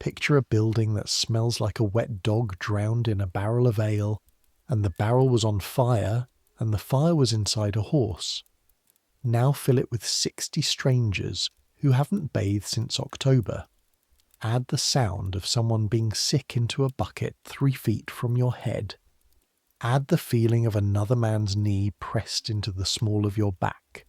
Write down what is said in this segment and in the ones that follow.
Picture a building that smells like a wet dog drowned in a barrel of ale, and the barrel was on fire, and the fire was inside a horse. Now fill it with 60 strangers who haven't bathed since October. Add the sound of someone being sick into a bucket 3 feet from your head. Add the feeling of another man's knee pressed into the small of your back.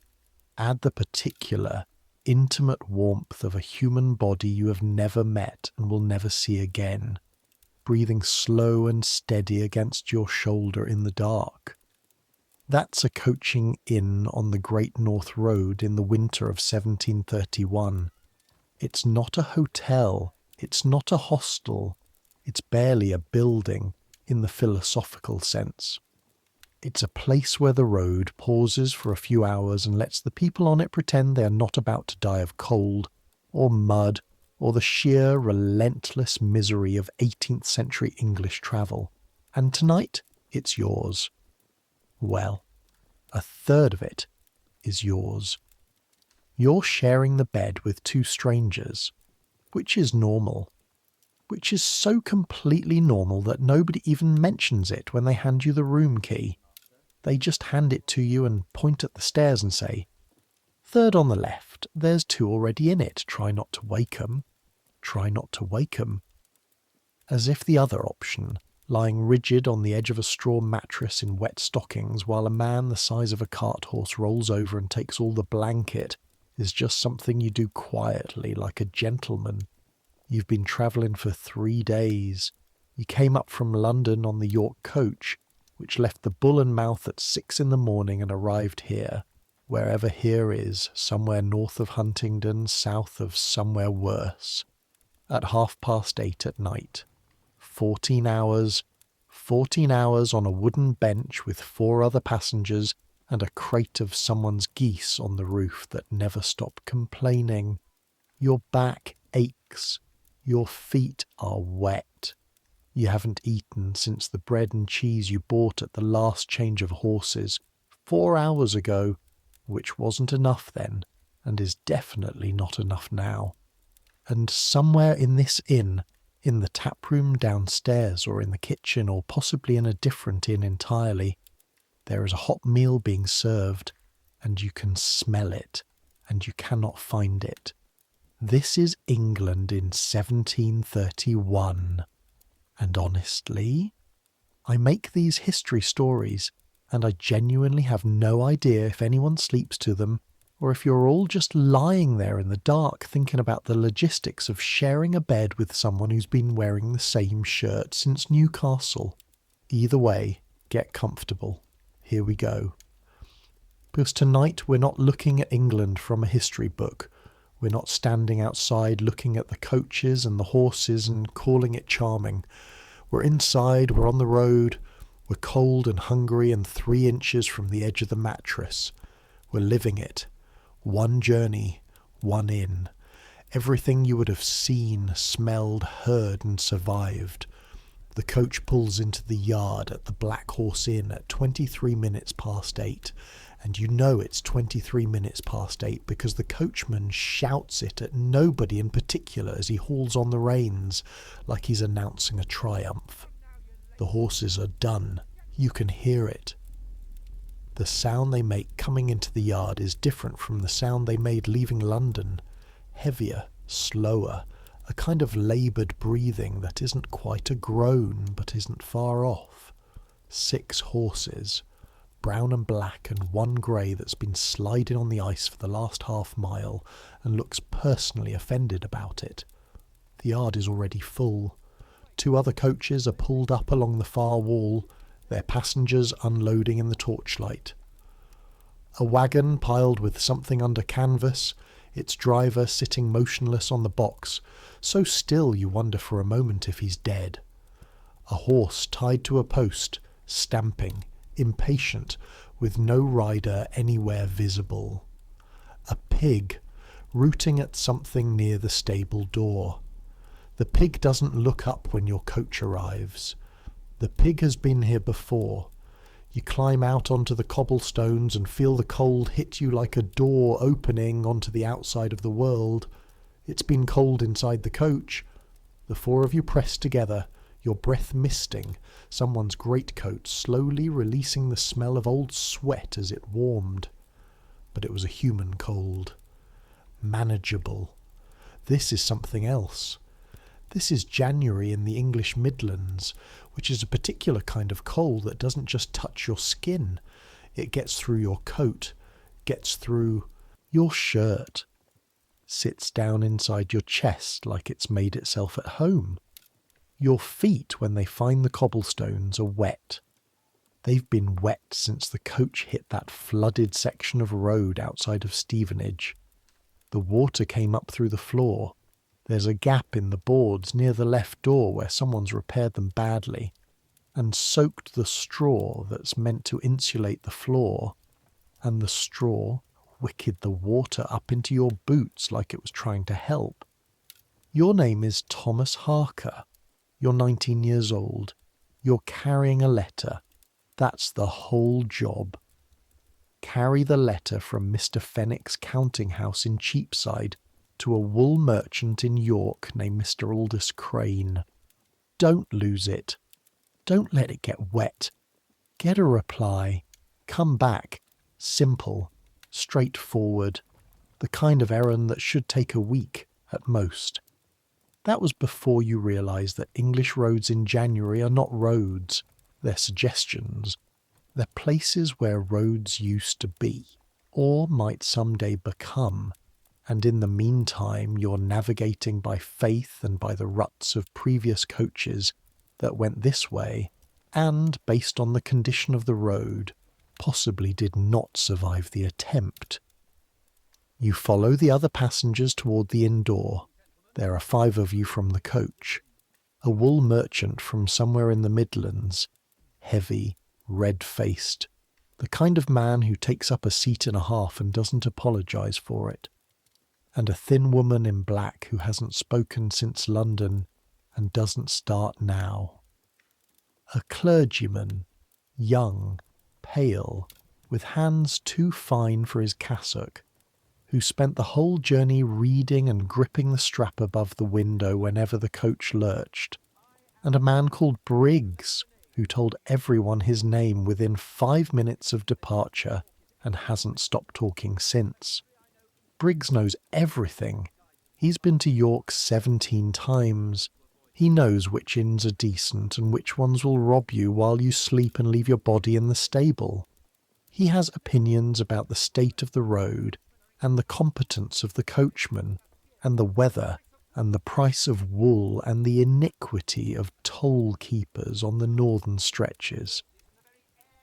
Add the particular, intimate warmth of a human body you have never met and will never see again, breathing slow and steady against your shoulder in the dark. That's a coaching inn on the Great North Road in the winter of 1731. It's not a hotel, it's not a hostel, it's barely a building in the philosophical sense. It's a place where the road pauses for a few hours and lets the people on it pretend they are not about to die of cold, or mud, or the sheer relentless misery of 18th century English travel. And tonight, it's yours. Well, a third of it is yours. You're sharing the bed with 2 strangers, which is normal. Which is so completely normal that nobody even mentions it when they hand you the room key. They just hand it to you and point at the stairs and say, "Third on the left, there's 2 already in it, try not to wake 'em. Try not to wake 'em." As if the other option, lying rigid on the edge of a straw mattress in wet stockings while a man the size of a cart horse rolls over and takes all the blanket, is just something you do quietly like a gentleman. You've been travelling for 3 days. You came up from London on the York coach, which left the Bull and Mouth at 6 in the morning and arrived here, wherever here is, somewhere north of Huntingdon, south of somewhere worse, at 8:30 at night. 14 hours on a wooden bench with 4 other passengers and a crate of someone's geese on the roof that never stop complaining. Your back aches. Your feet are wet. You haven't eaten since the bread and cheese you bought at the last change of horses 4 hours ago, which wasn't enough then, and is definitely not enough now. And somewhere in this inn, in the tap room downstairs or in the kitchen or possibly in a different inn entirely, there is a hot meal being served, and you can smell it, and you cannot find it. This is England in 1731. And honestly, I make these history stories, and I genuinely have no idea if anyone sleeps to them, or if you're all just lying there in the dark thinking about the logistics of sharing a bed with someone who's been wearing the same shirt since Newcastle. Either way, get comfortable. Here we go. Because tonight we're not looking at England from a history book. We're not standing outside looking at the coaches and the horses and calling it charming. We're inside, we're on the road, we're cold and hungry and 3 inches from the edge of the mattress. We're living it. 1 journey, 1 inn. Everything you would have seen, smelled, heard and survived. The coach pulls into the yard at the Black Horse Inn at 23 minutes past 8. And you know it's 23 minutes past 8 because the coachman shouts it at nobody in particular as he hauls on the reins, like he's announcing a triumph. The horses are done. You can hear it. The sound they make coming into the yard is different from the sound they made leaving London. Heavier, slower, a kind of laboured breathing that isn't quite a groan but isn't far off. 6 horses. Brown and black and 1 grey that's been sliding on the ice for the last half mile and looks personally offended about it. The yard is already full. 2 other coaches are pulled up along the far wall, their passengers unloading in the torchlight. A wagon piled with something under canvas, its driver sitting motionless on the box, so still you wonder for a moment if he's dead. A horse tied to a post, stamping, impatient, with no rider anywhere visible. A pig, rooting at something near the stable door. The pig doesn't look up when your coach arrives. The pig has been here before. You climb out onto the cobblestones and feel the cold hit you like a door opening onto the outside of the world. It's been cold inside the coach. The four of you pressed together, your breath misting, someone's greatcoat slowly releasing the smell of old sweat as it warmed. But it was a human cold. Manageable. This is something else. This is January in the English Midlands, which is a particular kind of cold that doesn't just touch your skin. It gets through your coat, gets through your shirt, sits down inside your chest like it's made itself at home. Your feet, when they find the cobblestones, are wet. They've been wet since the coach hit that flooded section of road outside of Stevenage. The water came up through the floor. There's a gap in the boards near the left door where someone's repaired them badly, and soaked the straw that's meant to insulate the floor, and the straw wicked the water up into your boots like it was trying to help. Your name is Thomas Harker. You're 19 years old. You're carrying a letter. That's the whole job. Carry the letter from Mr. Fenwick's counting house in Cheapside to a wool merchant in York named Mr. Aldous Crane. Don't lose it. Don't let it get wet. Get a reply. Come back. Simple. Straightforward. The kind of errand that should take a week at most. That was before you realised that English roads in January are not roads. They're suggestions. They're places where roads used to be, or might someday become. And in the meantime, you're navigating by faith and by the ruts of previous coaches that went this way, and, based on the condition of the road, possibly did not survive the attempt. You follow the other passengers toward the inn door. There are 5 of you from the coach. A wool merchant from somewhere in the Midlands, heavy, red-faced, the kind of man who takes up a seat and a half and doesn't apologise for it. And a thin woman in black who hasn't spoken since London and doesn't start now. A clergyman, young, pale, with hands too fine for his cassock, who spent the whole journey reading and gripping the strap above the window whenever the coach lurched. And a man called Briggs, who told everyone his name within 5 minutes of departure and hasn't stopped talking since. Briggs knows everything. He's been to York 17 times. He knows which inns are decent and which ones will rob you while you sleep and leave your body in the stable. He has opinions about the state of the road and the competence of the coachman and the weather and the price of wool and the iniquity of toll keepers on the northern stretches.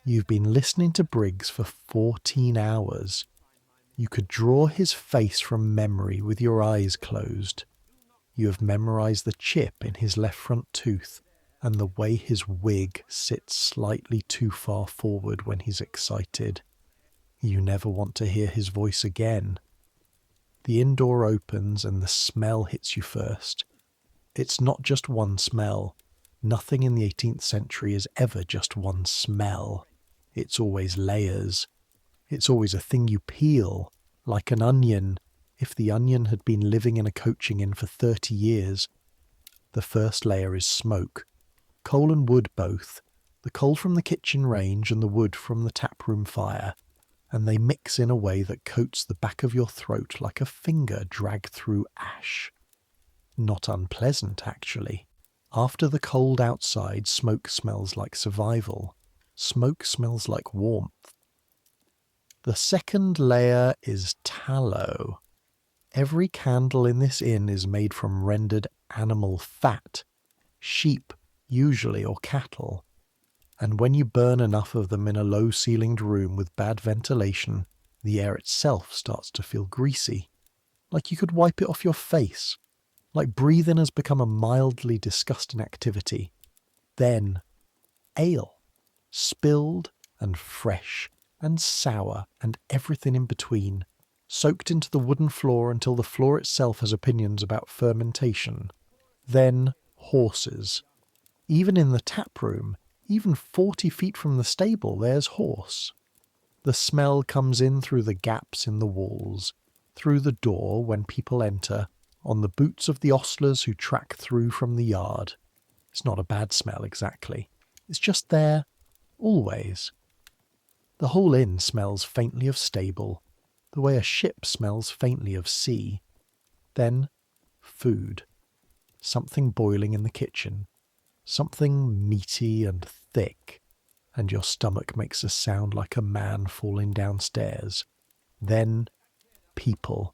You've been listening to Briggs for 14 hours. You could draw his face from memory with your eyes closed. You have memorised the chip in his left front tooth and the way his wig sits slightly too far forward when he's excited. You never want to hear his voice again. The inn door opens and the smell hits you first. It's not just one smell. Nothing in the 18th century is ever just one smell. It's always layers. It's always a thing you peel, like an onion, if the onion had been living in a coaching inn for 30 years. The first layer is smoke. Coal and wood both. The coal from the kitchen range and the wood from the taproom fire. And they mix in a way that coats the back of your throat like a finger dragged through ash. Not unpleasant, actually. After the cold outside, smoke smells like survival. Smoke smells like warmth. The second layer is tallow. Every candle in this inn is made from rendered animal fat. Sheep, usually, or cattle. And when you burn enough of them in a low-ceilinged room with bad ventilation, the air itself starts to feel greasy. Like you could wipe it off your face. Like breathing has become a mildly disgusting activity. Then, ale. Spilled and fresh and sour and everything in between. Soaked into the wooden floor until the floor itself has opinions about fermentation. Then, horses. Even in the tap room, even 40 feet from the stable, there's horse. The smell comes in through the gaps in the walls, through the door when people enter, on the boots of the ostlers who track through from the yard. It's not a bad smell exactly. It's just there, always. The whole inn smells faintly of stable, the way a ship smells faintly of sea. Then, food. Something boiling in the kitchen. Something meaty and thick, and your stomach makes a sound like a man falling downstairs. Then, people.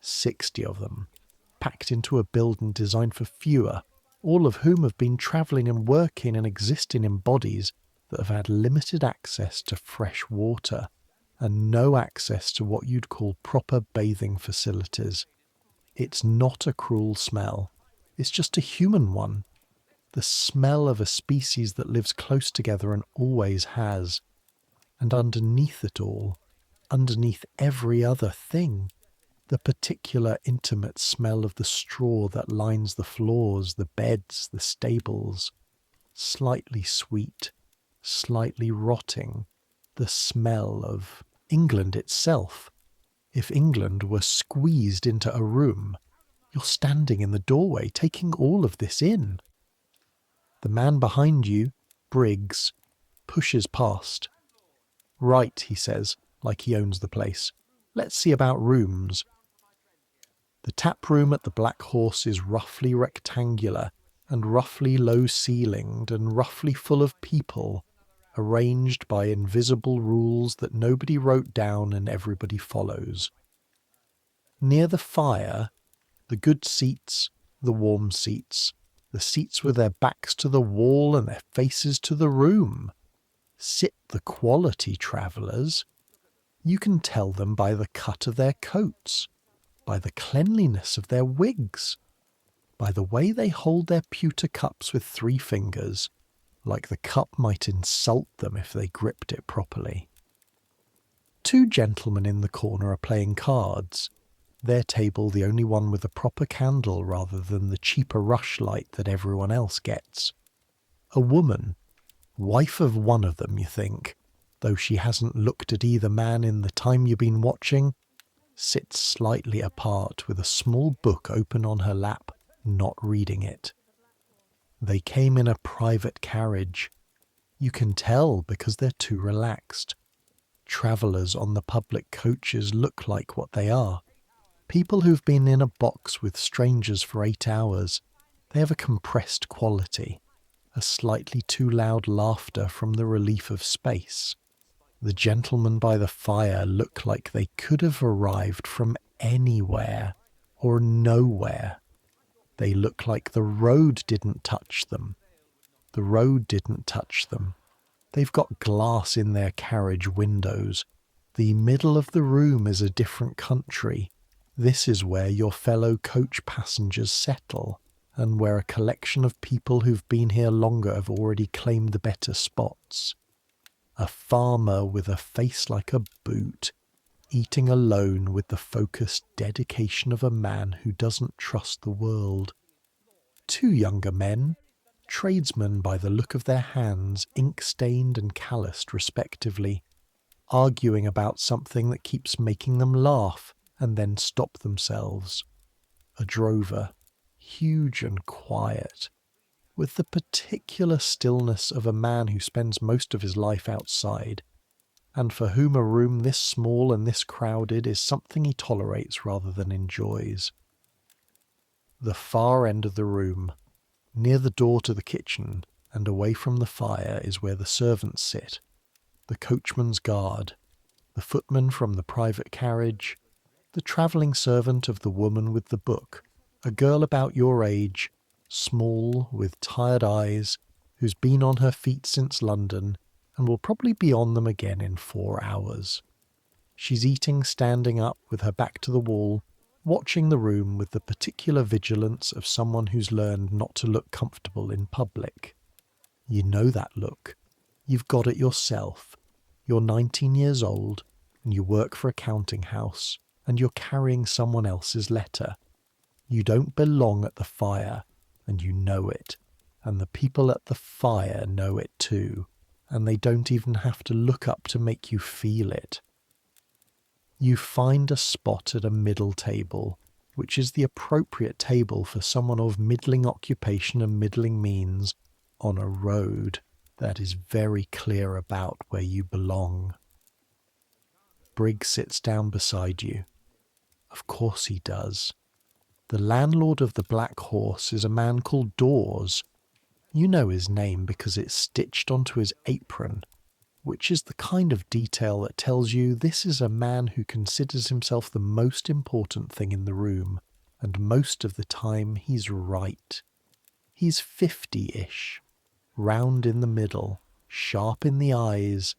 60 of them, packed into a building designed for fewer, all of whom have been travelling and working and existing in bodies that have had limited access to fresh water and no access to what you'd call proper bathing facilities. It's not a cruel smell. It's just a human one. The smell of a species that lives close together and always has. And underneath it all, underneath every other thing, the particular intimate smell of the straw that lines the floors, the beds, the stables. Slightly sweet, slightly rotting, the smell of England itself. If England were squeezed into a room, you're standing in the doorway taking all of this in. The man behind you, Briggs, pushes past. Right, he says, like he owns the place. Let's see about rooms. The tap room at the Black Horse is roughly rectangular and roughly low-ceilinged and roughly full of people, arranged by invisible rules that nobody wrote down and everybody follows. Near the fire, the good seats, the warm seats, the seats with their backs to the wall and their faces to the room, sit the quality travellers. You can tell them by the cut of their coats, by the cleanliness of their wigs, by the way they hold their pewter cups with 3 fingers, like the cup might insult them if they gripped it properly. 2 gentlemen in the corner are playing cards, their table the only one with a proper candle rather than the cheaper rushlight that everyone else gets. A woman, wife of one of them, you think, though she hasn't looked at either man in the time you've been watching, sits slightly apart with a small book open on her lap, not reading it. They came in a private carriage. You can tell because they're too relaxed. Travellers on the public coaches look like what they are. People who've been in a box with strangers for 8 hours. They have a compressed quality, a slightly too loud laughter from the relief of space. The gentlemen by the fire look like they could have arrived from anywhere or nowhere. They look like the road didn't touch them. The road didn't touch them. They've got glass in their carriage windows. The middle of the room is a different country. This is where your fellow coach passengers settle, and where a collection of people who've been here longer have already claimed the better spots. A farmer with a face like a boot, eating alone with the focused dedication of a man who doesn't trust the world. 2 younger men, tradesmen by the look of their hands, ink-stained and calloused respectively, arguing about something that keeps making them laugh and then stop themselves. A drover, huge and quiet, with the particular stillness of a man who spends most of his life outside, and for whom a room this small and this crowded is something he tolerates rather than enjoys. The far end of the room, near the door to the kitchen and away from the fire, is where the servants sit, the coachman's guard, the footman from the private carriage, the travelling servant of the woman with the book, a girl about your age, small, with tired eyes, who's been on her feet since London and will probably be on them again in 4 hours. She's eating standing up with her back to the wall, watching the room with the particular vigilance of someone who's learned not to look comfortable in public. You know that look. You've got it yourself. You're 19 years old, and you work for a counting house, and you're carrying someone else's letter. You don't belong at the fire, and you know it, and the people at the fire know it too, and they don't even have to look up to make you feel it. You find a spot at a middle table, which is the appropriate table for someone of middling occupation and middling means on a road that is very clear about where you belong. Briggs sits down beside you. Of course he does. The landlord of the Black Horse is a man called Dawes. You know his name because it's stitched onto his apron, which is the kind of detail that tells you this is a man who considers himself the most important thing in the room, and most of the time he's right. He's 50-ish, round in the middle, sharp in the eyes,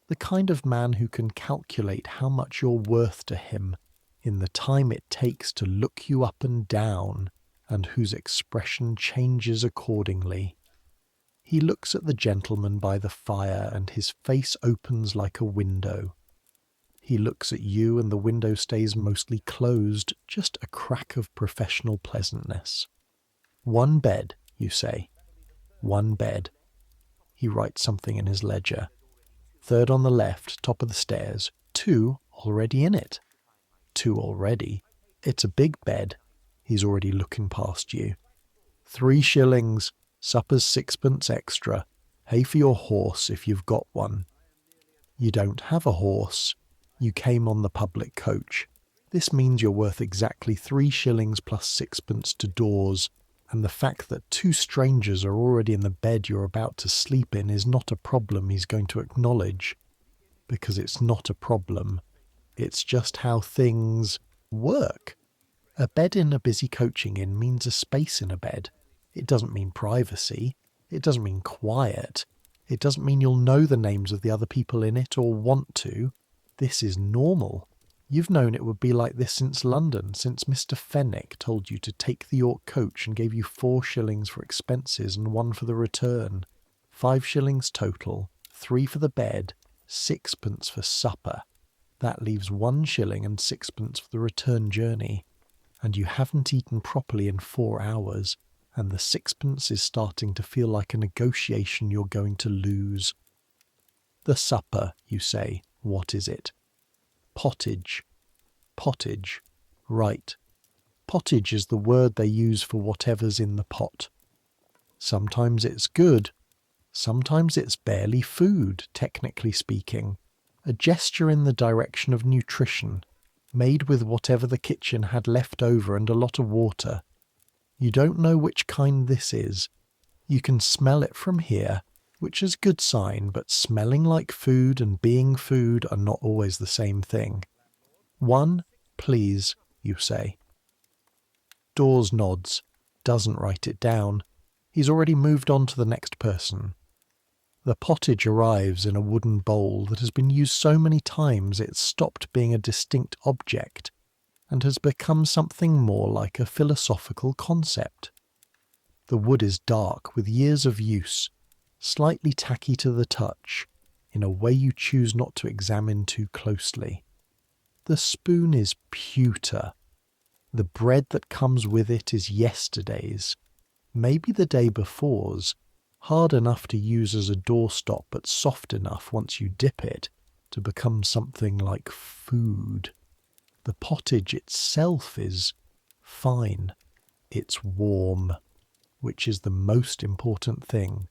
the kind of man who can calculate how much you're worth to him in the time it takes to look you up and down, and whose expression changes accordingly. He looks at the gentleman by the fire and his face opens like a window. He looks at you and the window stays mostly closed, just a crack of professional pleasantness. 1 bed, you say. 1 bed. He writes something in his ledger. 3rd on the left, top of the stairs. 2 already in it. 2 already. It's a big bed. He's already looking past you. 3 shillings. Supper's 6pence extra. Hay for your horse if you've got one. You don't have a horse. You came on the public coach. This means you're worth exactly 3 shillings plus 6pence to Dawes, and the fact that 2 strangers are already in the bed you're about to sleep in is not a problem he's going to acknowledge. Because it's not a problem. It's just how things work. A bed in a busy coaching inn means a space in a bed. It doesn't mean privacy. It doesn't mean quiet. It doesn't mean you'll know the names of the other people in it or want to. This is normal. You've known it would be like this since London, since Mr. Fenwick told you to take the York coach and gave you 4 shillings for expenses and 1 for the return. 5 shillings total, 3 for the bed, 6pence for supper. That leaves 1 shilling and 6pence for the return journey. And you haven't eaten properly in 4 hours, and the 6pence is starting to feel like a negotiation you're going to lose. The supper, you say. What is it? Pottage. Pottage. Right. Pottage is the word they use for whatever's in the pot. Sometimes it's good. Sometimes it's barely food, technically speaking. A gesture in the direction of nutrition, made with whatever the kitchen had left over and a lot of water. You don't know which kind this is. You can smell it from here, which is a good sign, but smelling like food and being food are not always the same thing. 1, please, you say. Dawes nods, doesn't write it down. He's already moved on to the next person. The pottage arrives in a wooden bowl that has been used so many times it's stopped being a distinct object and has become something more like a philosophical concept. The wood is dark with years of use, slightly tacky to the touch, in a way you choose not to examine too closely. The spoon is pewter. The bread that comes with it is yesterday's, maybe the day before's, hard enough to use as a doorstop but soft enough once you dip it to become something like food. The pottage itself is fine. It's warm, which is the most important thing.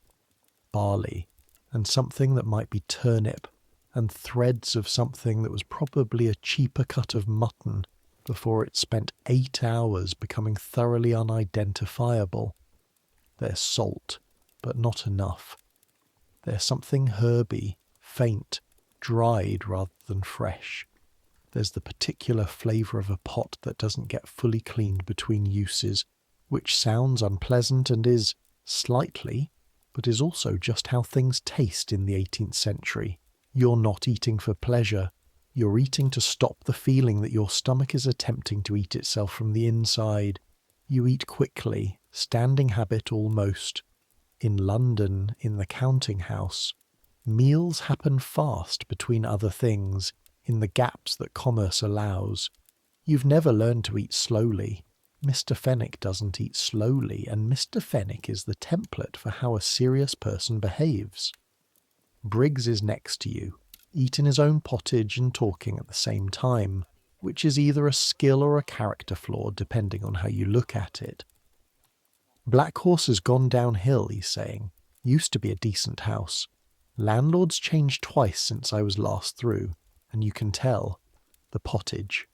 Barley, and something that might be turnip, and threads of something that was probably a cheaper cut of mutton before it spent 8 hours becoming thoroughly unidentifiable. There's salt, but not enough. There's something herby, faint, dried rather than fresh. There's the particular flavour of a pot that doesn't get fully cleaned between uses, which sounds unpleasant and is, slightly, but is also just how things taste in the 18th century. You're not eating for pleasure. You're eating to stop the feeling that your stomach is attempting to eat itself from the inside. You eat quickly, standing habit almost. In London, in the counting house, meals happen fast between other things, in the gaps that commerce allows. You've never learned to eat slowly. Mr. Fenwick doesn't eat slowly, and Mr. Fenwick is the template for how a serious person behaves. Briggs is next to you, eating his own pottage and talking at the same time. which is either a skill or a character flaw depending on how you look at it. Black Horse has gone downhill, he's saying. Used to be a decent house. Landlord's changed twice since I was last through, and you can tell. The pottage.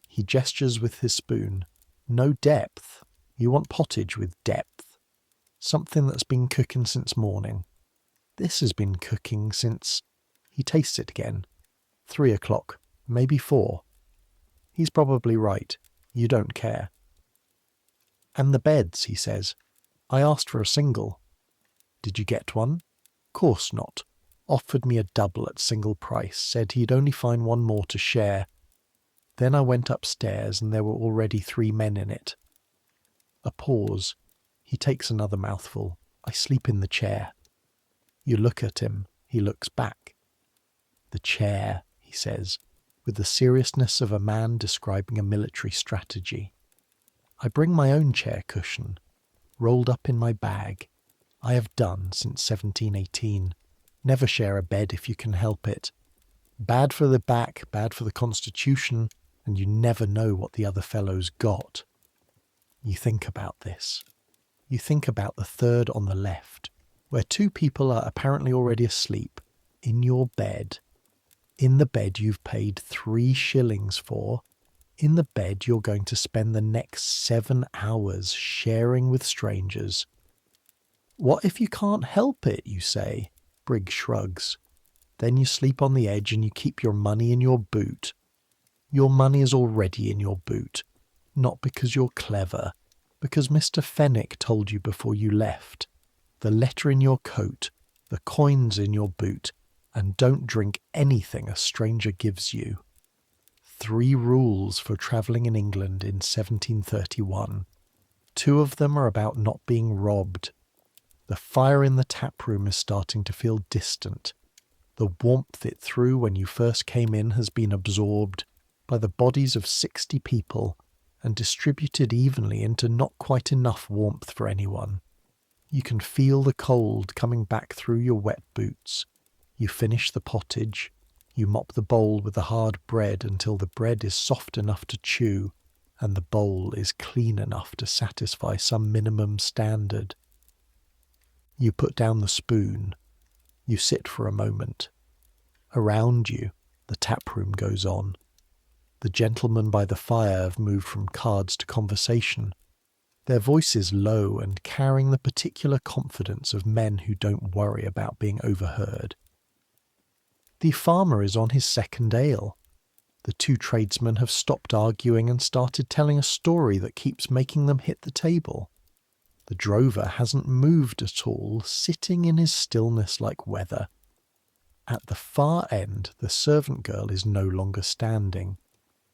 He gestures with his spoon. No depth. You want pottage with depth. Something that's been cooking since morning. This has been cooking since... He tastes it again. 3 o'clock, maybe 4. He's probably right. You don't care. And the beds, he says. I asked for a single. Did you get one? Course not. Offered me a double at single price, said he'd only find one more to share. Then I went upstairs and there were already 3 men in it. A pause. He takes another mouthful. I sleep in the chair. You look at him. He looks back. The chair, he says, with the seriousness of a man describing a military strategy. I bring my own chair cushion, rolled up in my bag. I have done since 1718. Never share a bed if you can help it. Bad for the back, bad for the constitution, and you never know what the other fellow's got. You think about this. You think about the third on the left, where 2 people are apparently already asleep, in your bed. In the bed you've paid 3 shillings for. In the bed you're going to spend the next 7 hours sharing with strangers. What if you can't help it, you say? Briggs shrugs. Then you sleep on the edge and you keep your money in your boot. Your money is already in your boot. Not because you're clever, because Mr. Fenwick told you before you left. The letter in your coat, the coins in your boot, and don't drink anything a stranger gives you. 3 rules for travelling in England in 1731. 2 of them are about not being robbed. The fire in the tap room is starting to feel distant. The warmth it threw when you first came in has been absorbed by the bodies of 60 people and distributed evenly into not quite enough warmth for anyone. You can feel the cold coming back through your wet boots. You finish the pottage. You mop the bowl with the hard bread until the bread is soft enough to chew and the bowl is clean enough to satisfy some minimum standard. You put down the spoon. You sit for a moment. Around you, the tap room goes on. The gentlemen by the fire have moved from cards to conversation, their voices low and carrying the particular confidence of men who don't worry about being overheard. The farmer is on his 2nd ale. The 2 tradesmen have stopped arguing and started telling a story that keeps making them hit the table. The drover hasn't moved at all, sitting in his stillness like weather. At the far end, the servant girl is no longer standing.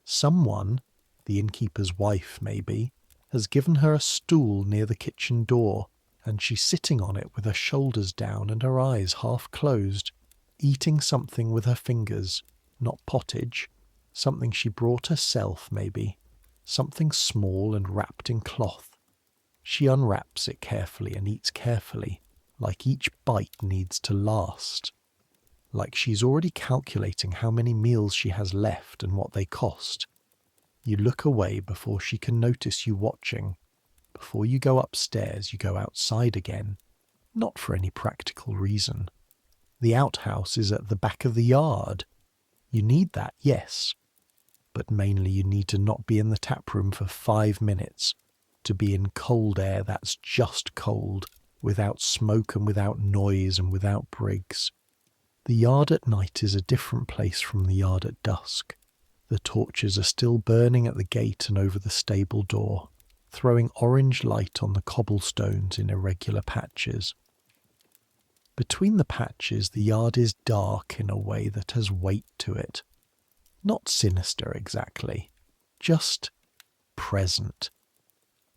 Someone, the innkeeper's wife maybe, has given her a stool near the kitchen door, and she's sitting on it with her shoulders down and her eyes half closed, eating something with her fingers, not pottage, something she brought herself maybe, something small and wrapped in cloth. She unwraps it carefully and eats carefully, like each bite needs to last. Like she's already calculating how many meals she has left and what they cost. You look away before she can notice you watching. Before you go upstairs, you go outside again, not for any practical reason. The outhouse is at the back of the yard. You need that, yes. But mainly you need to not be in the tap room for 5 minutes, to be in cold air that's just cold, without smoke and without noise and without Briggs. The yard at night is a different place from the yard at dusk. The torches are still burning at the gate and over the stable door, throwing orange light on the cobblestones in irregular patches. Between the patches, the yard is dark in a way that has weight to it. Not sinister exactly, just present.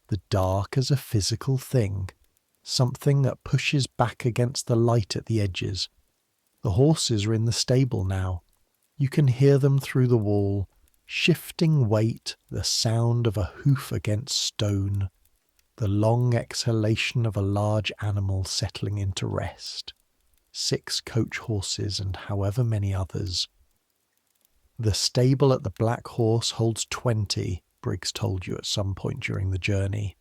The dark as a physical thing, something that pushes back against the light at the edges. The horses are in the stable now. You can hear them through the wall, shifting weight, the sound of a hoof against stone, the long exhalation of a large animal settling into rest. 6 coach horses and however many others. The stable at the Black Horse holds 20, Briggs told you at some point during the journey.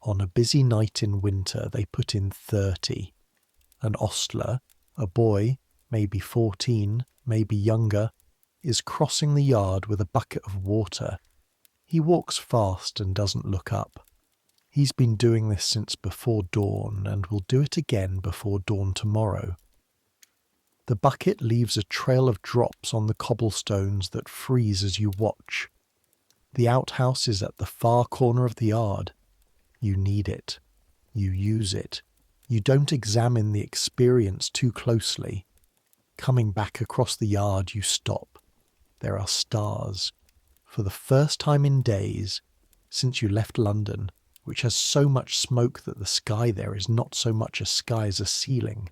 On a busy night in winter, they put in 30. An ostler, a boy, maybe 14, maybe younger, is crossing the yard with a bucket of water. He walks fast and doesn't look up. He's been doing this since before dawn and will do it again before dawn tomorrow. The bucket leaves a trail of drops on the cobblestones that freeze as you watch. The outhouse is at the far corner of the yard. You need it. You use it. You don't examine the experience too closely. Coming back across the yard, you stop. There are stars. For the first time in days, since you left London, which has so much smoke that the sky there is not so much a sky as a ceiling,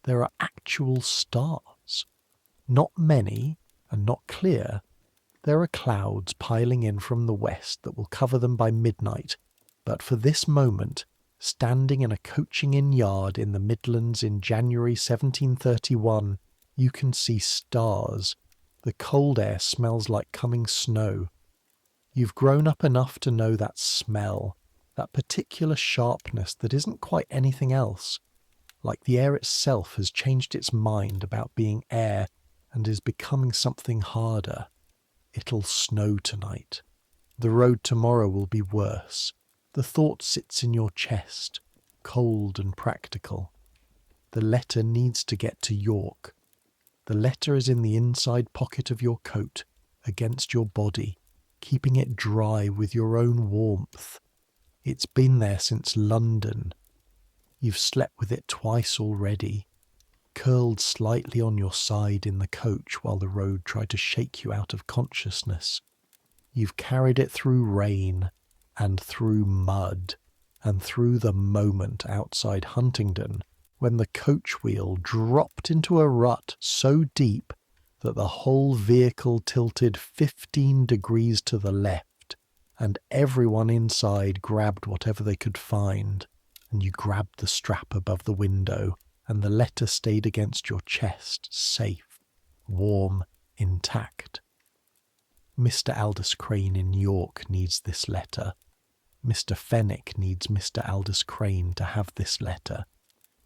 there are actual stars. Not many, and not clear. There are clouds piling in from the west that will cover them by midnight, but for this moment, standing in a coaching-in yard in the Midlands in January 1731, you can see stars. The cold air smells like coming snow. You've grown up enough to know that smell, that particular sharpness that isn't quite anything else. Like the air itself has changed its mind about being air and is becoming something harder. It'll snow tonight. The road tomorrow will be worse. The thought sits in your chest, cold and practical. The letter needs to get to York. The letter is in the inside pocket of your coat, against your body, keeping it dry with your own warmth. It's been there since London. You've slept with it twice already, curled slightly on your side in the coach while the road tried to shake you out of consciousness. You've carried it through rain and through mud and through the moment outside Huntingdon when the coach wheel dropped into a rut so deep that the whole vehicle tilted 15 degrees to the left, and everyone inside grabbed whatever they could find, and you grabbed the strap above the window, and the letter stayed against your chest, safe, warm, intact. Mr. Aldous Crane in York needs this letter. Mr. Fenwick needs Mr. Aldous Crane to have this letter.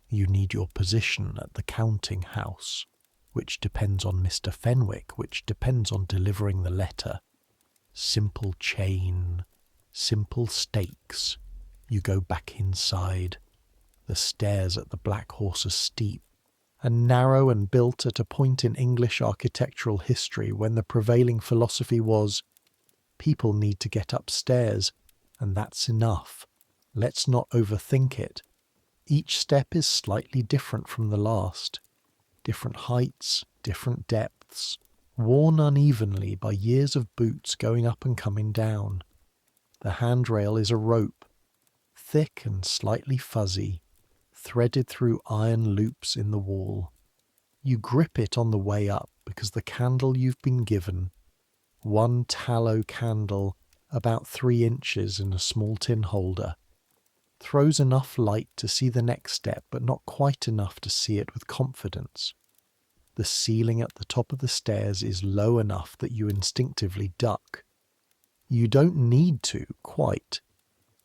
You need your position at the counting house, which depends on Mr. Fenwick, which depends on delivering the letter. Simple chain, simple stakes. You go back inside. The stairs at the Black Horse are steep and narrow and built at a point in English architectural history when the prevailing philosophy was, people need to get upstairs, and that's enough. Let's not overthink it. Each step is slightly different from the last. Different heights, different depths, worn unevenly by years of boots going up and coming down. The handrail is a rope, thick and slightly fuzzy, threaded through iron loops in the wall. You grip it on the way up because the candle you've been given, one tallow candle about 3 inches in a small tin holder, throws enough light to see the next step but not quite enough to see it with confidence. The ceiling at the top of the stairs is low enough that you instinctively duck. You don't need to, quite,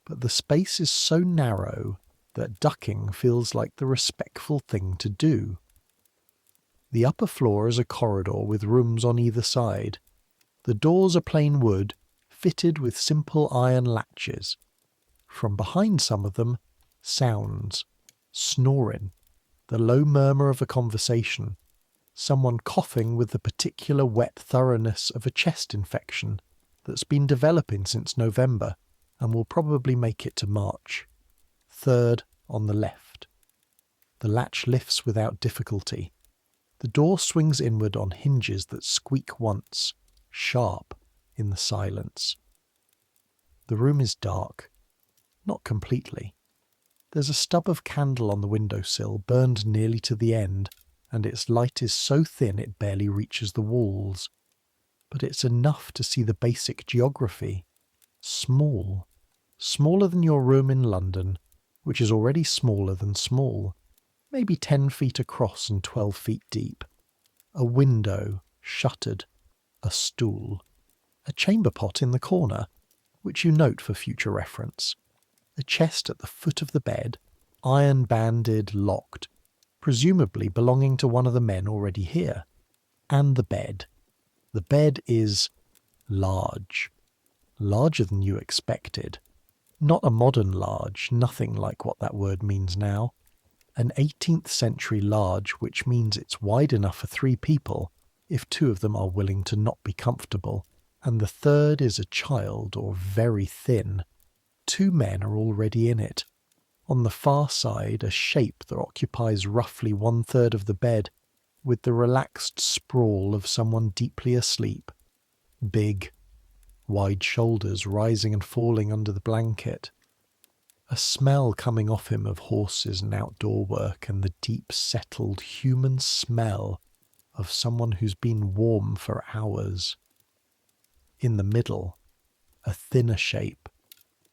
but the space is so narrow that ducking feels like the respectful thing to do. The upper floor is a corridor with rooms on either side. The doors are plain wood, fitted with simple iron latches. From behind some of them, sounds, snoring, the low murmur of a conversation, someone coughing with the particular wet thoroughness of a chest infection that's been developing since November and will probably make it to March. Third on the left. The latch lifts without difficulty. The door swings inward on hinges that squeak once, sharp, in the silence. The room is dark. Not completely. There's a stub of candle on the windowsill, burned nearly to the end, and its light is so thin it barely reaches the walls. But it's enough to see the basic geography. Small. Smaller than your room in London, which is already smaller than small. Maybe 10 feet across and 12 feet deep. A window, shuttered. a stool, a chamber pot in the corner, which you note for future reference, a chest at the foot of the bed, iron-banded, locked, presumably belonging to one of the men already here, and the bed. The bed is large, larger than you expected. Not a modern large, nothing like what that word means now. An 18th century large, which means it's wide enough for 3 people, if 2 of them are willing to not be comfortable, and the third is a child or very thin. 2 men are already in it. On the far side, a shape that occupies roughly 1/3 of the bed, with the relaxed sprawl of someone deeply asleep. Big, wide shoulders rising and falling under the blanket. A smell coming off him of horses and outdoor work, and the deep settled human smell of someone who's been warm for hours. In the middle, a thinner shape,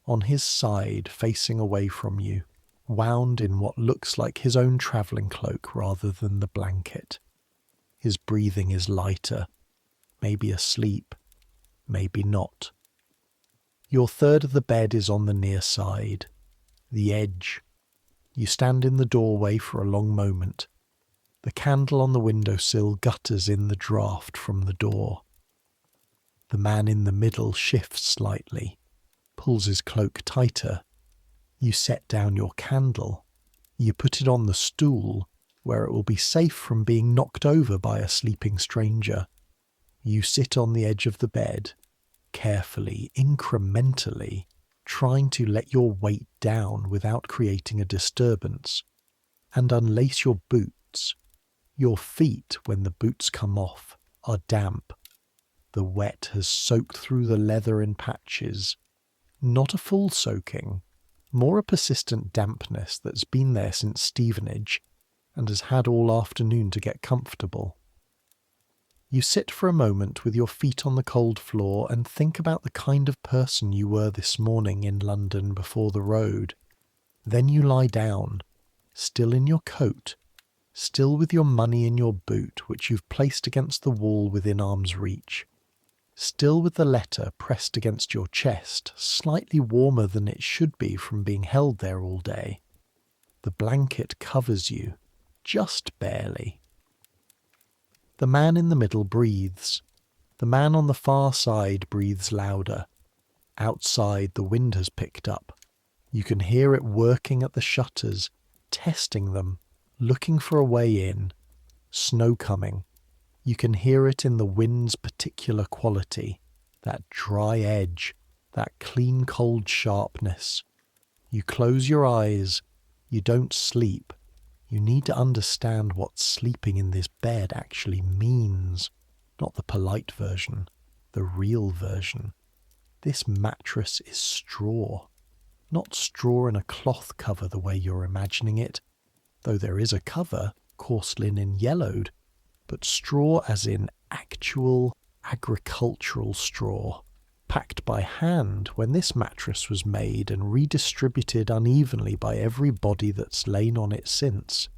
on his side facing away from you, wound in what looks like his own travelling cloak rather than the blanket. His breathing is lighter, maybe asleep, maybe not. Your third of the bed is on the near side, the edge. You stand in the doorway for a long moment. The candle on the windowsill gutters in the draught from the door. The man in the middle shifts slightly, pulls his cloak tighter. You set down your candle. You put it on the stool, where it will be safe from being knocked over by a sleeping stranger. You sit on the edge of the bed, carefully, incrementally, trying to let your weight down without creating a disturbance, and unlace your boots. Your feet, when the boots come off, are damp. The wet has soaked through the leather in patches. Not a full soaking, more a persistent dampness that's been there since Stevenage and has had all afternoon to get comfortable. You sit for a moment with your feet on the cold floor and think about the kind of person you were this morning in London before the road. Then you lie down, still in your coat, still with your money in your boot, which you've placed against the wall within arm's reach, still with the letter pressed against your chest, slightly warmer than it should be from being held there all day. The blanket covers you, just barely. The man in the middle breathes. The man on the far side breathes louder. Outside, the wind has picked up. You can hear it working at the shutters, testing them, looking for a way in. Snow coming. You can hear it in the wind's particular quality, that dry edge, that clean cold sharpness. You close your eyes. You don't sleep. You need to understand what sleeping in this bed actually means. Not the polite version, the real version. This mattress is straw. Not straw in a cloth cover the way you're imagining it, though there is a cover, coarse linen yellowed, but straw as in actual agricultural straw, packed by hand when this mattress was made and redistributed unevenly by every body that's lain on it since.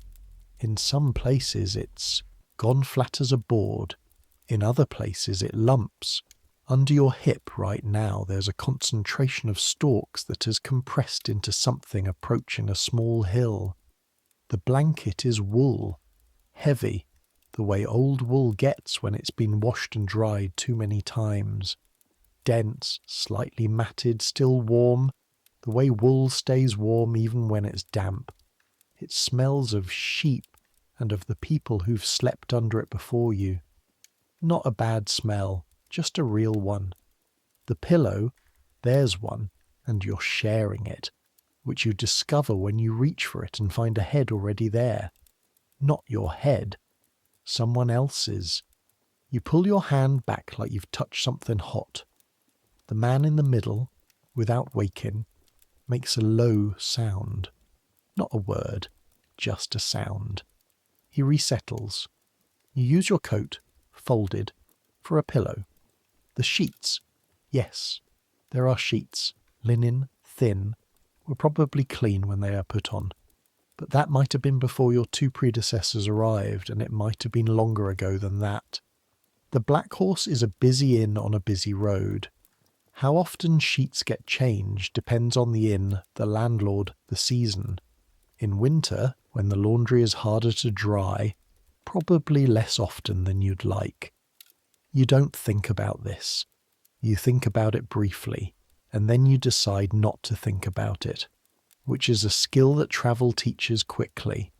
In some places it's gone flat as a board, in other places it lumps. Under your hip right now there's a concentration of stalks that has compressed into something approaching a small hill. The blanket is wool, heavy, the way old wool gets when it's been washed and dried too many times. Dense, slightly matted, still warm, the way wool stays warm even when it's damp. It smells of sheep and of the people who've slept under it before you. Not a bad smell, just a real one. The pillow, there's one, and you're sharing it, which you discover when you reach for it and find a head already there. Not your head, someone else's. You pull your hand back like you've touched something hot. The man in the middle, without waking, makes a low sound. Not a word, just a sound. He resettles. You use your coat, folded, for a pillow. The sheets. Yes, there are sheets, linen, thin, were probably clean when they are put on. But that might have been before your 2 predecessors arrived, and it might have been longer ago than that. The Black Horse is a busy inn on a busy road. How often sheets get changed depends on the inn, the landlord, the season. In winter, when the laundry is harder to dry, probably less often than you'd like. You don't think about this. You think about it briefly, and then you decide not to think about it, which is a skill that travel teaches quickly.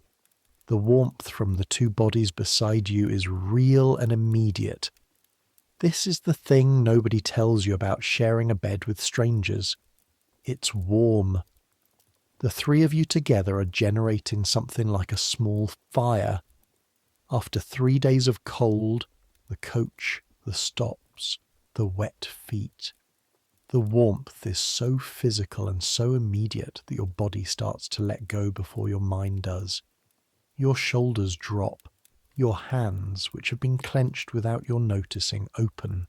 The warmth from the two bodies beside you is real and immediate. This is the thing nobody tells you about sharing a bed with strangers. It's warm. The three of you together are generating something like a small fire. After 3 days of cold, the coach, the stops, the wet feet. The warmth is so physical and so immediate that your body starts to let go before your mind does. Your shoulders drop. Your hands, which have been clenched without your noticing, open.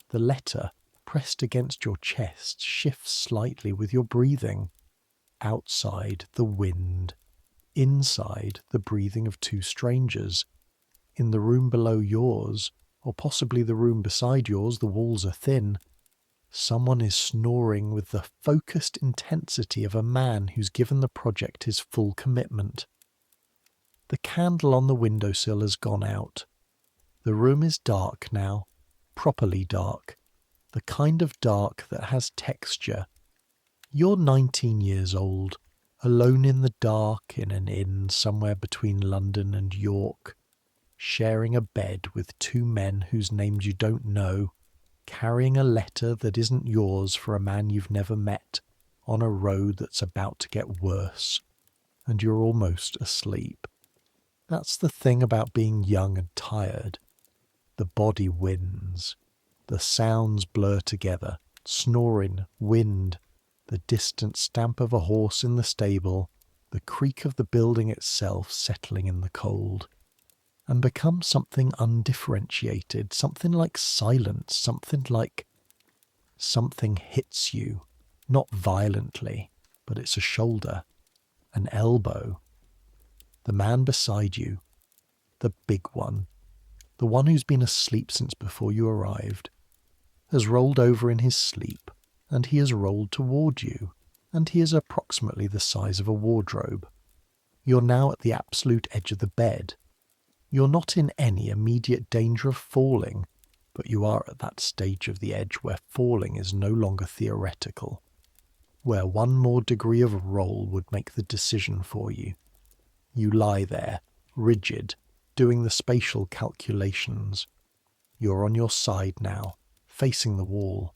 The letter, pressed against your chest, shifts slightly with your breathing. Outside, the wind. Inside, the breathing of two strangers. In the room below yours, or possibly the room beside yours, the walls are thin. Someone is snoring with the focused intensity of a man who's given the project his full commitment. The candle on the windowsill has gone out. The room is dark now, properly dark, the kind of dark that has texture. You're 19 years old, alone in the dark in an inn somewhere between London and York, sharing a bed with two men whose names you don't know, carrying a letter that isn't yours for a man you've never met, on a road that's about to get worse, and you're almost asleep. That's the thing about being young and tired. The body wins. The sounds blur together. Snoring, wind, the distant stamp of a horse in the stable, the creak of the building itself settling in the cold. And become something undifferentiated, something like silence, something hits you, not violently, but it's a shoulder, an elbow. The man beside you, the big one, the one who's been asleep since before you arrived, has rolled over in his sleep, and he has rolled toward you, and he is approximately the size of a wardrobe. You're now at the absolute edge of the bed. You're not in any immediate danger of falling, but you are at that stage of the edge where falling is no longer theoretical, where one more degree of roll would make the decision for you. You lie there, rigid, doing the spatial calculations. You're on your side now, facing the wall.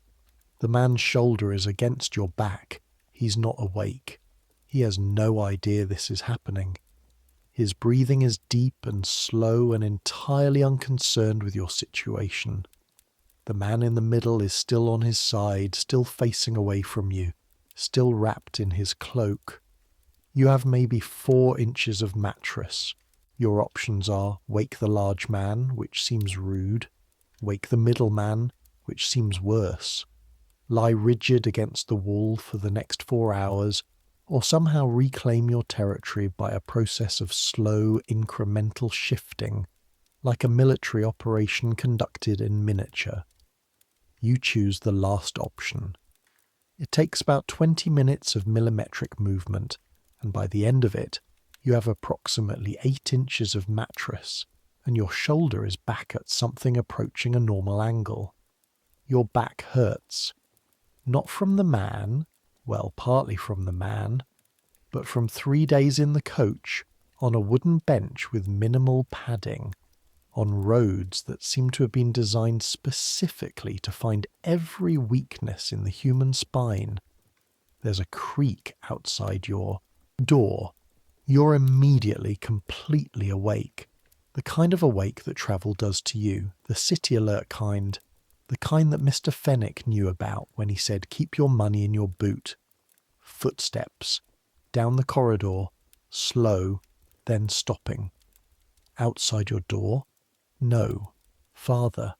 The man's shoulder is against your back. He's not awake. He has no idea this is happening. His breathing is deep and slow and entirely unconcerned with your situation. The man in the middle is still on his side, still facing away from you, still wrapped in his cloak. You have maybe 4 inches of mattress. Your options are wake the large man, which seems rude, wake the middle man, which seems worse, lie rigid against the wall for the next 4 hours, or somehow reclaim your territory by a process of slow, incremental shifting, like a military operation conducted in miniature. You choose the last option. It takes about 20 minutes of millimetric movement, and by the end of it, you have approximately 8 inches of mattress, and your shoulder is back at something approaching a normal angle. Your back hurts. Not from the man, well, partly from the man, but from 3 days in the coach, on a wooden bench with minimal padding, on roads that seem to have been designed specifically to find every weakness in the human spine. There's a creak outside your door. You're immediately completely awake. The kind of awake that travel does to you, the city alert kind, the kind that Mr. Fenwick knew about when he said keep your money in your boot. Footsteps, down the corridor, slow, then stopping. Outside your door? No. Farther.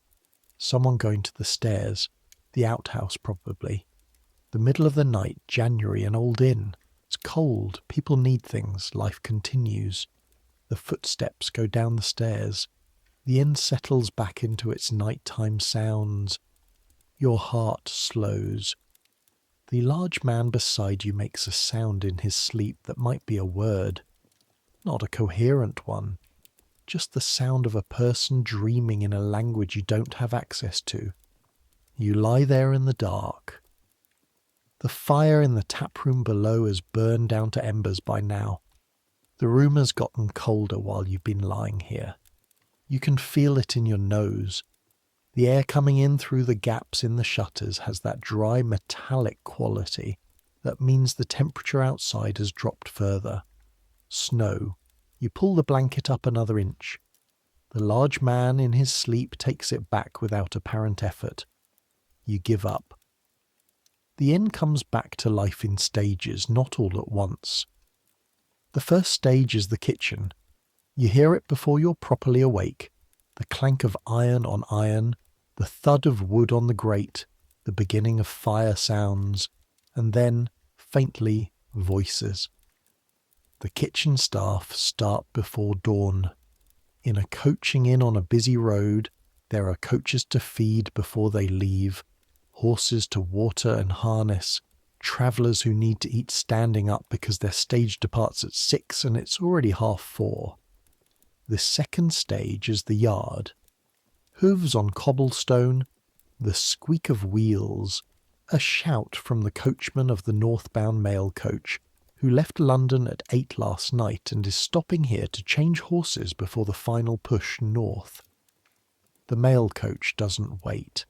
Someone going to the stairs. The outhouse, probably. The middle of the night, January, an old inn. It's cold. People need things. Life continues. The footsteps go down the stairs. The inn settles back into its nighttime sounds. Your heart slows. The large man beside you makes a sound in his sleep that might be a word. Not a coherent one. Just the sound of a person dreaming in a language you don't have access to. You lie there in the dark. The fire in the taproom below has burned down to embers by now. The room has gotten colder while you've been lying here. You can feel it in your nose. The air coming in through the gaps in the shutters has that dry metallic quality that means the temperature outside has dropped further. Snow. You pull the blanket up another inch. The large man in his sleep takes it back without apparent effort. You give up. The inn comes back to life in stages, not all at once. The first stage is the kitchen. You hear it before you're properly awake. The clank of iron on iron, the thud of wood on the grate, the beginning of fire sounds, and then, faintly, voices. The kitchen staff start before dawn. In a coaching inn on a busy road, there are coaches to feed before they leave, horses to water and harness, travellers who need to eat standing up because their stage departs at 6 and it's already 4:30. The second stage is the yard. Hooves on cobblestone, the squeak of wheels, a shout from the coachman of the northbound mail coach, who left London at 8 last night and is stopping here to change horses before the final push north. The mail coach doesn't wait.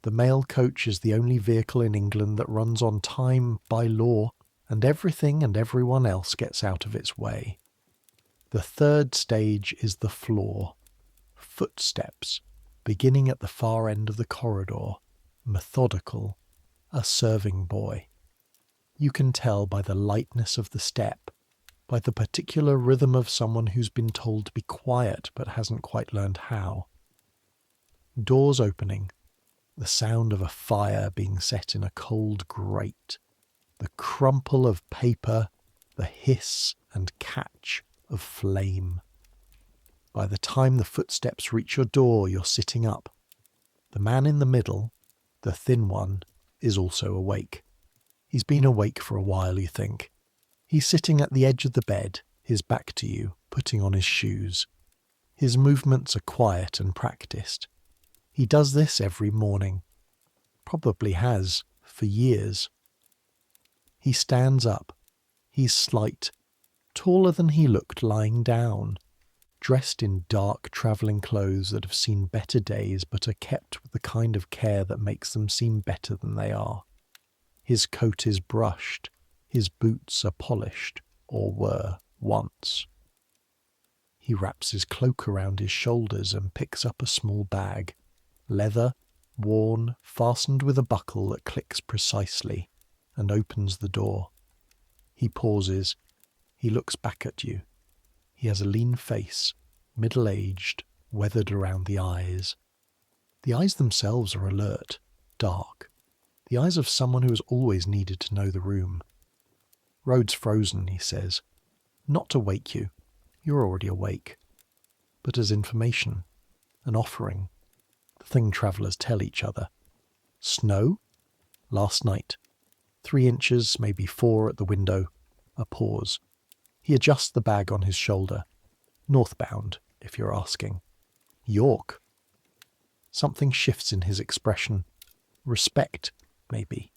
The mail coach is the only vehicle in England that runs on time by law, and everything and everyone else gets out of its way. The third stage is the floor. Footsteps, beginning at the far end of the corridor, methodical, a serving boy. You can tell by the lightness of the step, by the particular rhythm of someone who's been told to be quiet but hasn't quite learned how. Doors opening, the sound of a fire being set in a cold grate, the crumple of paper, the hiss and catch of flame. By the time the footsteps reach your door, you're sitting up. The man in the middle, the thin one, is also awake. He's been awake for a while, you think. He's sitting at the edge of the bed, his back to you, putting on his shoes. His movements are quiet and practiced. He does this every morning. Probably has, for years. He stands up. He's slight, taller than he looked lying down, dressed in dark travelling clothes that have seen better days but are kept with the kind of care that makes them seem better than they are. His coat is brushed, his boots are polished, or were once. He wraps his cloak around his shoulders and picks up a small bag, leather, worn, fastened with a buckle that clicks precisely, and opens the door. He pauses. He looks back at you. He has a lean face, middle-aged, weathered around the eyes. The eyes themselves are alert, dark. The eyes of someone who has always needed to know the room. Road's frozen, he says. Not to wake you. You're already awake. But as information. An offering. The thing travellers tell each other. Snow? Last night. 3 inches, maybe 4 at the window. A pause. He adjusts the bag on his shoulder. Northbound, if you're asking. York. Something shifts in his expression. Respect, maybe.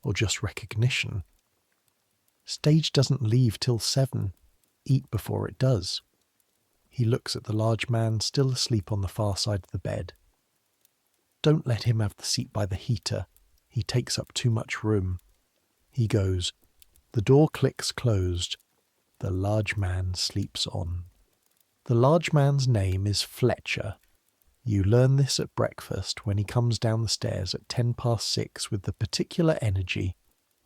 Or just recognition. Stage doesn't leave till 7. Eat before it does. He looks at the large man still asleep on the far side of the bed. Don't let him have the seat by the heater. He takes up too much room. He goes. The door clicks closed. The large man sleeps on. The large man's name is Fletcher. You learn this at breakfast when he comes down the stairs at 6:10 with the particular energy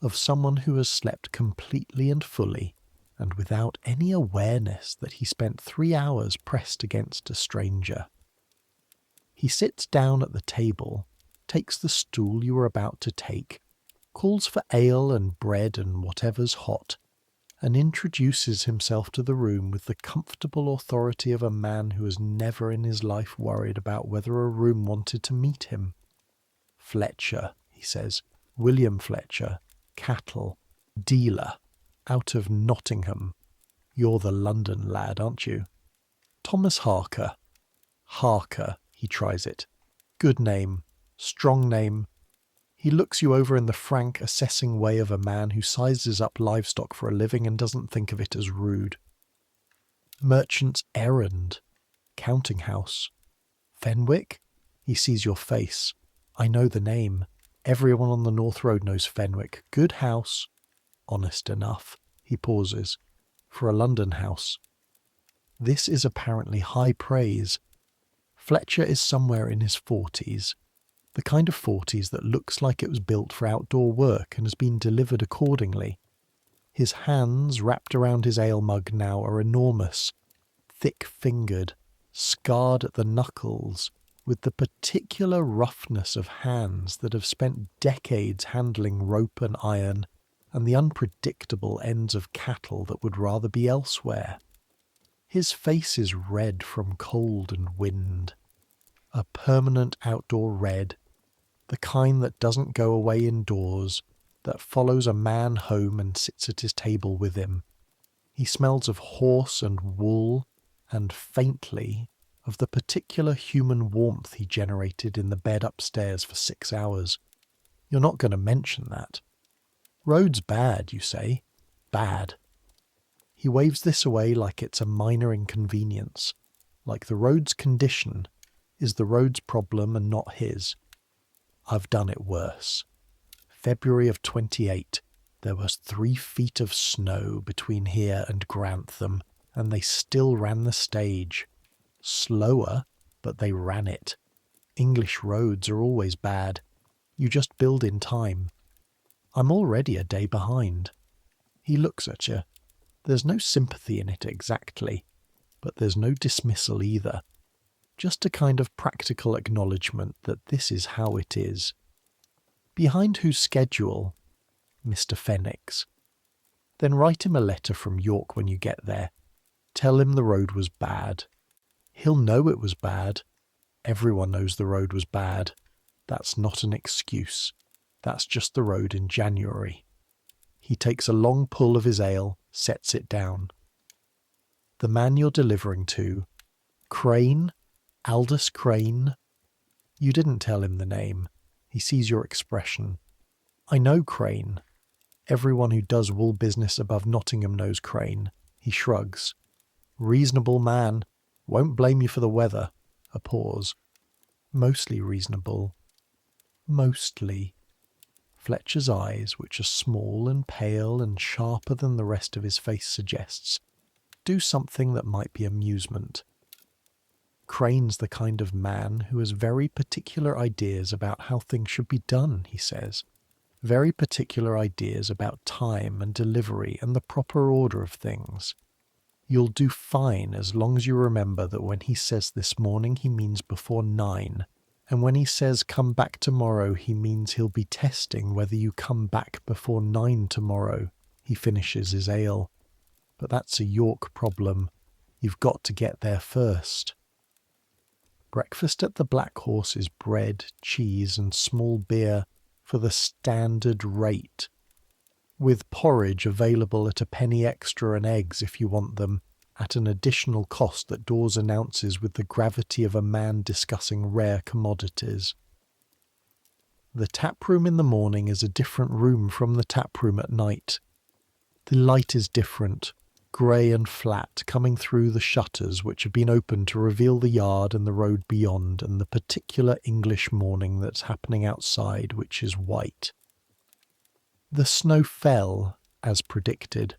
of someone who has slept completely and fully and without any awareness that he spent 3 hours pressed against a stranger. He sits down at the table, takes the stool you were about to take, calls for ale and bread and whatever's hot, and introduces himself to the room with the comfortable authority of a man who has never in his life worried about whether a room wanted to meet him. "Fletcher," he says, "William Fletcher, cattle, dealer, out of Nottingham. You're the London lad, aren't you?" "Thomas Harker." "Harker," he tries it. "Good name, strong name." He looks you over in the frank, assessing way of a man who sizes up livestock for a living and doesn't think of it as rude. "Merchant's errand. Counting house." "Fenwick?" He sees your face. "I know the name. Everyone on the North Road knows Fenwick. Good house." "Honest enough." He pauses. "For a London house." This is apparently high praise. Fletcher is somewhere in his 40s. The kind of 40s that looks like it was built for outdoor work and has been delivered accordingly. His hands, wrapped around his ale mug now, are enormous, thick-fingered, scarred at the knuckles, with the particular roughness of hands that have spent decades handling rope and iron, and the unpredictable ends of cattle that would rather be elsewhere. His face is red from cold and wind, a permanent outdoor red, the kind that doesn't go away indoors, that follows a man home and sits at his table with him. He smells of horse and wool, and faintly of the particular human warmth he generated in the bed upstairs for 6 hours. You're not going to mention that. "Road's bad, you say. Bad." He waves this away like it's a minor inconvenience, like the road's condition is the road's problem and not his. "I've done it worse. February of 28, there was 3 feet of snow between here and Grantham, and they still ran the stage. Slower, but they ran it. English roads are always bad. You just build in time. I'm already a day behind." He looks at you. There's no sympathy in it exactly, but there's no dismissal either. Just a kind of practical acknowledgement that this is how it is. "Behind whose schedule?" "Mr. Fenwick's." "Then write him a letter from York when you get there. Tell him the road was bad. He'll know it was bad. Everyone knows the road was bad. That's not an excuse. That's just the road in January." He takes a long pull of his ale, sets it down. "The man you're delivering to, Crane? Aldous Crane?" You didn't tell him the name. He sees your expression. "I know Crane. Everyone who does wool business above Nottingham knows Crane." He shrugs. "Reasonable man. Won't blame you for the weather." A pause. "Mostly reasonable." "Mostly." Fletcher's eyes, which are small and pale and sharper than the rest of his face suggests, do something that might be amusement. "Crane's the kind of man who has very particular ideas about how things should be done," he says. "Very particular ideas about time and delivery and the proper order of things. You'll do fine as long as you remember that when he says this morning he means before 9, and when he says come back tomorrow he means he'll be testing whether you come back before 9 tomorrow." He finishes his ale. "But that's a York problem. You've got to get there first." Breakfast at the Black Horse is bread, cheese and small beer for the standard rate, with porridge available at a penny extra and eggs if you want them, at an additional cost that Dawes announces with the gravity of a man discussing rare commodities. The tap room in the morning is a different room from the tap room at night. The light is different, grey and flat, coming through the shutters which have been opened to reveal the yard and the road beyond and the particular English morning that's happening outside, which is white. The snow fell, as predicted,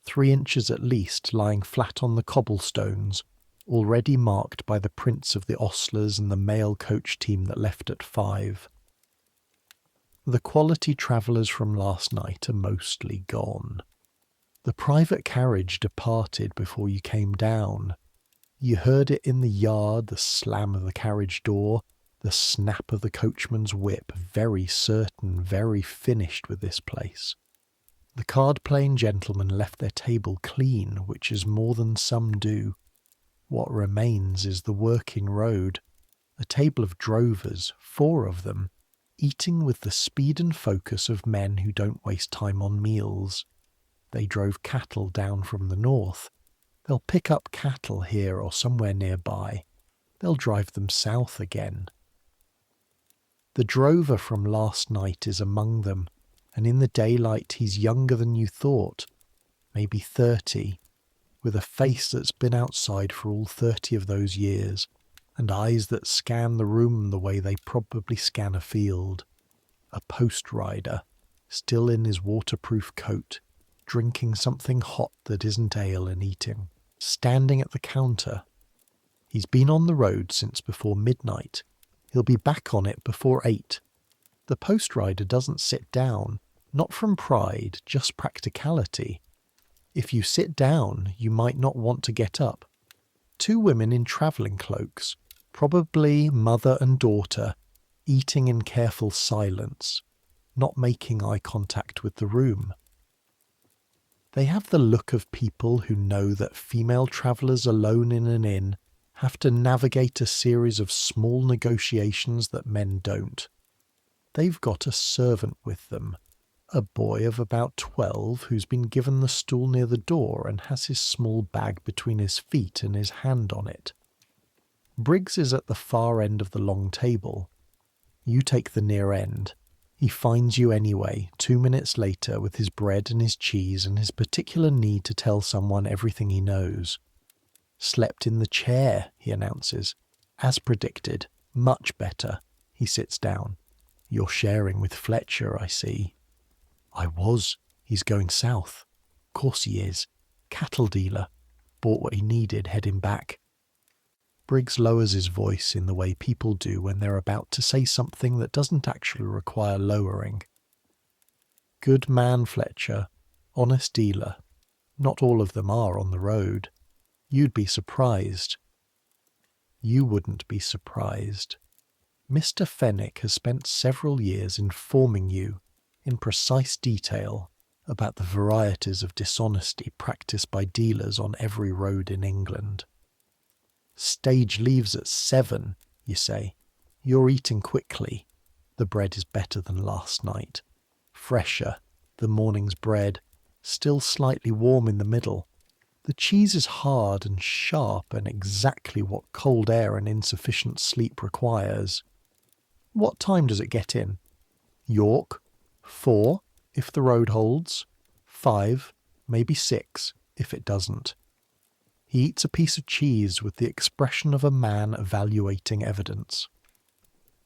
3 inches at least lying flat on the cobblestones, already marked by the prints of the ostlers and the mail coach team that left at 5. The quality travellers from last night are mostly gone. The private carriage departed before you came down. You heard it in the yard, the slam of the carriage door, the snap of the coachman's whip, very certain, very finished with this place. The card-playing gentlemen left their table clean, which is more than some do. What remains is the working road, a table of drovers, 4 of them, eating with the speed and focus of men who don't waste time on meals. They drove cattle down from the north. They'll pick up cattle here or somewhere nearby. They'll drive them south again. The drover from last night is among them, and in the daylight he's younger than you thought, maybe 30, with a face that's been outside for all 30 of those years, and eyes that scan the room the way they probably scan a field. A post rider, still in his waterproof coat, drinking something hot that isn't ale and eating, standing at the counter. He's been on the road since before midnight. He'll be back on it before 8. The post rider doesn't sit down, not from pride, just practicality. If you sit down, you might not want to get up. 2 women in travelling cloaks, probably mother and daughter, eating in careful silence, not making eye contact with the room. They have the look of people who know that female travellers alone in an inn have to navigate a series of small negotiations that men don't. They've got a servant with them, a boy of about 12 who's been given the stool near the door and has his small bag between his feet and his hand on it. Briggs is at the far end of the long table. You take the near end. He finds you anyway, 2 minutes later, with his bread and his cheese and his particular need to tell someone everything he knows. Slept in the chair, he announces. As predicted. Much better. He sits down. You're sharing with Fletcher, I see. I was. He's going south. Course he is. Cattle dealer. Bought what he needed, heading back. Briggs lowers his voice in the way people do when they're about to say something that doesn't actually require lowering. Good man, Fletcher. Honest dealer. Not all of them are on the road. You'd be surprised. You wouldn't be surprised. Mr. Fenwick has spent several years informing you, in precise detail, about the varieties of dishonesty practised by dealers on every road in England. Stage leaves at 7, you say. You're eating quickly. The bread is better than last night. Fresher, the morning's bread, still slightly warm in the middle. The cheese is hard and sharp and exactly what cold air and insufficient sleep requires. What time does it get in? York? 4, if the road holds. 5, maybe 6, if it doesn't. He eats a piece of cheese with the expression of a man evaluating evidence.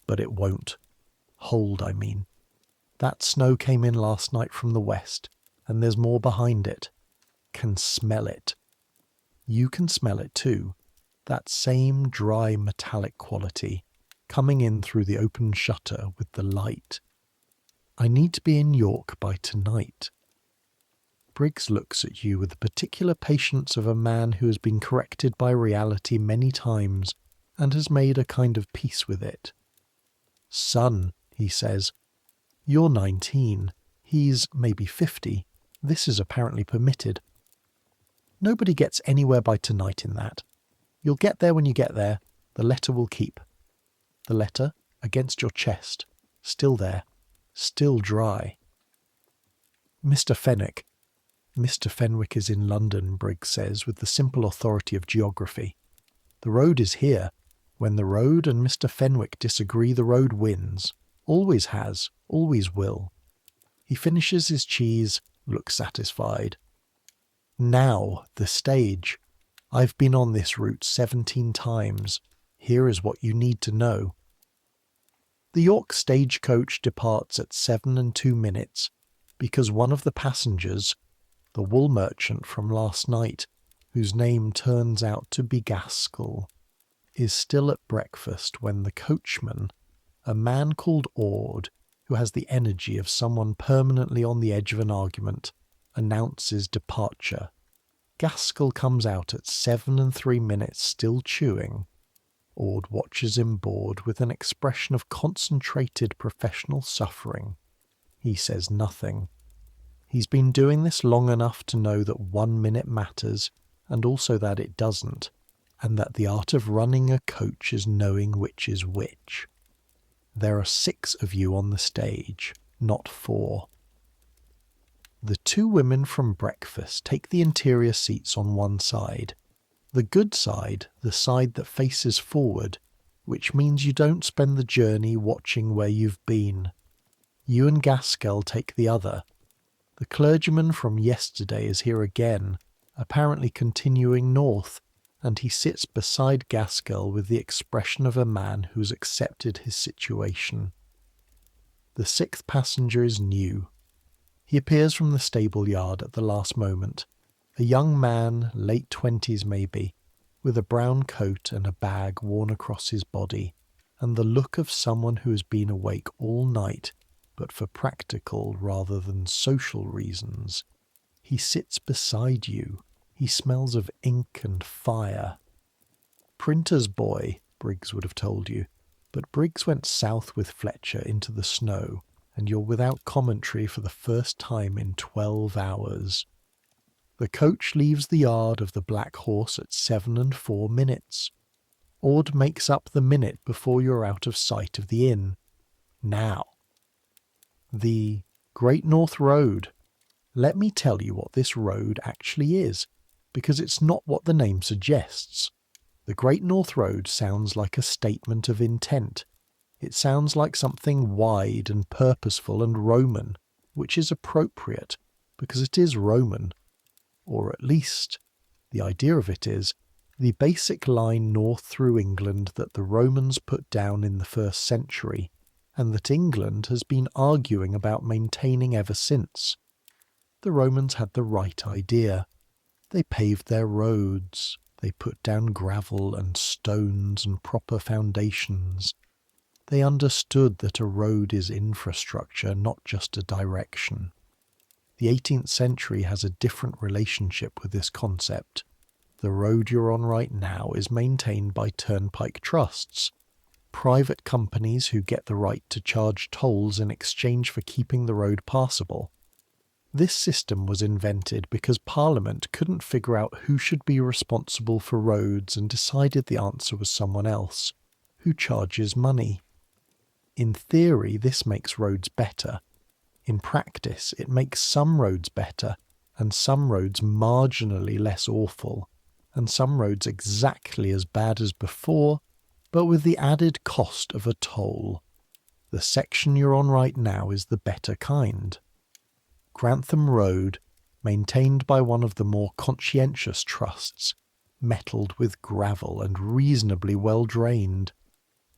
But it won't. Hold, I mean. That snow came in last night from the west, and there's more behind it. Can smell it. You can smell it too. That same dry metallic quality, coming in through the open shutter with the light. I need to be in York by tonight. Briggs looks at you with the particular patience of a man who has been corrected by reality many times and has made a kind of peace with it. Son, he says, you're 19. He's maybe 50. This is apparently permitted. Nobody gets anywhere by tonight in that. You'll get there when you get there. The letter will keep. The letter, against your chest, still there, still dry. Mr. Fenwick. Mr. Fenwick is in London, Briggs says, with the simple authority of geography. The road is here. When the road and Mr. Fenwick disagree, the road wins. Always has, always will. He finishes his cheese, looks satisfied. Now, the stage. I've been on this route 17 times. Here is what you need to know. The York stagecoach departs at 7 2 because one of the passengers, the wool merchant from last night, whose name turns out to be Gaskell, is still at breakfast when the coachman, a man called Ord, who has the energy of someone permanently on the edge of an argument, announces departure. Gaskell comes out at 7 3 still chewing. Ord watches him board with an expression of concentrated professional suffering. He says nothing. He's been doing this long enough to know that 1 minute matters, and also that it doesn't, and that the art of running a coach is knowing which is which. There are 6 of you on the stage, not 4. The 2 women from breakfast take the interior seats on one side. The good side, the side that faces forward, which means you don't spend the journey watching where you've been. You and Gaskell take the other. The clergyman from yesterday is here again, apparently continuing north, and he sits beside Gaskell with the expression of a man who's accepted his situation. The 6th passenger is new. He appears from the stable yard at the last moment, a young man, late 20s maybe, with a brown coat and a bag worn across his body, and the look of someone who has been awake all night, but for practical rather than social reasons. He sits beside you. He smells of ink and fire. Printer's boy, Briggs would have told you, but Briggs went south with Fletcher into the snow, and you're without commentary for the first time in 12 hours. The coach leaves the yard of the Black Horse at 7 4 minutes. Ord makes up the minute before you're out of sight of the inn. Now. The Great North Road. Let me tell you what this road actually is, because it's not what the name suggests. The Great North Road sounds like a statement of intent. It sounds like something wide and purposeful and Roman, which is appropriate, because it is Roman. Or at least, the idea of it is, the basic line north through England that the Romans put down in the 1st century, and that England has been arguing about maintaining ever since. The Romans had the right idea. They paved their roads, they put down gravel and stones and proper foundations. They understood that a road is infrastructure, not just a direction. The 18th century has a different relationship with this concept. The road you're on right now is maintained by turnpike trusts, private companies who get the right to charge tolls in exchange for keeping the road passable. This system was invented because Parliament couldn't figure out who should be responsible for roads and decided the answer was someone else, who charges money. In theory, this makes roads better. In practice, it makes some roads better, and some roads marginally less awful, and some roads exactly as bad as before, but with the added cost of a toll. The section you're on right now is the better kind. Grantham Road, maintained by one of the more conscientious trusts, metalled with gravel and reasonably well drained.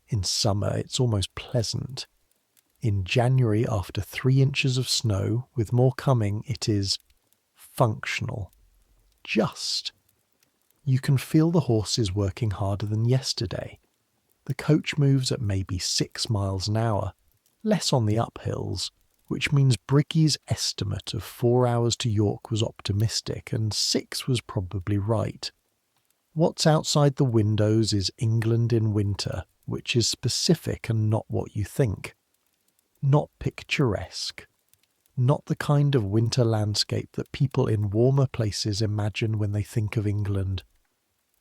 In summer it's almost pleasant. In January, after 3 inches of snow, with more coming, it is functional. Just. You can feel the horses working harder than yesterday. The coach moves at maybe 6 miles an hour, less on the uphills, which means Briggie's estimate of 4 hours to York was optimistic, and 6 was probably right. What's outside the windows is England in winter, which is specific and not what you think. Not picturesque. Not the kind of winter landscape that people in warmer places imagine when they think of England.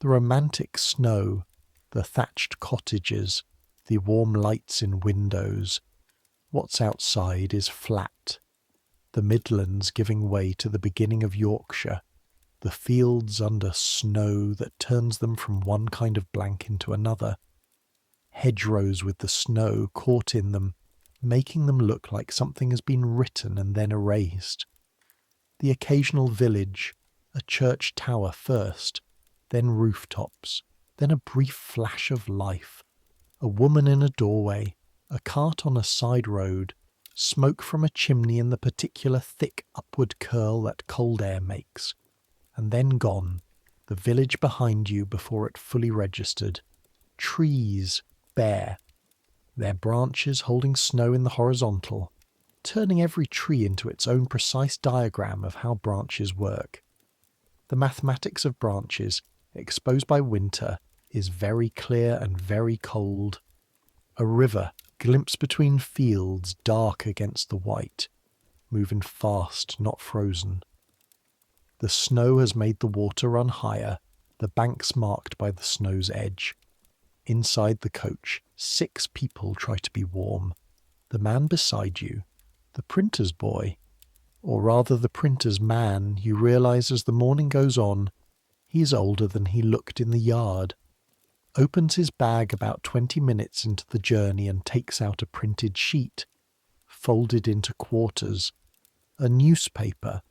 The romantic snow, the thatched cottages, the warm lights in windows. What's outside is flat. The Midlands giving way to the beginning of Yorkshire. The fields under snow that turns them from one kind of blank into another. Hedgerows with the snow caught in them, making them look like something has been written and then erased. The occasional village, a church tower first, then rooftops, then a brief flash of life, a woman in a doorway, a cart on a side road, smoke from a chimney in the particular thick upward curl that cold air makes, and then gone, the village behind you before it fully registered. Trees, bare, their branches holding snow in the horizontal, turning every tree into its own precise diagram of how branches work. The mathematics of branches, exposed by winter, is very clear and very cold. A river glimpsed between fields dark against the white. moving fast, not frozen. The snow has made the water run higher, the banks marked by the snow's edge. Inside the coach, 6 people try to be warm. The man beside you, the printer's boy, or rather the printer's man, you realise as the morning goes on, he is older than he looked in the yard. Opens his bag about 20 minutes into the journey and takes out a printed sheet, folded into quarters. A newspaper,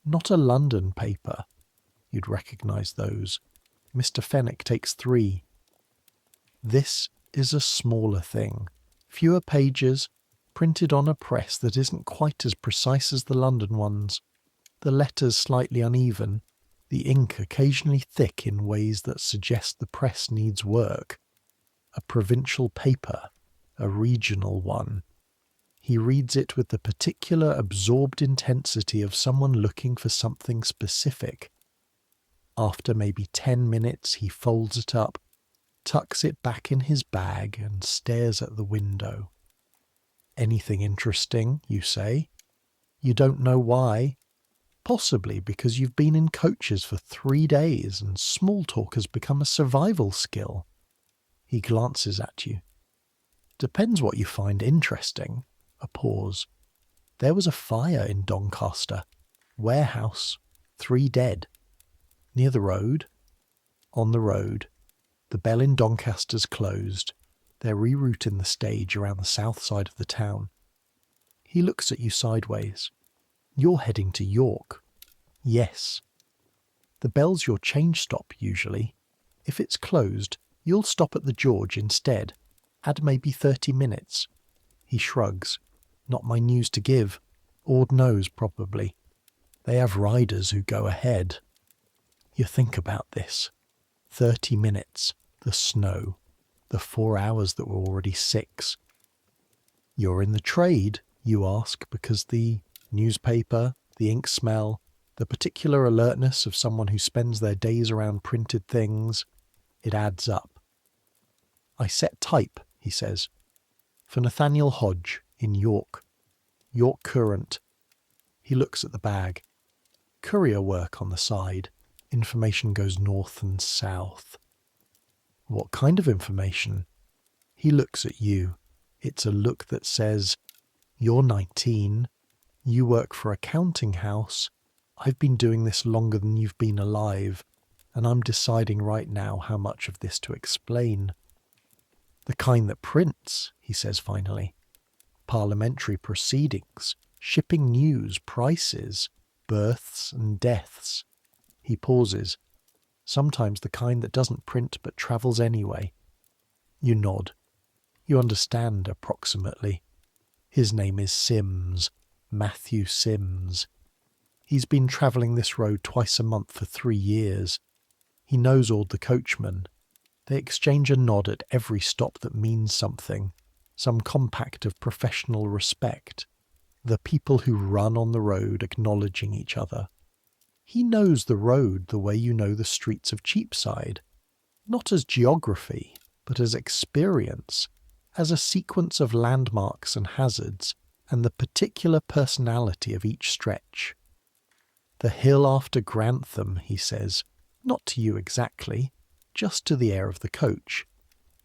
not a London paper. You'd recognise those. Mr. Fenwick takes 3. This is a smaller thing. Fewer pages, printed on a press that isn't quite as precise as the London ones. The letters slightly uneven, the ink occasionally thick in ways that suggest the press needs work. A provincial paper, a regional one. He reads it with the particular absorbed intensity of someone looking for something specific. After maybe 10 minutes, he folds it up, tucks it back in his bag, and stares at the window. Anything interesting, you say? You don't know why? Possibly because you've been in coaches for 3 days and small talk has become a survival skill. He glances at you. Depends what you find interesting. A pause. There was a fire in Doncaster. Warehouse. 3 dead. Near the road? On the road. The bell in Doncaster's closed. They're rerouting the stage around the south side of the town. He looks at you sideways. You're heading to York. Yes. The bell's your change stop, usually. If it's closed, you'll stop at the George instead. Add maybe 30 minutes. He shrugs. Not my news to give. Ord knows, probably. They have riders who go ahead. You think about this. 30 minutes. The snow. The 4 hours that were already 6. You're in the trade, you ask, because the newspaper, the ink smell, the particular alertness of someone who spends their days around printed things, it adds up. I set type, he says, for Nathaniel Hodge in York. York Courant. He looks at the bag. Courier work on the side. Information goes north and south. What kind of information? He looks at you. It's a look that says, you're 19, you work for a counting house, I've been doing this longer than you've been alive, and I'm deciding right now how much of this to explain. The kind that prints, he says finally. Parliamentary proceedings, shipping news, prices, births and deaths. He pauses. Sometimes the kind that doesn't print but travels anyway. You nod. You understand approximately. His name is Sims, Matthew Sims. He's been travelling this road twice a month for 3 years. He knows all the coachmen. They exchange a nod at every stop that means something, some compact of professional respect. The people who run on the road acknowledging each other. He knows the road the way you know the streets of Cheapside, not as geography, but as experience, as a sequence of landmarks and hazards, and the particular personality of each stretch. The hill after Grantham, he says, not to you exactly, just to the air of the coach,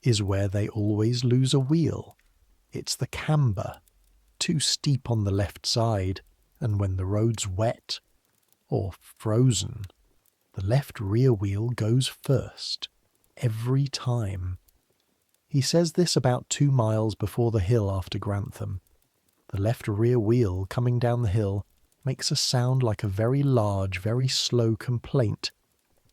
is where they always lose a wheel. It's the camber, too steep on the left side, and when the road's wet, or frozen, the left rear wheel goes first, every time. He says this about 2 miles before the hill after Grantham. The left rear wheel coming down the hill makes a sound like a very large, very slow complaint,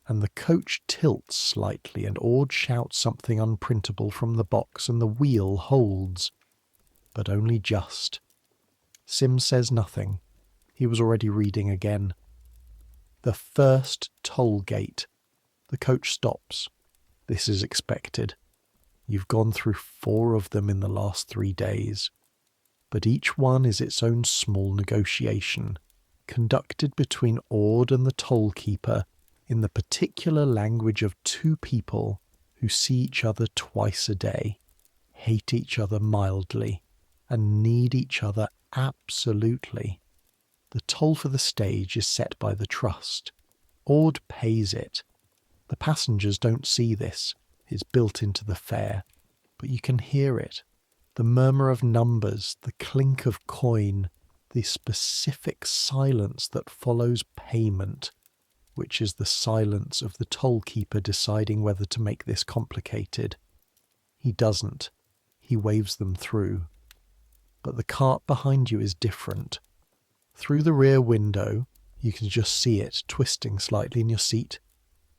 and the coach tilts slightly and Ord shouts something unprintable from the box and the wheel holds, but only just. Sims says nothing. He was already reading again. The first toll gate. The coach stops. This is expected. You've gone through 4 of them in the last 3 days. But each one is its own small negotiation, conducted between Ord and the toll keeper in the particular language of 2 people who see each other twice a day, hate each other mildly, and need each other absolutely. The toll for the stage is set by the trust. Ord pays it. The passengers don't see this. It's built into the fare. But you can hear it. The murmur of numbers, the clink of coin, the specific silence that follows payment, which is the silence of the toll keeper deciding whether to make this complicated. He doesn't. He waves them through. But the cart behind you is different. Through the rear window, you can just see it twisting slightly in your seat.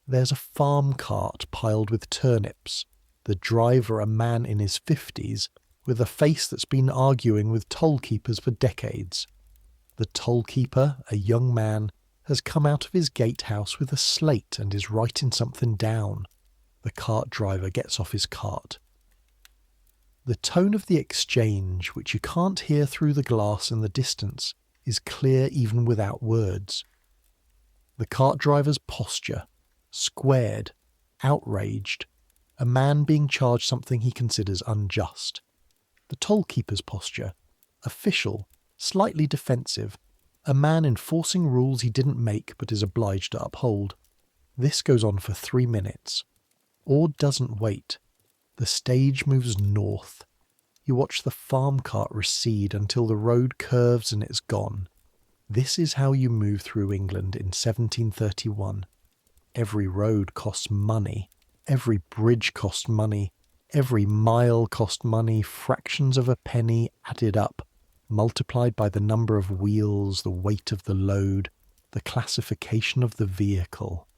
There's a farm cart piled with turnips. The driver, a man in his 50s, with a face that's been arguing with toll keepers for decades. The toll keeper, a young man, has come out of his gatehouse with a slate and is writing something down. The cart driver gets off his cart. The tone of the exchange, which you can't hear through the glass in the distance, is clear even without words. The cart driver's posture, squared, outraged, a man being charged something he considers unjust. The toll keeper's posture, official, slightly defensive, a man enforcing rules he didn't make but is obliged to uphold. This goes on for 3 minutes. Ord doesn't wait. The stage moves north. You watch the farm cart recede until the road curves and it's gone. This is how you move through England in 1731. Every road costs money. Every bridge cost money. Every mile cost money, fractions of a penny added up, multiplied by the number of wheels, the weight of the load, the classification of the vehicle.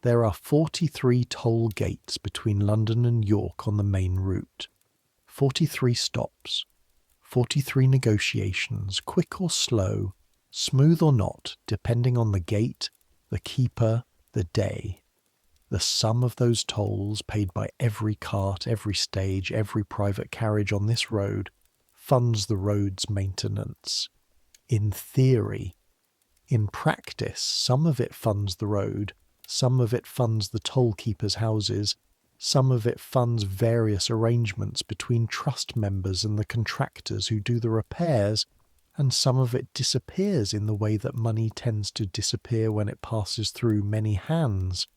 There are 43 toll gates between London and York on the main route. 43 stops. 43 negotiations, quick or slow, smooth or not, depending on the gate, the keeper, the day. The sum of those tolls paid by every cart, every stage, every private carriage on this road funds the road's maintenance. In theory. In practice, some of it funds the road, some of it funds the toll keepers' houses, some of it funds various arrangements between trust members and the contractors who do the repairs, and some of it disappears in the way that money tends to disappear when it passes through many hands.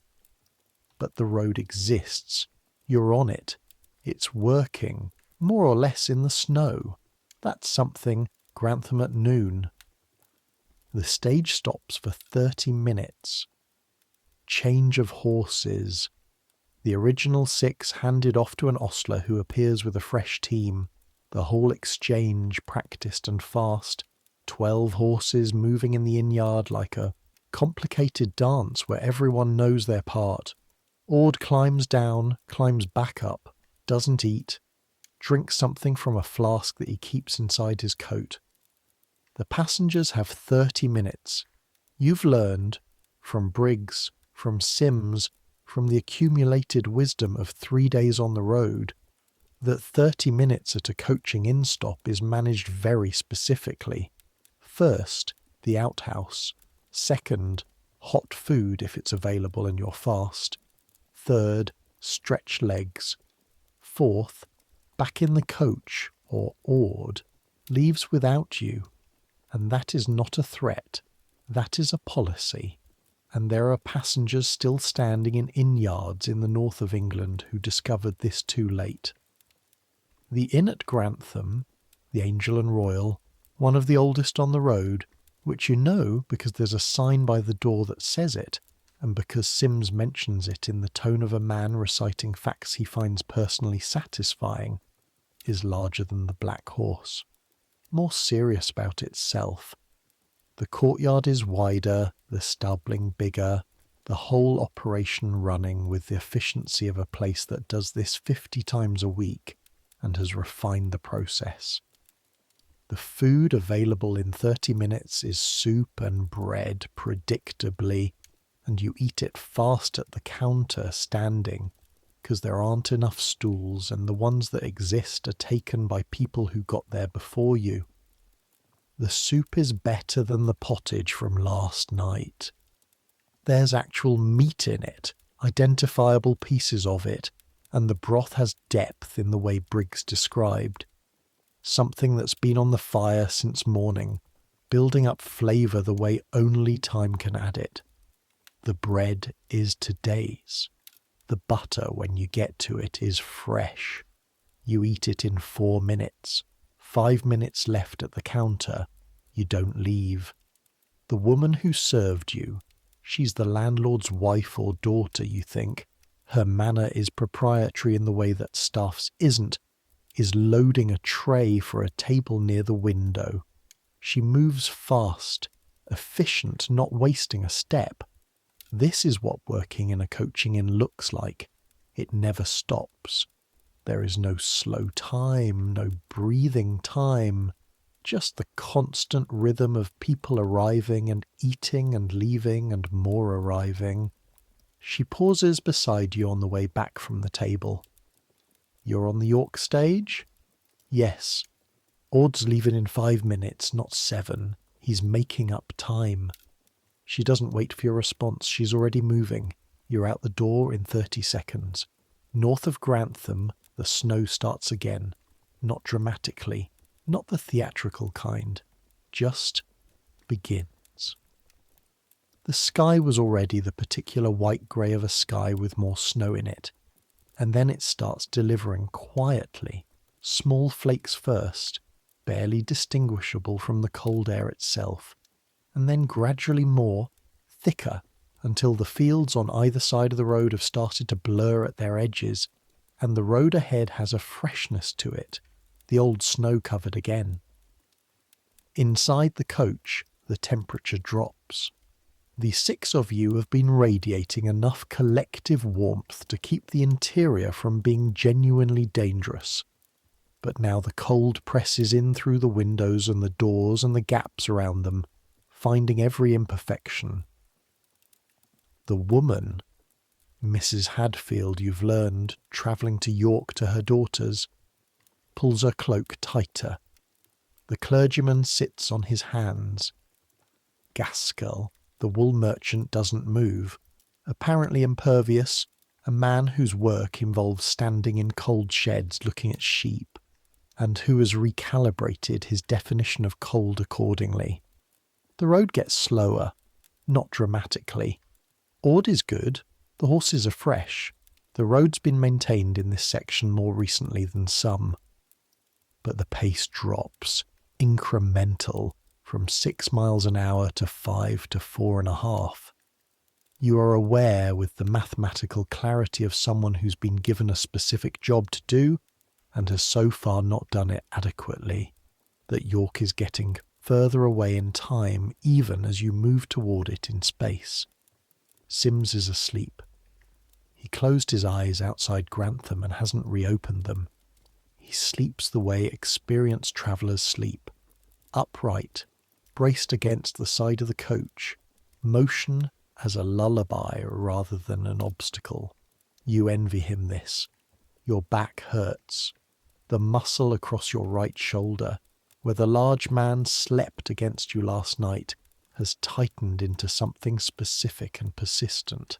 But the road exists. You're on it. It's working, more or less in the snow. That's something. Grantham at noon. The stage stops for 30 minutes. Change of horses. The original 6 handed off to an ostler who appears with a fresh team. The whole exchange practised and fast. 12 horses moving in the inn-yard like a complicated dance where everyone knows their part. Ord climbs down, climbs back up, doesn't eat, drinks something from a flask that he keeps inside his coat. The passengers have 30 minutes. You've learned, from Briggs, from Sims, from the accumulated wisdom of 3 days on the road, that 30 minutes at a coaching inn stop is managed very specifically. First, the outhouse. Second, hot food if it's available and you're fast. Third, stretch legs. Fourth, back in the coach, or Ord, leaves without you. And that is not a threat. That is a policy. And there are passengers still standing in inn-yards in the north of England who discovered this too late. The inn at Grantham, the Angel and Royal, one of the oldest on the road, which you know because there's a sign by the door that says it, and because Sims mentions it in the tone of a man reciting facts he finds personally satisfying, is larger than the Black Horse, more serious about itself. The courtyard is wider, the stabling bigger, the whole operation running with the efficiency of a place that does this 50 times a week and has refined the process. The food available in 30 minutes is soup and bread, predictably, and you eat it fast at the counter standing, because there aren't enough stools and the ones that exist are taken by people who got there before you. The soup is better than the pottage from last night. There's actual meat in it, identifiable pieces of it, and the broth has depth in the way Briggs described. Something that's been on the fire since morning, building up flavour the way only time can add it. The bread is today's. The butter, when you get to it, is fresh. You eat it in 4 minutes. 5 minutes left at the counter. You don't leave. The woman who served you, she's the landlord's wife or daughter, you think. Her manner is proprietary in the way that staff's isn't, is loading a tray for a table near the window. She moves fast, efficient, not wasting a step. This is what working in a coaching inn looks like. It never stops. There is no slow time, no breathing time, just the constant rhythm of people arriving and eating and leaving and more arriving. She pauses beside you on the way back from the table. You're on the York stage? Yes. Ord's leaving in 5 minutes, not 7. He's making up time. She doesn't wait for your response. She's already moving. You're out the door in 30 seconds. North of Grantham, the snow starts again. Not dramatically. Not the theatrical kind. Just begins. The sky was already the particular white-grey of a sky with more snow in it. And then it starts delivering quietly. Small flakes first, barely distinguishable from the cold air itself. And then gradually more, thicker, until the fields on either side of the road have started to blur at their edges, and the road ahead has a freshness to it, the old snow covered again. Inside the coach, the temperature drops. The 6 of you have been radiating enough collective warmth to keep the interior from being genuinely dangerous. But now the cold presses in through the windows and the doors and the gaps around them, finding every imperfection. The woman, Mrs. Hadfield, you've learned, travelling to York to her daughters, pulls her cloak tighter. The clergyman sits on his hands. Gaskell, the wool merchant, doesn't move, apparently impervious, a man whose work involves standing in cold sheds looking at sheep, and who has recalibrated his definition of cold accordingly. The road gets slower, not dramatically. Ord is good, the horses are fresh, the road's been maintained in this section more recently than some. But the pace drops, incremental, from 6 miles an hour to 5 to 4.5. You are aware, with the mathematical clarity of someone who's been given a specific job to do and has so far not done it adequately, that York is getting further away in time even as you move toward it in space. Sims is asleep. He closed his eyes outside Grantham and hasn't reopened them. He sleeps the way experienced travellers sleep, upright, braced against the side of the coach, motion as a lullaby rather than an obstacle. You envy him this. Your back hurts. The muscle across your right shoulder, where the large man slept against you last night, has tightened into something specific and persistent.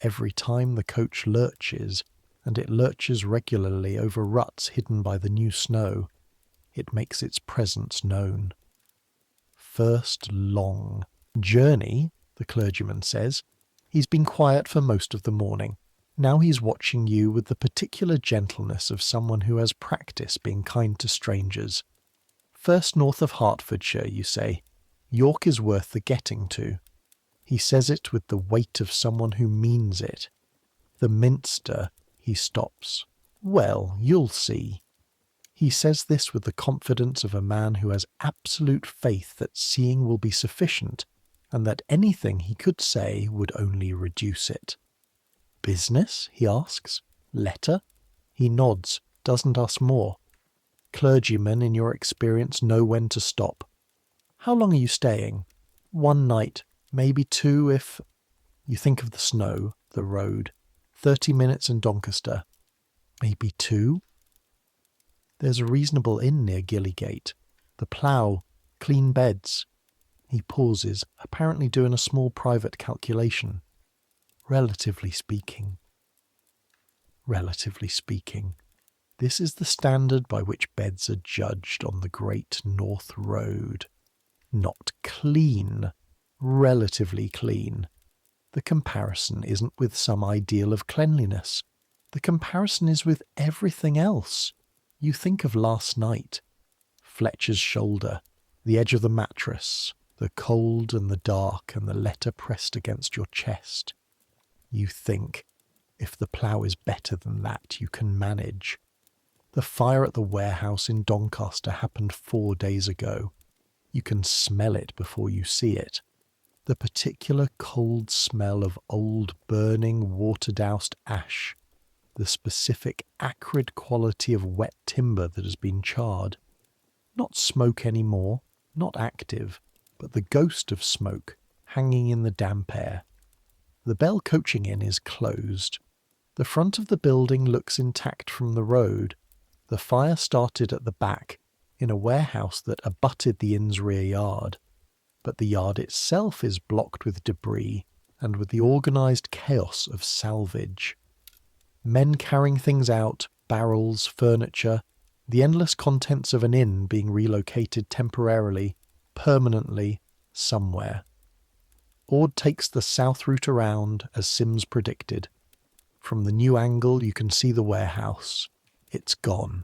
Every time the coach lurches, and it lurches regularly over ruts hidden by the new snow, it makes its presence known. First long journey, the clergyman says. He's been quiet for most of the morning. Now he's watching you with the particular gentleness of someone who has practice being kind to strangers. First north of Hertfordshire, you say. York is worth the getting to. He says it with the weight of someone who means it. The Minster, he stops. Well, you'll see. He says this with the confidence of a man who has absolute faith that seeing will be sufficient, and that anything he could say would only reduce it. Business? He asks. Letter? He nods, doesn't ask more. Clergymen, in your experience, know when to stop. How long are you staying? 1 night, maybe 2 if... You think of the snow, the road. 30 minutes in Doncaster. Maybe 2? There's a reasonable inn near Gillygate. The Plough, clean beds. He pauses, apparently doing a small private calculation. Relatively speaking. Relatively speaking. This is the standard by which beds are judged on the Great North Road. Not clean, relatively clean. The comparison isn't with some ideal of cleanliness. The comparison is with everything else. You think of last night. Fletcher's shoulder, the edge of the mattress, the cold and the dark and the letter pressed against your chest. You think, if the plough is better than that, you can manage. The fire at the warehouse in Doncaster happened 4 days ago. You can smell it before you see it. The particular cold smell of old burning water-doused ash. The specific acrid quality of wet timber that has been charred. Not smoke anymore, not active, but the ghost of smoke hanging in the damp air. The Bell Coaching Inn is closed. The front of the building looks intact from the road. The fire started at the back, in a warehouse that abutted the inn's rear yard. But the yard itself is blocked with debris and with the organised chaos of salvage. Men carrying things out, barrels, furniture, the endless contents of an inn being relocated temporarily, permanently, somewhere. Ord takes the south route around, as Sims predicted. From the new angle you can see the warehouse. It's gone.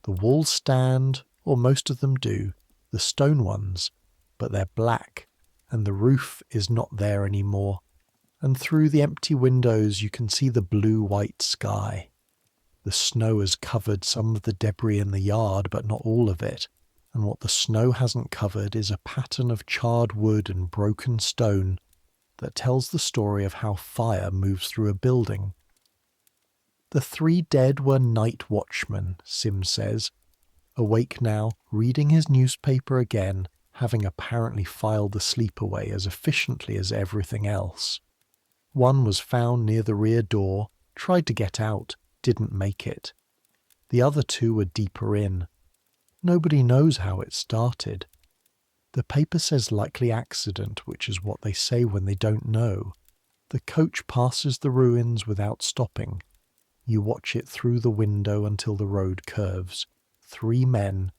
The walls stand, or most of them do, the stone ones, but they're black, and the roof is not there anymore, and through the empty windows you can see the blue-white sky. The snow has covered some of the debris in the yard, but not all of it, and what the snow hasn't covered is a pattern of charred wood and broken stone that tells the story of how fire moves through a building. The 3 dead were night watchmen, Sims says, awake now, reading his newspaper again, having apparently filed the sleep away as efficiently as everything else. One was found near the rear door, tried to get out, didn't make it. The other 2 were deeper in. Nobody knows how it started. The paper says likely accident, which is what they say when they don't know. The coach passes the ruins without stopping. You watch it through the window until the road curves. 3 men,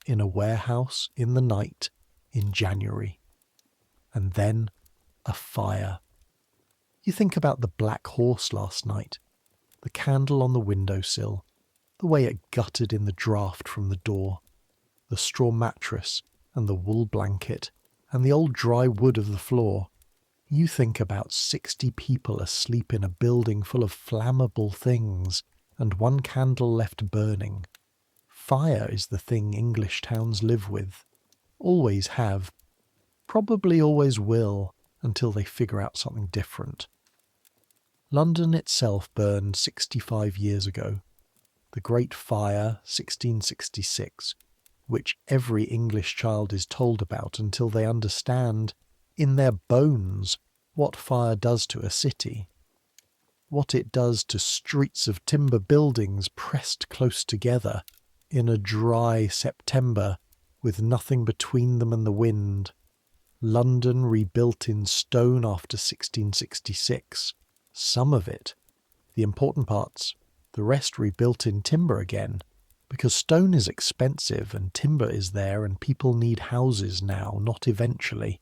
in a warehouse, in the night, in January. And then, a fire. You think about the black horse last night, the candle on the windowsill, the way it guttered in the draught from the door, the straw mattress and the wool blanket, and the old dry wood of the floor. You think about 60 people asleep in a building full of flammable things, and 1 candle left burning. Fire is the thing English towns live with. Always have. Probably always will, until they figure out something different. London itself burned 65 years ago. The Great Fire, 1666, which every English child is told about until they understand, in their bones, what fire does to a city. What it does to streets of timber buildings pressed close together, in a dry September, with nothing between them and the wind. London rebuilt in stone after 1666. Some of it. The important parts. The rest rebuilt in timber again. Because stone is expensive and timber is there and people need houses now, not eventually.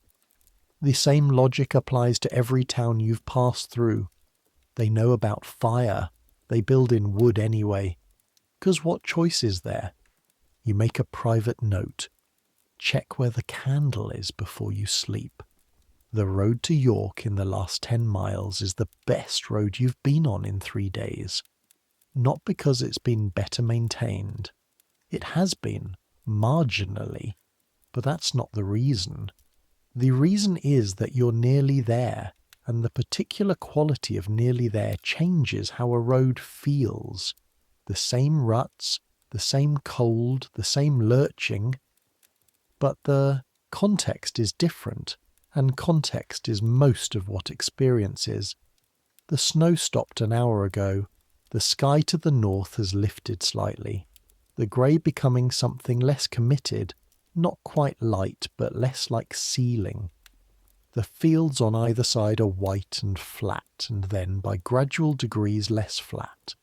The same logic applies to every town you've passed through. They know about fire. They build in wood anyway. 'Cause what choice is there? You make a private note. Check where the candle is before you sleep. The road to York in the last 10 miles is the best road you've been on in 3 days. Not because it's been better maintained. It has been, marginally, but that's not the reason. The reason is that you're nearly there, and the particular quality of nearly there changes how a road feels. The same ruts, the same cold, the same lurching, but the context is different, and context is most of what experience is. The snow stopped an hour ago. The sky to the north has lifted slightly, the grey becoming something less committed, not quite light, but less like ceiling. The fields on either side are white and flat, and then, by gradual degrees, less flat.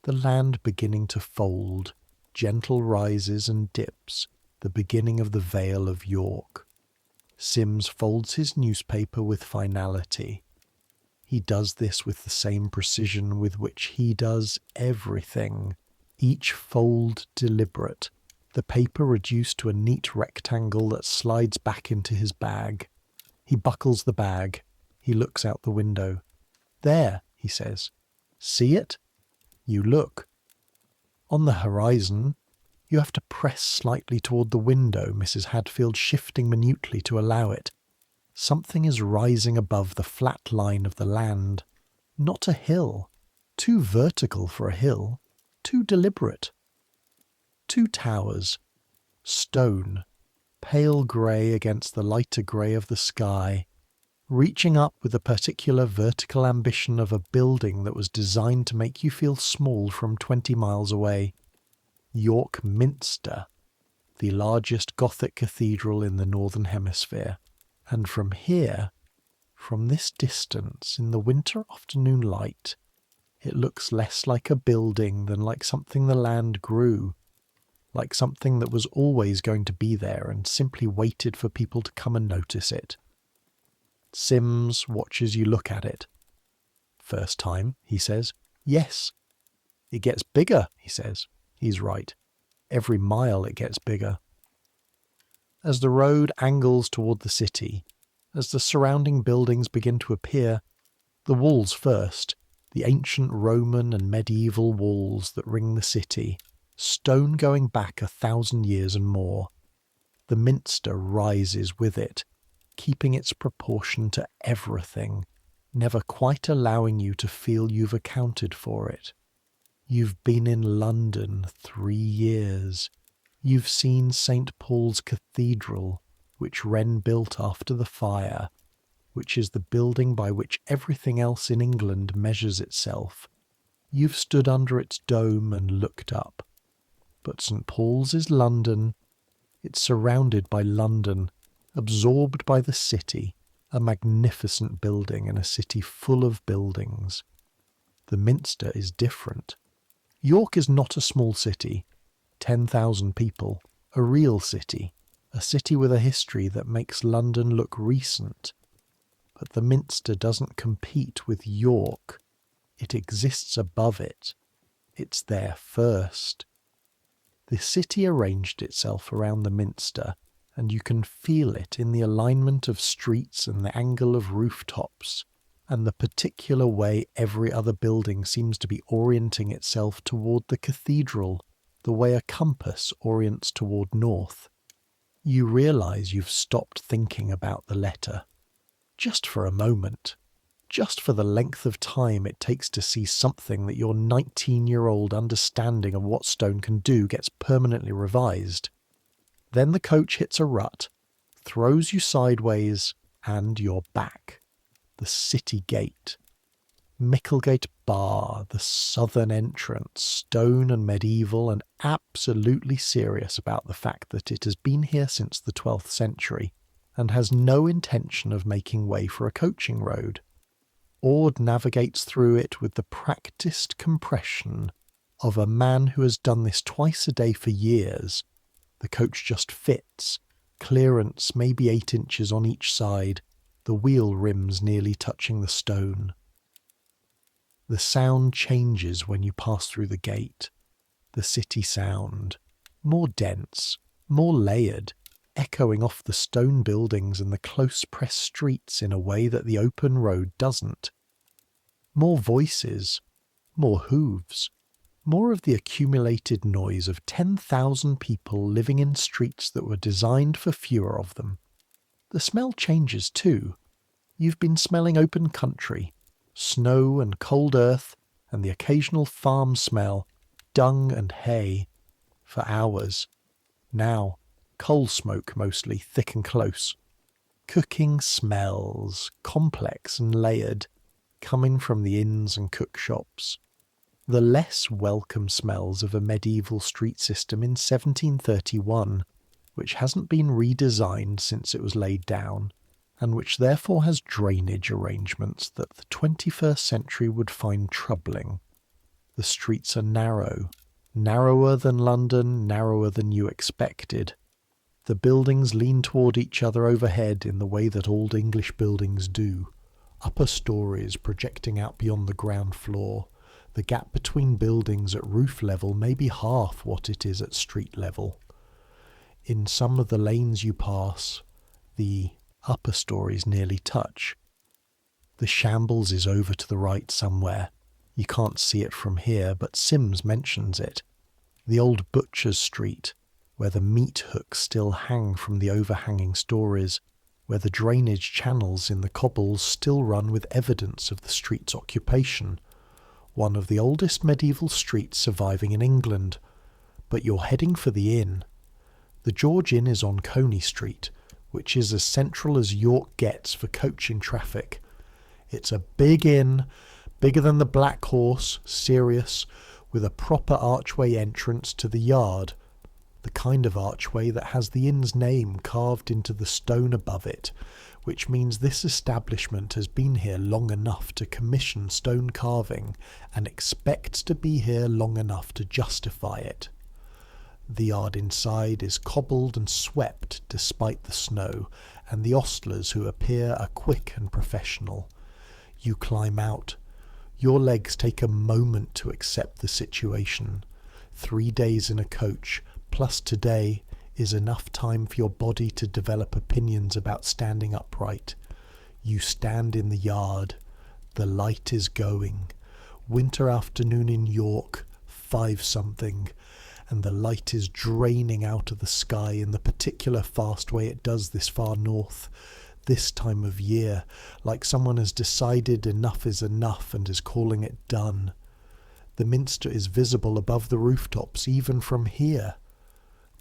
The land beginning to fold, gentle rises and dips, the beginning of the Vale of York. Sims folds his newspaper with finality. He does this with the same precision with which he does everything, each fold deliberate, the paper reduced to a neat rectangle that slides back into his bag. He buckles the bag. He looks out the window. "There," he says. "See it?" You look. On the horizon, you have to press slightly toward the window, Mrs. Hadfield shifting minutely to allow it. Something is rising above the flat line of the land. Not a hill. Too vertical for a hill. Too deliberate. 2 towers. Stone. Pale grey against the lighter grey of the sky. Reaching up with the particular vertical ambition of a building that was designed to make you feel small from 20 miles away. York Minster. The largest Gothic cathedral in the Northern Hemisphere. And from here, from this distance, in the winter afternoon light, it looks less like a building than like something the land grew, like something that was always going to be there and simply waited for people to come and notice it. Sims watches you look at it. "First time," he says. "Yes." "It gets bigger," he says. He's right. Every mile it gets bigger. As the road angles toward the city, as the surrounding buildings begin to appear, the walls first, the ancient Roman and medieval walls that ring the city, stone going back 1,000 years and more, the Minster rises with it, keeping its proportion to everything, never quite allowing you to feel you've accounted for it. You've been in London 3 years. You've seen St. Paul's Cathedral, which Wren built after the fire, which is the building by which everything else in England measures itself. You've stood under its dome and looked up. But St. Paul's is London. It's surrounded by London, absorbed by the city, a magnificent building in a city full of buildings. The Minster is different. York is not a small city, 10,000 people, a real city, a city with a history that makes London look recent. But the Minster doesn't compete with York. It exists above it. It's there first. The city arranged itself around the Minster, and you can feel it in the alignment of streets and the angle of rooftops, and the particular way every other building seems to be orienting itself toward the cathedral, the way a compass orients toward north. You realise you've stopped thinking about the letter. Just for a moment. Just for the length of time it takes to see something that your 19-year-old understanding of what stone can do gets permanently revised. Then the coach hits a rut, throws you sideways, and you're back. The city gate. Micklegate Bar, the southern entrance, stone and medieval and absolutely serious about the fact that it has been here since the 12th century and has no intention of making way for a coaching road. Ord navigates through it with the practised compression of a man who has done this twice a day for years. The coach just fits, clearance maybe 8 inches on each side, the wheel rims nearly touching the stone. The sound changes when you pass through the gate. The city sound, more dense, more layered, echoing off the stone buildings and the close-pressed streets in a way that the open road doesn't. More voices, more hooves, more of the accumulated noise of 10,000 people living in streets that were designed for fewer of them. The smell changes too. You've been smelling open country, snow and cold earth and the occasional farm smell, dung and hay, for hours. Now, coal smoke mostly, thick and close. Cooking smells, complex and layered, coming from the inns and cookshops. The less welcome smells of a medieval street system in 1731, which hasn't been redesigned since it was laid down, and which therefore has drainage arrangements that the 21st century would find troubling. The streets are narrow, narrower than London, narrower than you expected. The buildings lean toward each other overhead in the way that old English buildings do. Upper stories projecting out beyond the ground floor. The gap between buildings at roof level may be half what it is at street level. In some of the lanes you pass, the upper stories nearly touch. The Shambles is over to the right somewhere. You can't see it from here, but Sims mentions it. The old Butcher's Street, where the meat hooks still hang from the overhanging stories, where the drainage channels in the cobbles still run with evidence of the street's occupation. One of the oldest medieval streets surviving in England. But you're heading for the inn. The George Inn is on Coney Street, which is as central as York gets for coaching traffic. It's a big inn, bigger than the Black Horse, serious, with a proper archway entrance to the yard, the kind of archway that has the inn's name carved into the stone above it, which means this establishment has been here long enough to commission stone carving and expects to be here long enough to justify it. The yard inside is cobbled and swept despite the snow, and the ostlers who appear are quick and professional. You climb out. Your legs take a moment to accept the situation. 3 days in a coach, plus today, is enough time for your body to develop opinions about standing upright. You stand in the yard. The light is going. Winter afternoon in York, 5-something, and the light is draining out of the sky in the particular fast way it does this far north. This time of year, like someone has decided enough is enough and is calling it done. The Minster is visible above the rooftops even from here.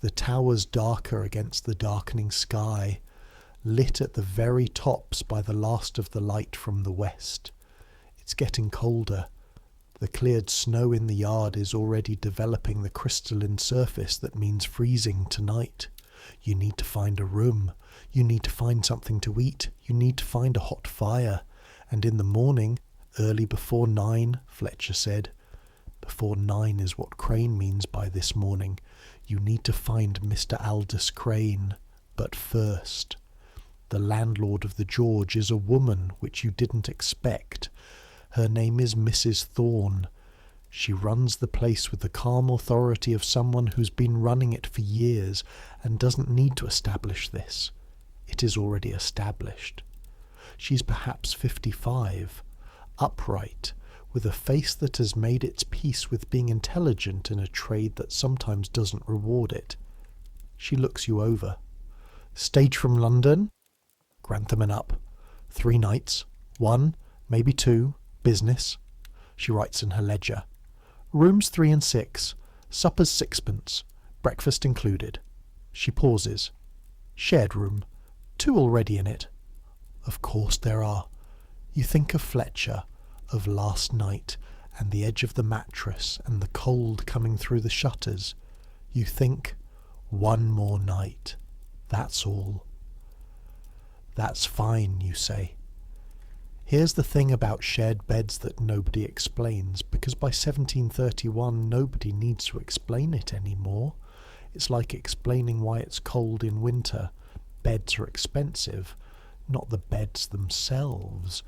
The towers darker against the darkening sky, lit at the very tops by the last of the light from the west. It's getting colder. The cleared snow in the yard is already developing the crystalline surface that means freezing tonight. You need to find a room. You need to find something to eat. You need to find a hot fire. And in the morning, early before 9, Fletcher said. Before 9 is what Crane means by this morning. You need to find Mr. Aldous Crane. But first, the landlord of the George is a woman which you didn't expect. Her name is Mrs. Thorne. She runs the place with the calm authority of someone who's been running it for years and doesn't need to establish this. It is already established. She's perhaps 55, upright, with a face that has made its peace with being intelligent in a trade that sometimes doesn't reward it. She looks you over. Stage from London? Grantham and up. 3 nights. 1, maybe 2. Business. She writes in her ledger. Rooms 3 and 6. Supper's 6pence. Breakfast included. She pauses. Shared room. 2 already in it. Of course there are. You think of Fletcher, of last night, and the edge of the mattress, and the cold coming through the shutters. You think, 1 more night. That's all. That's fine, you say. Here's the thing about shared beds that nobody explains, because by 1731 nobody needs to explain it anymore. It's like explaining why it's cold in winter. Beds are expensive, not the beds themselves.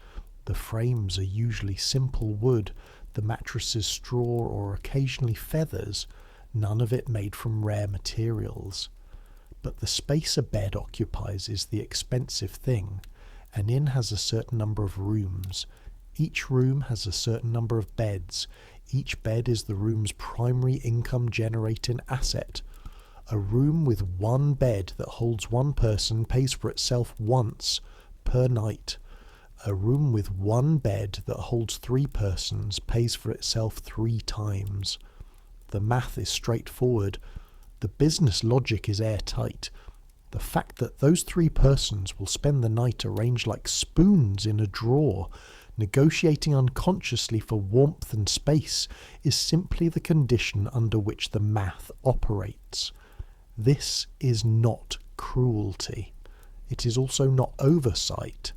The frames are usually simple wood, the mattresses straw or occasionally feathers, none of it made from rare materials. But the space a bed occupies is the expensive thing. An inn has a certain number of rooms. Each room has a certain number of beds. Each bed is the room's primary income-generating asset. A room with 1 bed that holds 1 person pays for itself once per night. A room with 1 bed that holds 3 persons pays for itself 3 times. The math is straightforward. The business logic is airtight. The fact that those 3 persons will spend the night arranged like spoons in a drawer, negotiating unconsciously for warmth and space, is simply the condition under which the math operates. This is not cruelty. It is also not oversight.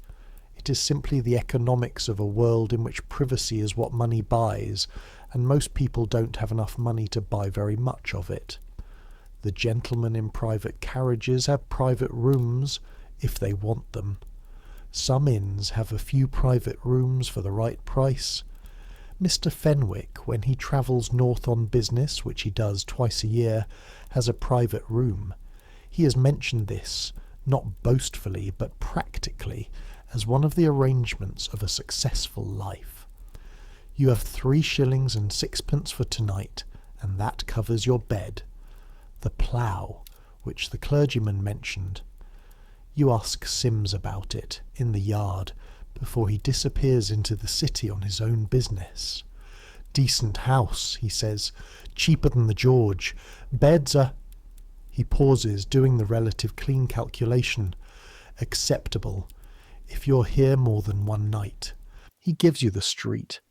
It is simply the economics of a world in which privacy is what money buys, and most people don't have enough money to buy very much of it. The gentlemen in private carriages have private rooms if they want them. Some inns have a few private rooms for the right price. Mr. Fenwick, when he travels north on business, which he does twice a year, has a private room. He has mentioned this, not boastfully but practically, as one of the arrangements of a successful life. You have 3 shillings and 6pence for tonight, and that covers your bed. The plough, which the clergyman mentioned. You ask Sims about it, in the yard, before he disappears into the city on his own business. Decent house, he says, cheaper than the George. Beds are... He pauses, doing the relative clean calculation. Acceptable, if you're here more than one night. He gives you the street.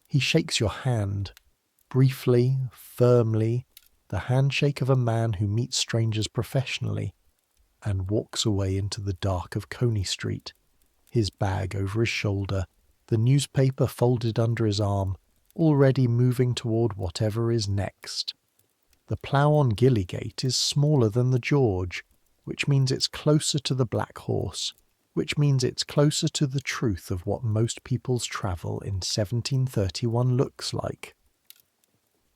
He shakes your hand, briefly, firmly, the handshake of a man who meets strangers professionally, and walks away into the dark of Coney Street, his bag over his shoulder, the newspaper folded under his arm, already moving toward whatever is next. The plough on Gillygate is smaller than the George, which means it's closer to the Black Horse, which means it's closer to the truth of what most people's travel in 1731 looks like.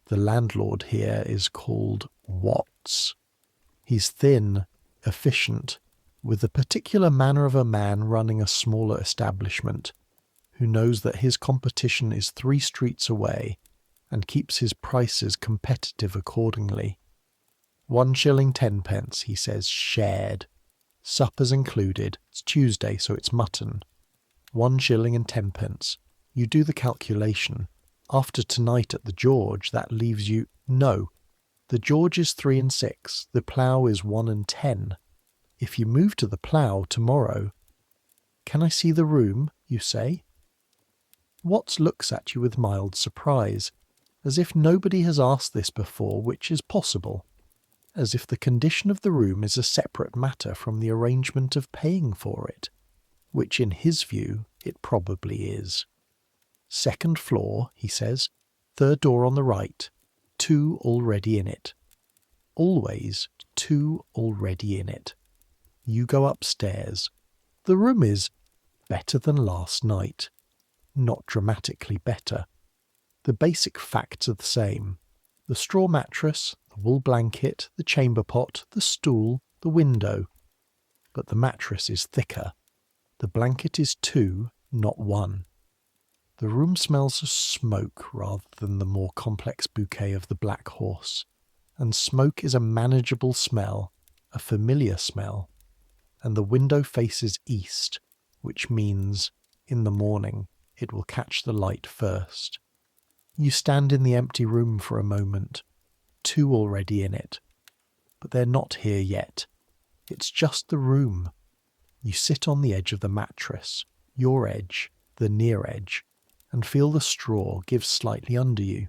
The landlord here is called Watts. He's thin, efficient, with the particular manner of a man running a smaller establishment, who knows that his competition is 3 streets away and keeps his prices competitive accordingly. 1 shilling 10pence, he says, shared. Supper's included. It's Tuesday, so it's mutton. 1 shilling and 10pence. You do the calculation. After tonight at the George, that leaves you... No. The George is 3 and 6. The plough is 1 and 10. If you move to the plough tomorrow... Can I see the room, you say? Watts looks at you with mild surprise, as if nobody has asked this before, which is possible. As if the condition of the room is a separate matter from the arrangement of paying for it, which in his view it probably is. 2nd floor, he says, 3rd door on the right, 2 already in it. Always 2 already in it. You go upstairs. The room is better than last night. Not dramatically better. The basic facts are the same. The straw mattress, the wool blanket, the chamber pot, the stool, the window. But the mattress is thicker. The blanket is 2, not 1. The room smells of smoke rather than the more complex bouquet of the Black Horse. And smoke is a manageable smell, a familiar smell. And the window faces east, which means, in the morning, it will catch the light first. You stand in the empty room for a moment, 2 already in it. But they're not here yet. It's just the room. You sit on the edge of the mattress, your edge, the near edge, and feel the straw give slightly under you,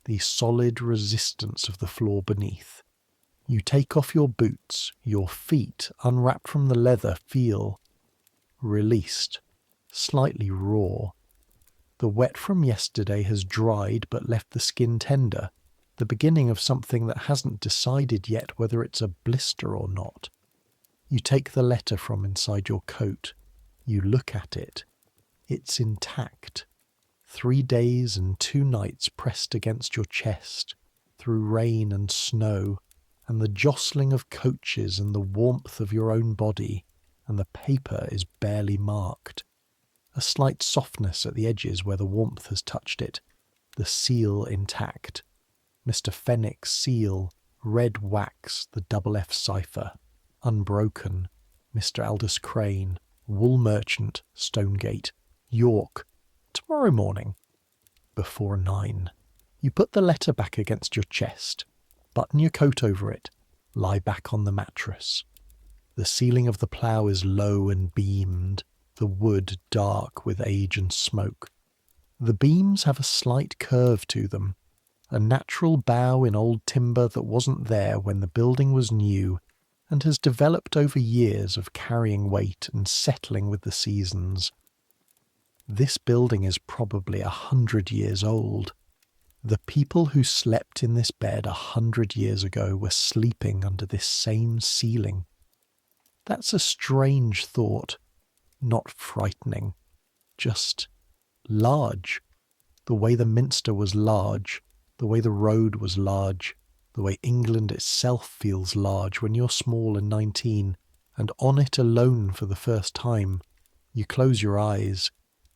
the solid resistance of the floor beneath. You take off your boots, your feet, unwrapped from the leather, feel released, slightly raw. The wet from yesterday has dried but left the skin tender, the beginning of something that hasn't decided yet whether it's a blister or not. You take the letter from inside your coat. You look at it. It's intact. 3 days and 2 nights pressed against your chest, through rain and snow, and the jostling of coaches and the warmth of your own body, and the paper is barely marked. A slight softness at the edges where the warmth has touched it, the seal intact. Mr. Fenwick's seal, red wax, the double F cipher, unbroken. Mr. Aldous Crane, wool merchant, Stonegate, York, tomorrow morning, before 9. You put the letter back against your chest, button your coat over it, lie back on the mattress. The ceiling of the plough is low and beamed, the wood dark with age and smoke. The beams have a slight curve to them, a natural bow in old timber that wasn't there when the building was new and has developed over years of carrying weight and settling with the seasons. This building is probably 100 years old. The people who slept in this bed 100 years ago were sleeping under this same ceiling. That's a strange thought, not frightening, just large. The way the Minster was large, the way the road was large, the way England itself feels large when you're small and 19, and on it alone for the first time. You close your eyes.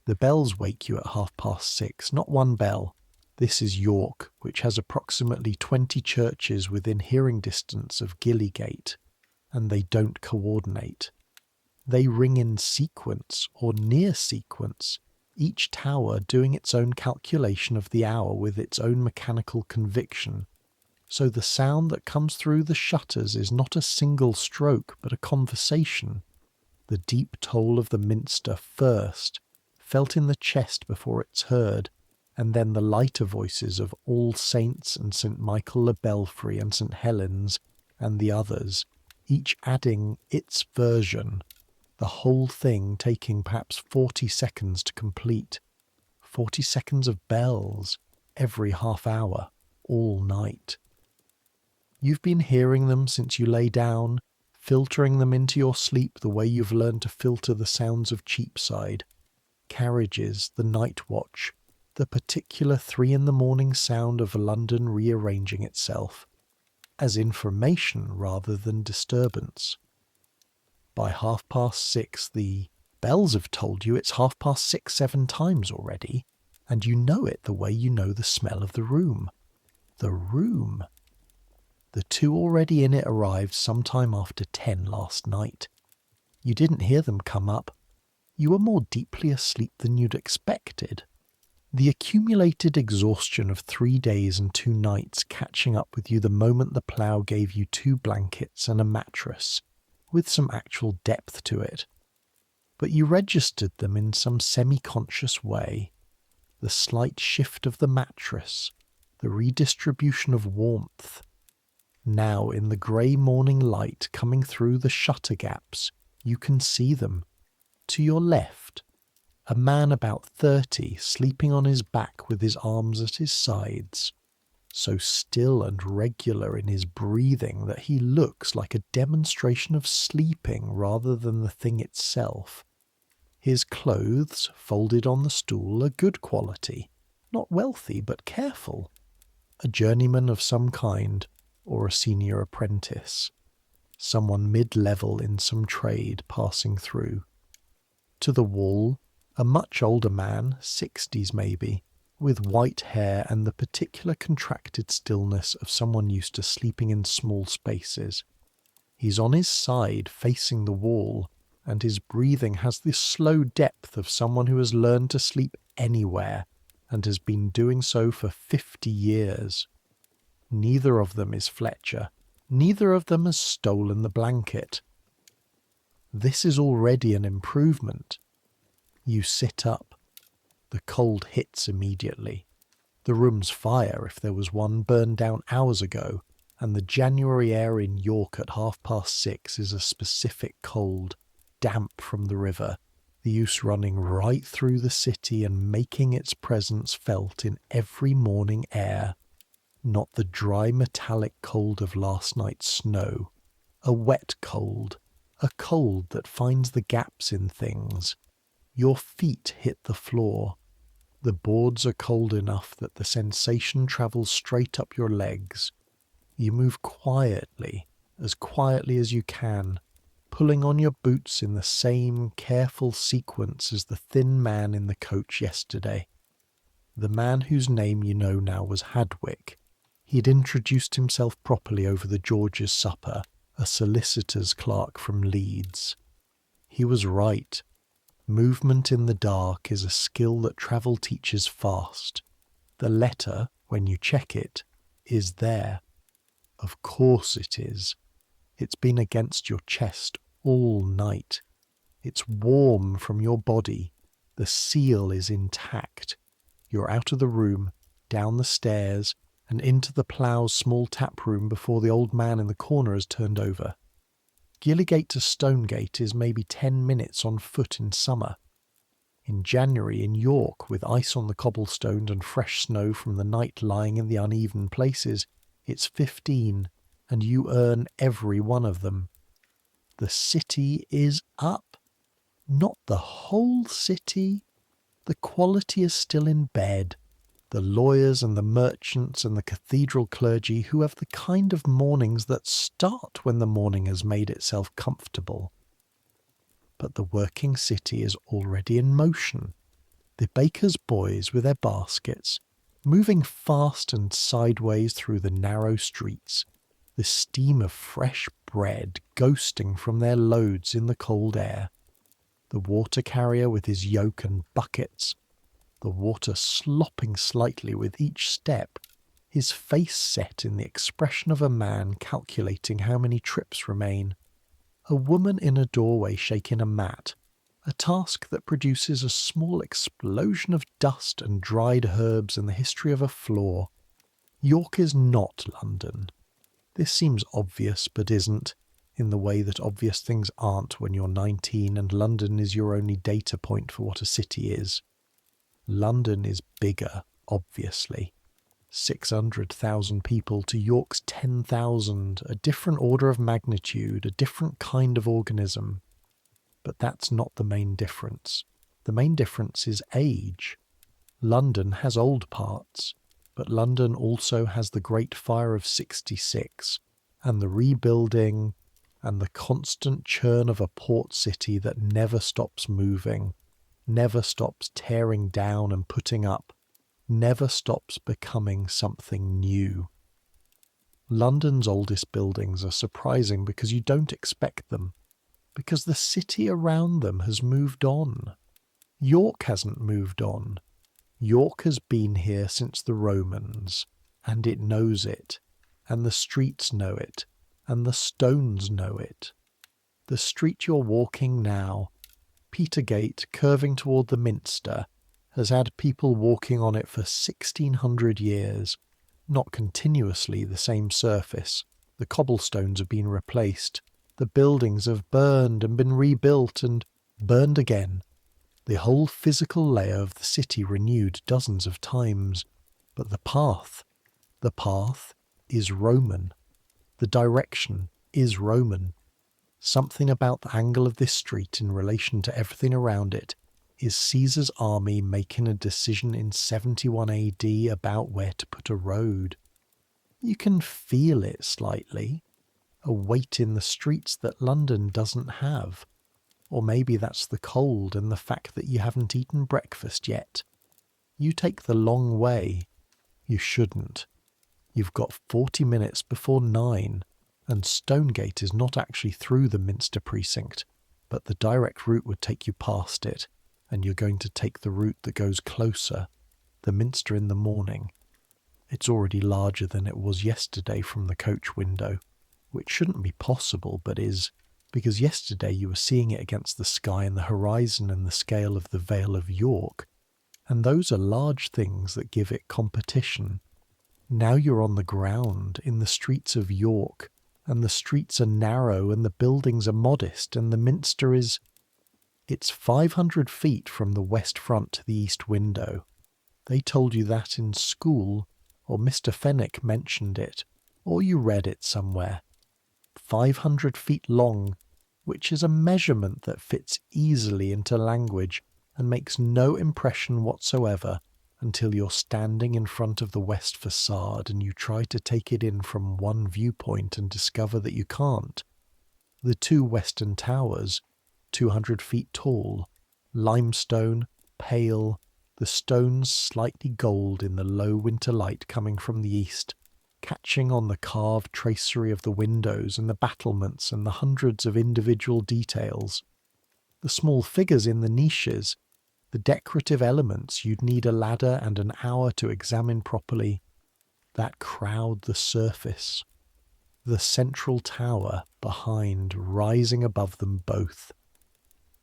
The bells wake you at 6:30, not one bell. This is York, which has approximately 20 churches within hearing distance of Gillygate, and they don't coordinate. They ring in sequence or near sequence, each tower doing its own calculation of the hour with its own mechanical conviction. So the sound that comes through the shutters is not a single stroke, but a conversation. The deep toll of the Minster first, felt in the chest before it's heard, and then the lighter voices of All Saints and St. Michael the Belfry and St. Helens and the others, each adding its version, the whole thing taking perhaps 40 seconds to complete. 40 seconds of bells, every half hour, all night. You've been hearing them since you lay down, filtering them into your sleep the way you've learned to filter the sounds of Cheapside. Carriages, the night watch, the particular 3 a.m. sound of London rearranging itself, as information rather than disturbance. By 6:30, the bells have told you it's 6:30 7 times already, and you know it the way you know the smell of the room. The room. The 2 already in it arrived sometime after 10 last night. You didn't hear them come up. You were more deeply asleep than you'd expected. The accumulated exhaustion of 3 days and 2 nights catching up with you the moment the plough gave you 2 blankets and a mattress, with some actual depth to it. But you registered them in some semi-conscious way. The slight shift of the mattress, the redistribution of warmth. Now, in the grey morning light coming through the shutter gaps, you can see them. To your left, a man about 30 sleeping on his back with his arms at his sides, so still and regular in his breathing that he looks like a demonstration of sleeping rather than the thing itself. His clothes, folded on the stool, are good quality, not wealthy but careful. A journeyman of some kind, or a senior apprentice. Someone mid-level in some trade passing through. To the wall, a much older man, 60s maybe, with white hair and the particular contracted stillness of someone used to sleeping in small spaces. He's on his side facing the wall, and his breathing has the slow depth of someone who has learned to sleep anywhere and has been doing so for 50 years. Neither of them is Fletcher. Neither of them has stolen the blanket. This is already an improvement. You sit up. The cold hits immediately. The room's fire, if there was one, burned down hours ago, and the January air in York at 6:30 is a specific cold, damp from the river, the use running right through the city and making its presence felt in every morning air. Not the dry metallic cold of last night's snow. A wet cold. A cold that finds the gaps in things. Your feet hit the floor. The boards are cold enough that the sensation travels straight up your legs. You move quietly as you can, pulling on your boots in the same careful sequence as the thin man in the coach yesterday. The man whose name you know now was Hadwick. He'd introduced himself properly over the George's supper, a solicitor's clerk from Leeds. He was right. Movement in the dark is a skill that travel teaches fast. The letter, when you check it, is there. Of course it is. It's been against your chest all night. It's warm from your body. The seal is intact. You're out of the room, down the stairs, and into the plough's small tap room before the old man in the corner has turned over. Gillygate to Stonegate is maybe 10 minutes on foot in summer. In January in York, with ice on the cobblestones and fresh snow from the night lying in the uneven places, it's 15, and you earn every one of them. The city is up. Not the whole city. The quality is still in bed. The lawyers and the merchants and the cathedral clergy who have the kind of mornings that start when the morning has made itself comfortable. But the working city is already in motion. The bakers' boys with their baskets, moving fast and sideways through the narrow streets, the steam of fresh bread ghosting from their loads in the cold air, the water carrier with his yoke and buckets, the water slopping slightly with each step, his face set in the expression of a man calculating how many trips remain, a woman in a doorway shaking a mat, a task that produces a small explosion of dust and dried herbs in the history of a floor. York is not London. This seems obvious, but isn't, in the way that obvious things aren't when you're 19 and London is your only data point for what a city is. London is bigger, obviously. 600,000 people to York's 10,000, a different order of magnitude, a different kind of organism. But that's not the main difference. The main difference is age. London has old parts, but London also has the Great Fire of '66, and the rebuilding, and the constant churn of a port city that never stops moving, never stops tearing down and putting up, never stops becoming something new. London's oldest buildings are surprising because you don't expect them, because the city around them has moved on. York hasn't moved on. York has been here since the Romans, and it knows it, and the streets know it, and the stones know it. The street you're walking now, Petergate curving toward the Minster, has had people walking on it for 1,600 years, not continuously the same surface. The cobblestones have been replaced, the buildings have burned and been rebuilt and burned again. The whole physical layer of the city renewed dozens of times, but the path is Roman. The direction is Roman. Something about the angle of this street in relation to everything around it is Caesar's army making a decision in 71 AD about where to put a road. You can feel it slightly, a weight in the streets that London doesn't have. Or maybe that's the cold and the fact that you haven't eaten breakfast yet. You take the long way. You shouldn't. You've got 40 minutes before 9, and Stonegate is not actually through the Minster precinct, but the direct route would take you past it, and you're going to take the route that goes closer, the Minster in the morning. It's already larger than it was yesterday from the coach window, which shouldn't be possible, but is, because yesterday you were seeing it against the sky and the horizon and the scale of the Vale of York, and those are large things that give it competition. Now you're on the ground, in the streets of York, and the streets are narrow and the buildings are modest, and the Minster is... It's 500 feet from the west front to the east window. They told you that in school, or Mr. Fenwick mentioned it, or you read it somewhere. 500 feet long, which is a measurement that fits easily into language and makes no impression whatsoever until you're standing in front of the west facade and you try to take it in from one viewpoint and discover that you can't. The two western towers, 200 feet tall, limestone, pale, the stones slightly gold in the low winter light coming from the east, catching on the carved tracery of the windows and the battlements and the hundreds of individual details. The small figures in the niches, the decorative elements you'd need a ladder and an hour to examine properly, that crowd the surface. The central tower behind, rising above them both.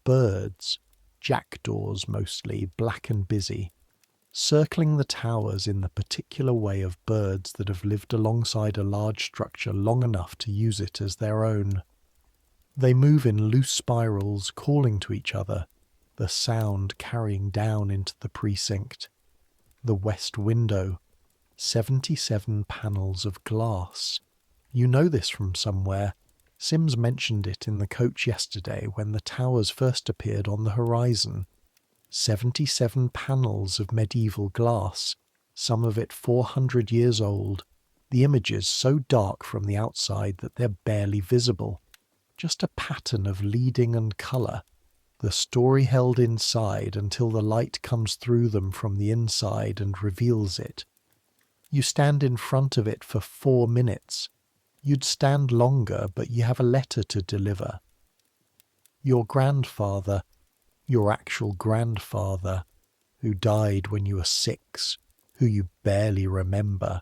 Birds, jackdaws mostly, black and busy, circling the towers in the particular way of birds that have lived alongside a large structure long enough to use it as their own. They move in loose spirals, calling to each other, the sound carrying down into the precinct. The west window, 77 panels of glass. You know this from somewhere. Sims mentioned it in the coach yesterday when the towers first appeared on the horizon. 77 panels of medieval glass, some of it 400 years old. The images so dark from the outside that they're barely visible. Just a pattern of leading and colour. The story held inside until the light comes through them from the inside and reveals it. You stand in front of it for 4 minutes. You'd stand longer, but you have a letter to deliver. Your grandfather, your actual grandfather, who died when you were 6, who you barely remember,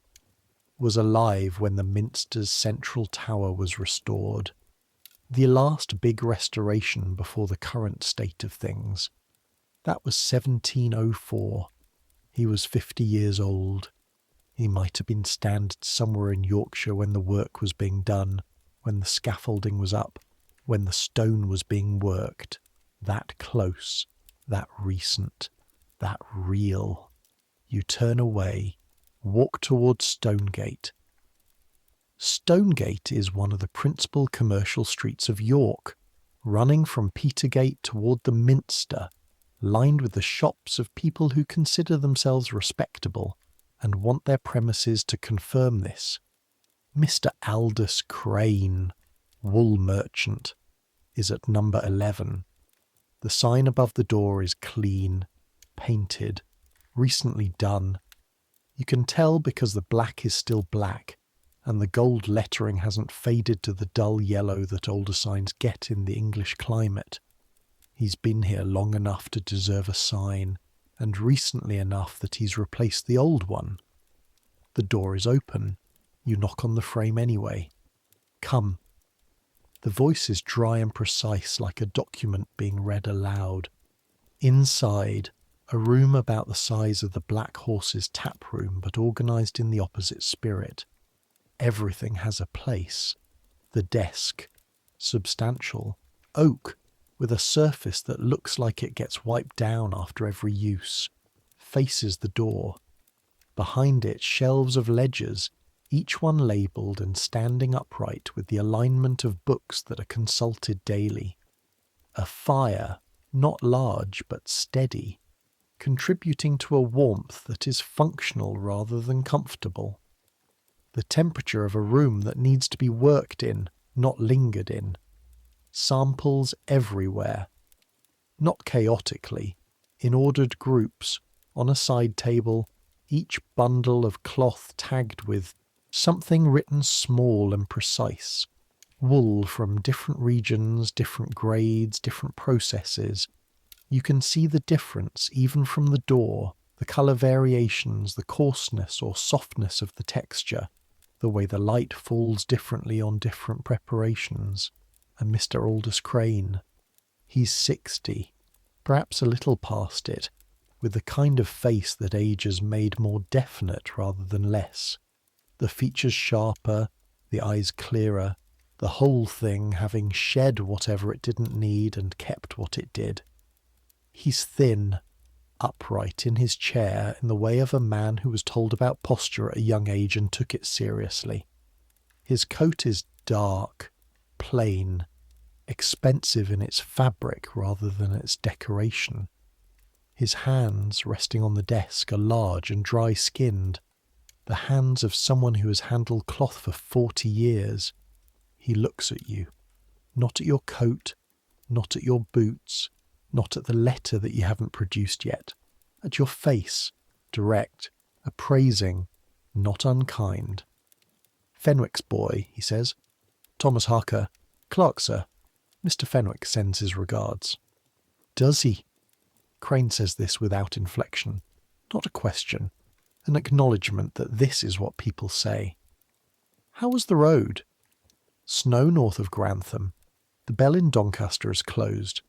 was alive when the Minster's central tower was restored. The last big restoration before the current state of things. That was 1704. He was 50 years old. He might have been standing somewhere in Yorkshire when the work was being done, when the scaffolding was up, when the stone was being worked. That close, that recent, that real. You turn away, walk towards Stonegate. Stonegate is one of the principal commercial streets of York, running from Petergate toward the Minster, lined with the shops of people who consider themselves respectable and want their premises to confirm this. Mr. Aldous Crane, wool merchant, is at number 11. The sign above the door is clean, painted, recently done. You can tell because the black is still black, and the gold lettering hasn't faded to the dull yellow that older signs get in the English climate. He's been here long enough to deserve a sign, and recently enough that he's replaced the old one. The door is open. You knock on the frame anyway. Come. The voice is dry and precise, like a document being read aloud. Inside, a room about the size of the Black Horse's tap room, but organised in the opposite spirit. Everything has a place. The desk, substantial, oak, with a surface that looks like it gets wiped down after every use, faces the door. Behind it, shelves of ledgers, each one labelled and standing upright with the alignment of books that are consulted daily. A fire, not large but steady, contributing to a warmth that is functional rather than comfortable. The temperature of a room that needs to be worked in, not lingered in. Samples everywhere. Not chaotically, in ordered groups, on a side table, each bundle of cloth tagged with something written small and precise. Wool from different regions, different grades, different processes. You can see the difference even from the door, the colour variations, the coarseness or softness of the texture, the way the light falls differently on different preparations. And Mr. Aldous Crane, he's 60, perhaps a little past it, with the kind of face that age has made more definite rather than less. The features sharper, the eyes clearer, the whole thing having shed whatever it didn't need and kept what it did. He's thin, upright in his chair in the way of a man who was told about posture at a young age and took it seriously. His coat is dark, plain, expensive in its fabric rather than its decoration. His hands, resting on the desk, are large and dry-skinned, the hands of someone who has handled cloth for 40 years. He looks at you, not at your coat, not at your boots, not at the letter that you haven't produced yet, at your face, direct, appraising, not unkind. "Fenwick's boy," he says. "Thomas Harker. Clerk, sir. Mr. Fenwick sends his regards." "Does he?" Crane says this without inflection. Not a question. An acknowledgement that this is what people say. "How was the road?" "Snow north of Grantham. The bell in Doncaster is closed.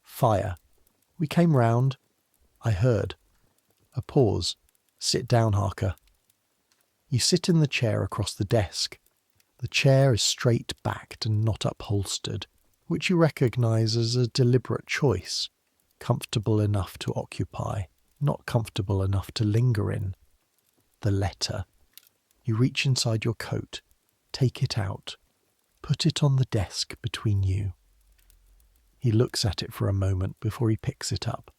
Fire. We came round. I heard." A pause. "Sit down, Harker." You sit in the chair across the desk. The chair is straight-backed and not upholstered, which you recognise as a deliberate choice. Comfortable enough to occupy, not comfortable enough to linger in. The letter. You reach inside your coat, take it out, put it on the desk between you. He looks at it for a moment before he picks it up,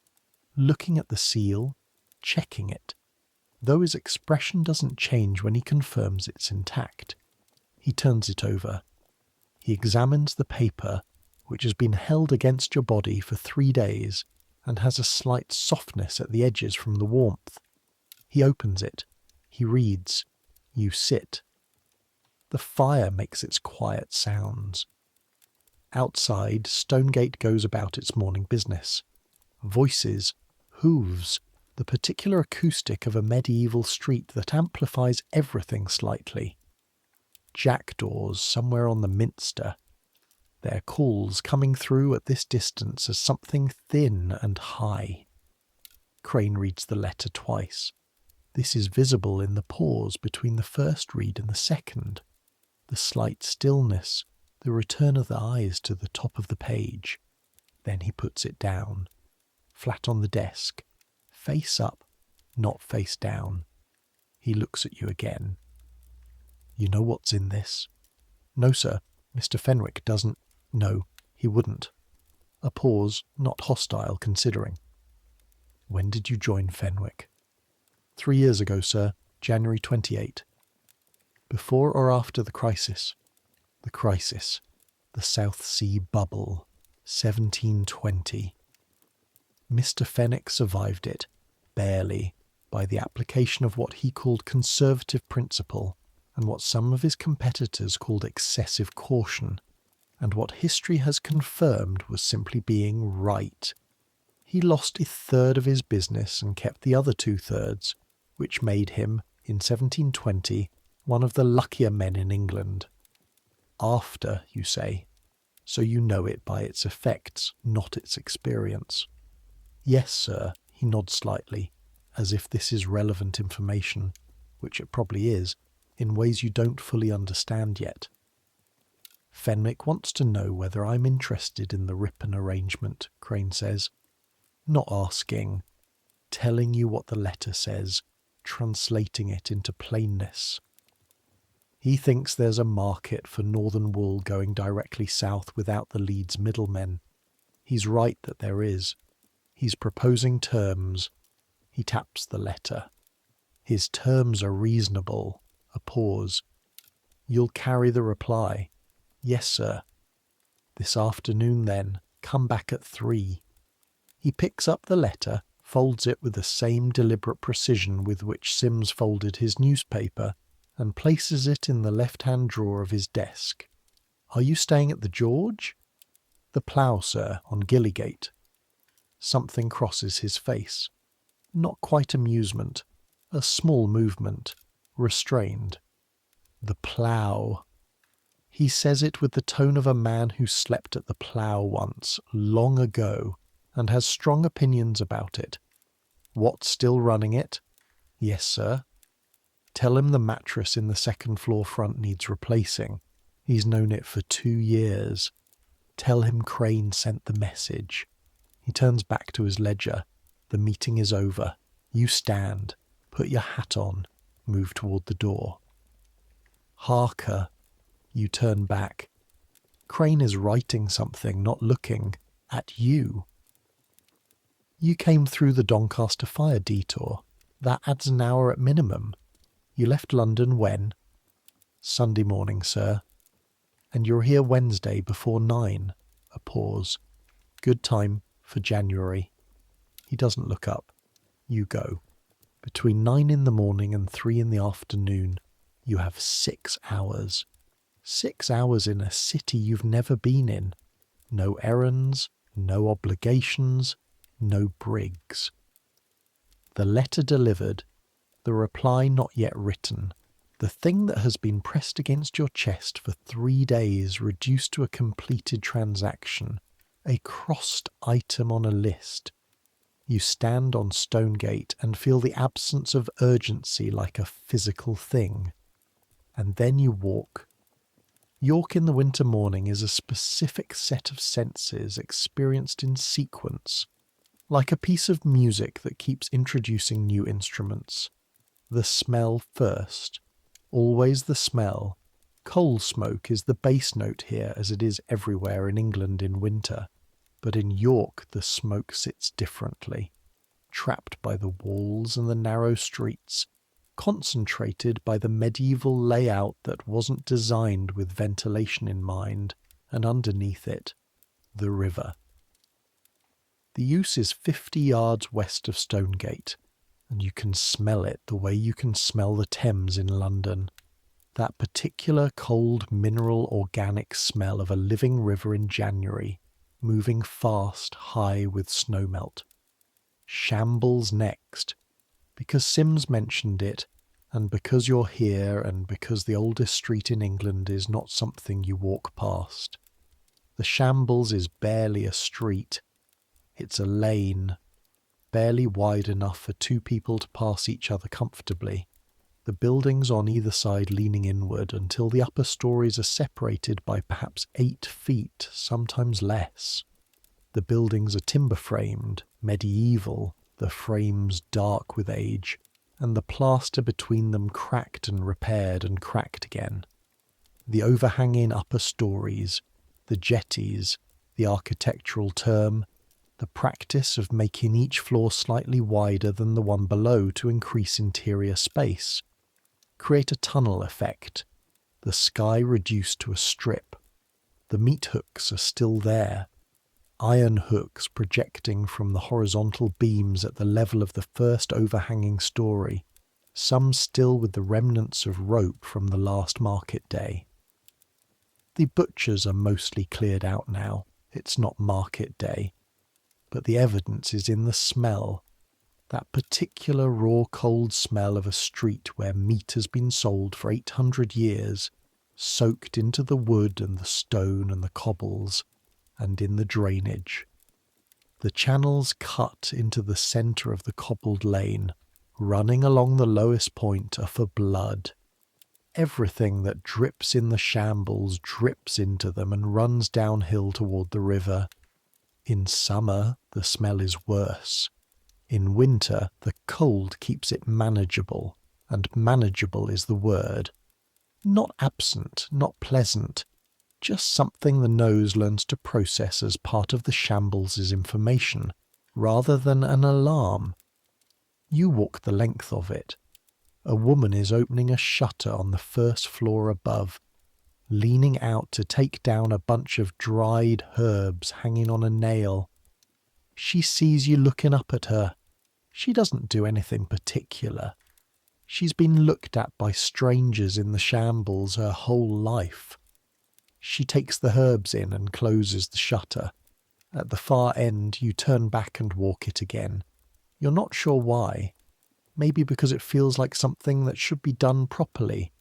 looking at the seal, checking it, though his expression doesn't change when he confirms it's intact. He turns it over. He examines the paper, which has been held against your body for 3 days and has a slight softness at the edges from the warmth. He opens it. He reads. You sit. The fire makes its quiet sounds. Outside, Stonegate goes about its morning business. Voices, hooves, the particular acoustic of a medieval street that amplifies everything slightly. Jackdaws somewhere on the Minster. Their calls coming through at this distance as something thin and high. Crane reads the letter twice. This is visible in the pause between the first read and the second. The slight stillness, the return of the eyes to the top of the page. Then he puts it down, flat on the desk, face up, not face down. He looks at you again. You know what's in this? No, sir. Mr. Fenwick doesn't. No, he wouldn't. A pause, not hostile, considering. When did you join Fenwick? 3 years ago, sir. January 28. Before or after the crisis? The crisis. The South Sea bubble. 1720. Mr. Fenwick survived it, barely, by the application of what he called conservative principle, and what some of his competitors called excessive caution, and what history has confirmed was simply being right. He lost 1/3 of his business and kept the other 2/3, which made him, in 1720, one of the luckier men in England. After, you say, so you know it by its effects, not its experience. Yes, sir, he nods slightly, as if this is relevant information, which it probably is, in ways you don't fully understand yet. Fenwick wants to know whether I'm interested in the Ripon arrangement, Crane says. Not asking, telling you what the letter says, translating it into plainness. He thinks there's a market for northern wool going directly south without the Leeds middlemen. He's right that there is. He's proposing terms. He taps the letter. His terms are reasonable. A pause. You'll carry the reply. Yes, sir. This afternoon, then. Come back at 3. He picks up the letter, folds it with the same deliberate precision with which Sims folded his newspaper, and places it in the left-hand drawer of his desk. Are you staying at the George? The Plough, sir, on Gillygate. Something crosses his face. Not quite amusement. A small movement. Restrained. The Plough. He says it with the tone of a man who slept at the Plough once, long ago, and has strong opinions about it. What's still running it? Yes, sir. Tell him the mattress in the second floor front needs replacing. He's known it for 2 years. Tell him Crane sent the message. He turns back to his ledger. The meeting is over. You stand. Put your hat on. Move toward the door. Harker. You turn back. Crane is writing something, not looking. At you. You came through the Doncaster fire detour. That adds an hour at minimum. You left London when? Sunday morning, sir. And you're here Wednesday before 9. A pause. Good time for January. He doesn't look up. You go. Between 9 in the morning and 3 in the afternoon, you have 6 hours. 6 hours in a city you've never been in. No errands, no obligations, no brigs. The letter delivered, the reply not yet written, the thing that has been pressed against your chest for 3 days reduced to a completed transaction, a crossed item on a list. You stand on Stonegate and feel the absence of urgency like a physical thing. And then you walk. York in the winter morning is a specific set of senses experienced in sequence. Like a piece of music that keeps introducing new instruments. The smell first. Always the smell. Coal smoke is the bass note here, as it is everywhere in England in winter. But in York the smoke sits differently. Trapped by the walls and the narrow streets, concentrated by the medieval layout that wasn't designed with ventilation in mind, and underneath it, the river. The use is 50 yards west of Stonegate, and you can smell it the way you can smell the Thames in London. That particular cold, mineral, organic smell of a living river in January, moving fast, high with snowmelt. Shambles next, because Sims mentioned it, and because you're here, and because the oldest street in England is not something you walk past. The Shambles is barely a street. It's a lane, barely wide enough for two people to pass each other comfortably. The buildings on either side leaning inward until the upper stories are separated by perhaps 8 feet, sometimes less. The buildings are timber-framed, medieval, the frames dark with age, and the plaster between them cracked and repaired and cracked again. The overhanging upper stories, the jetties, the architectural term, the practice of making each floor slightly wider than the one below to increase interior space, create a tunnel effect, the sky reduced to a strip. The meat hooks are still there, iron hooks projecting from the horizontal beams at the level of the first overhanging story, some still with the remnants of rope from the last market day. The butchers are mostly cleared out now. It's not market day. But the evidence is in the smell, that particular raw cold smell of a street where meat has been sold for 800 years, soaked into the wood and the stone and the cobbles, and in the drainage. The channels cut into the centre of the cobbled lane, running along the lowest point, are for blood. Everything that drips in the Shambles drips into them and runs downhill toward the river. In summer, the smell is worse. In winter, the cold keeps it manageable, and manageable is the word. Not absent, not pleasant, just something the nose learns to process as part of the Shambles' information, rather than an alarm. You walk the length of it. A woman is opening a shutter on the first floor above, leaning out to take down a bunch of dried herbs hanging on a nail. She sees you looking up at her. She doesn't do anything particular. She's been looked at by strangers in the Shambles her whole life. She takes the herbs in and closes the shutter. At the far end, you turn back and walk it again. You're not sure why. Maybe because it feels like something that should be done properly.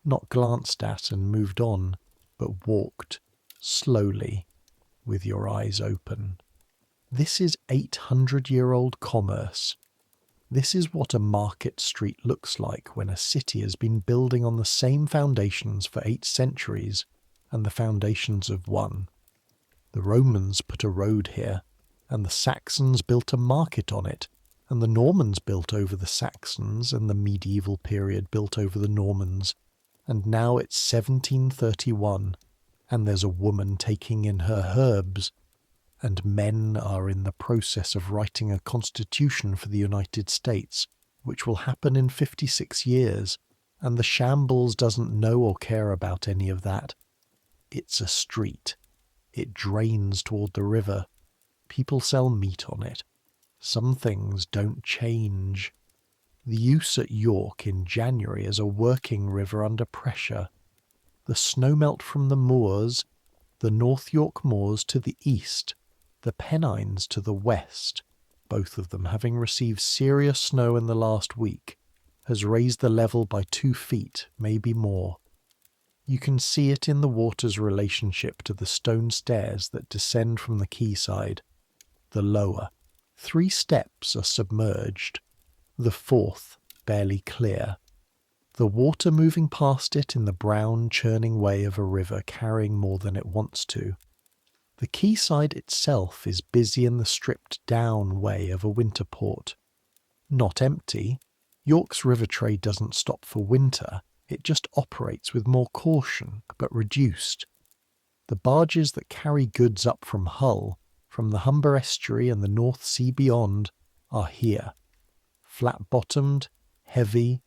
Not glanced at and moved on, but walked, slowly, with your eyes open. This is 800-year-old commerce. This is what a market street looks like when a city has been building on the same foundations for 8 centuries, and the foundations of one. The Romans put a road here, and the Saxons built a market on it, and the Normans built over the Saxons, and the medieval period built over the Normans. And now it's 1731, and there's a woman taking in her herbs, and men are in the process of writing a constitution for the United States, which will happen in 56 years, and the Shambles doesn't know or care about any of that. It's a street. It drains toward the river. People sell meat on it. Some things don't change. The use at York in January as a working river under pressure. The snowmelt from the moors, the North York moors to the east, the Pennines to the west, both of them having received serious snow in the last week, has raised the level by 2 feet, maybe more. You can see it in the water's relationship to the stone stairs that descend from the quayside. The lower 3 steps are submerged, the 4th barely clear. The water moving past it in the brown, churning way of a river carrying more than it wants to. The quayside itself is busy in the stripped-down way of a winter port. Not empty. York's river trade doesn't stop for winter, it just operates with more caution, but reduced. The barges that carry goods up from Hull, from the Humber estuary and the North Sea beyond, are here. Flat-bottomed, heavy,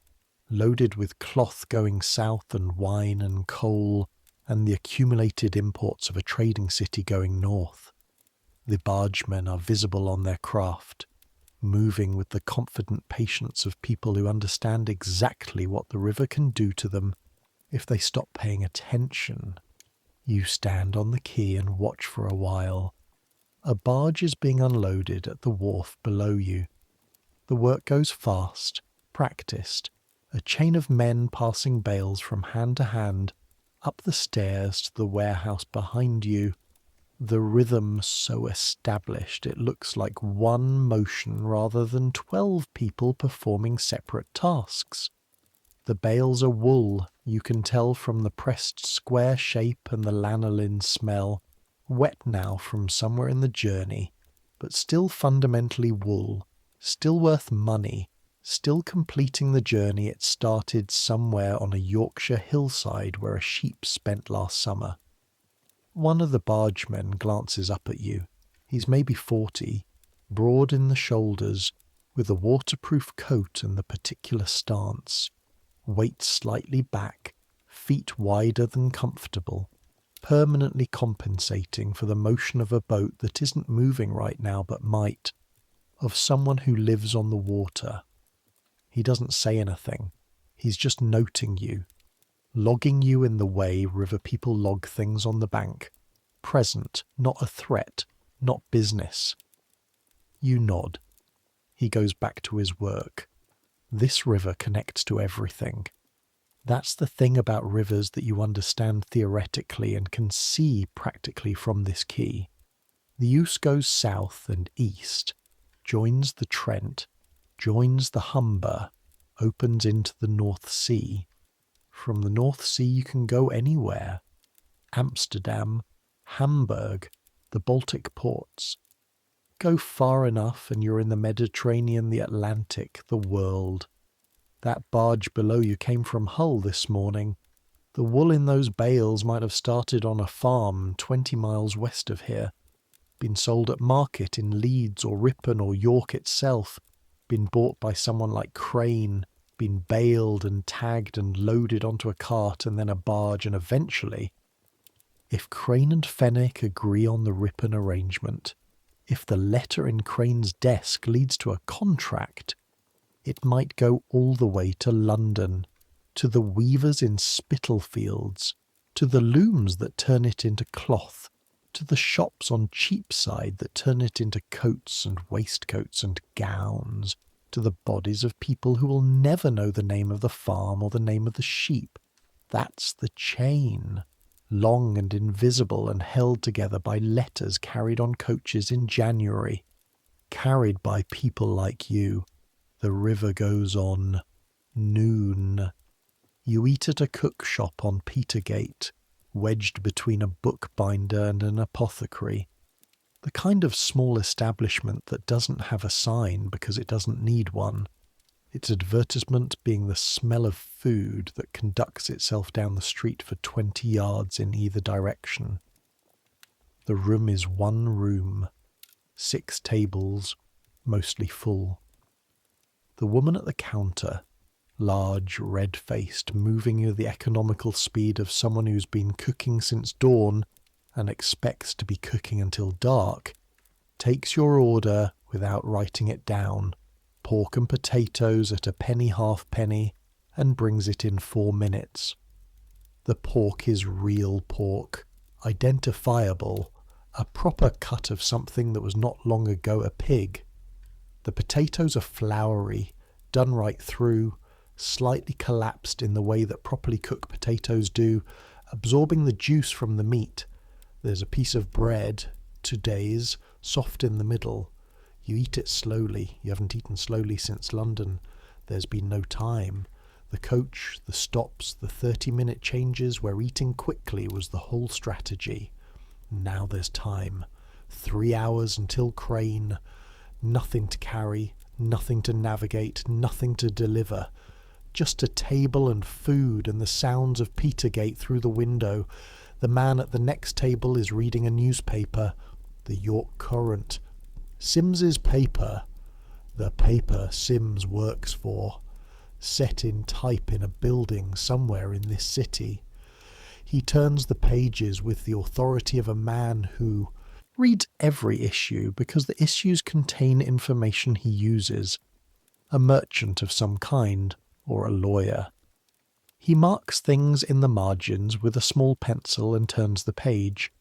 loaded with cloth going south and wine and coal, and the accumulated imports of a trading city going north. The bargemen are visible on their craft, moving with the confident patience of people who understand exactly what the river can do to them if they stop paying attention. You stand on the quay and watch for a while. A barge is being unloaded at the wharf below you. The work goes fast, practiced, a chain of men passing bales from hand to hand, up the stairs to the warehouse behind you, the rhythm so established it looks like one motion rather than 12 people performing separate tasks. The bales are wool, you can tell from the pressed square shape and the lanolin smell, wet now from somewhere in the journey, but still fundamentally wool, still worth money, still completing the journey it started somewhere on a Yorkshire hillside where a sheep spent last summer. One of the bargemen glances up at you. He's maybe 40, broad in the shoulders, with a waterproof coat and the particular stance, weight slightly back, feet wider than comfortable, permanently compensating for the motion of a boat that isn't moving right now but might, of someone who lives on the water. He doesn't say anything. He's just noting you, logging you in the way river people log things on the bank. Present, not a threat, not business. You nod. He goes back to his work. This river connects to everything. That's the thing about rivers that you understand theoretically and can see practically from this quay. The Ouse goes south and east, joins the Trent, joins the Humber, opens into the North Sea. From the North Sea you can go anywhere. Amsterdam, Hamburg, the Baltic ports. Go far enough and you're in the Mediterranean, the Atlantic, the world. That barge below you came from Hull this morning. The wool in those bales might have started on a farm 20 miles west of here, been sold at market in Leeds or Ripon or York itself, been bought by someone like Crane, been baled and tagged and loaded onto a cart and then a barge, and eventually, if Crane and Fenwick agree on the Ripon arrangement, if the letter in Crane's desk leads to a contract, it might go all the way to London, to the weavers in Spitalfields, to the looms that turn it into cloth, to the shops on Cheapside that turn it into coats and waistcoats and gowns, to the bodies of people who will never know the name of the farm or the name of the sheep. That's the chain, long and invisible and held together by letters carried on coaches in January, carried by people like you. The river goes on. Noon. You eat at a cook shop on Petergate, wedged between a bookbinder and an apothecary. The kind of small establishment that doesn't have a sign because it doesn't need one. Its advertisement being the smell of food that conducts itself down the street for 20 yards in either direction. The room is one room, 6 tables, mostly full. The woman at the counter, large, red-faced, moving at the economical speed of someone who's been cooking since dawn and expects to be cooking until dark, takes your order without writing it down, pork and potatoes at a penny halfpenny, and brings it in 4 minutes. The pork is real pork, identifiable, a proper cut of something that was not long ago a pig. The potatoes are floury, done right through, slightly collapsed in the way that properly cooked potatoes do, absorbing the juice from the meat. There's a piece of bread, today's, soft in the middle. You eat it slowly. You haven't eaten slowly since London. There's been no time. The coach, the stops, the 30-minute changes where eating quickly was the whole strategy. Now there's time. 3 hours until Crane. Nothing to carry, nothing to navigate, nothing to deliver. Just a table and food and the sounds of Petergate through the window. The man at the next table is reading a newspaper. The York Courant. Simms's paper. The paper Sims works for. Set in type in a building somewhere in this city. He turns the pages with the authority of a man who reads every issue because the issues contain information he uses. A merchant of some kind, or a lawyer. He marks things in the margins with a small pencil and turns the page.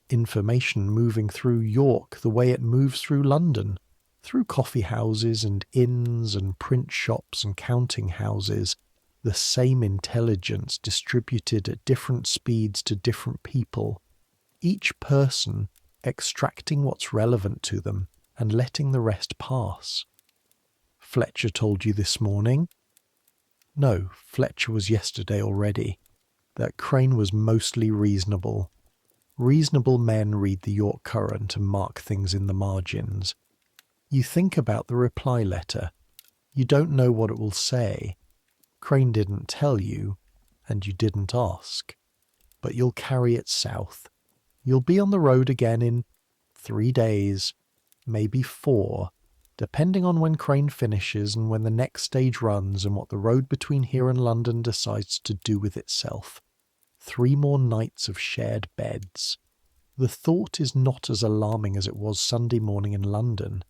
Information moving through York the way it moves through London, through coffee houses and inns and print shops and counting houses, the same intelligence distributed at different speeds to different people, each person extracting what's relevant to them and letting the rest pass. Fletcher told you this morning? No, Fletcher was yesterday already. That Crane was mostly reasonable. Reasonable men read the York Courant and mark things in the margins. You think about the reply letter. You don't know what it will say. Crane didn't tell you, and you didn't ask. But you'll carry it south. You'll be on the road again in 3 days, maybe 4, depending on when Crane finishes and when the next stage runs and what the road between here and London decides to do with itself. 3 more nights of shared beds. The thought is not as alarming as it was Sunday morning in London.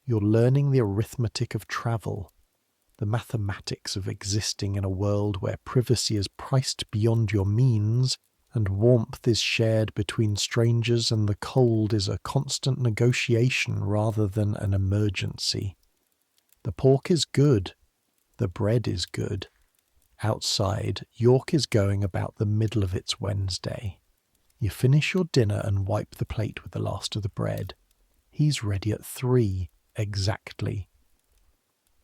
You're learning the arithmetic of travel, the mathematics of existing in a world where privacy is priced beyond your means and warmth is shared between strangers and the cold is a constant negotiation rather than an emergency. The pork is good. The bread is good. Outside, York is going about the middle of its Wednesday. You finish your dinner and wipe the plate with the last of the bread. He's ready at 3, exactly.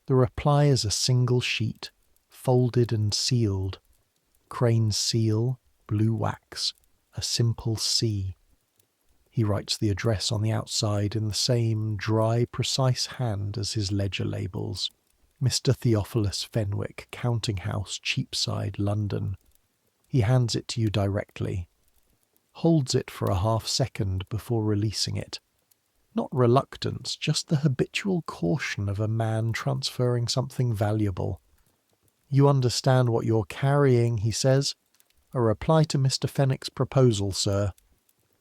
The reply is a single sheet, folded and sealed. Crane's seal, blue wax, a simple C. He writes the address on the outside in the same dry, precise hand as his ledger labels. Mr. Theophilus Fenwick, Counting House, Cheapside, London. He hands it to you directly. Holds it for a half-second before releasing it. Not reluctance, just the habitual caution of a man transferring something valuable. You understand what you're carrying, he says. A reply to Mr. Fenwick's proposal, sir.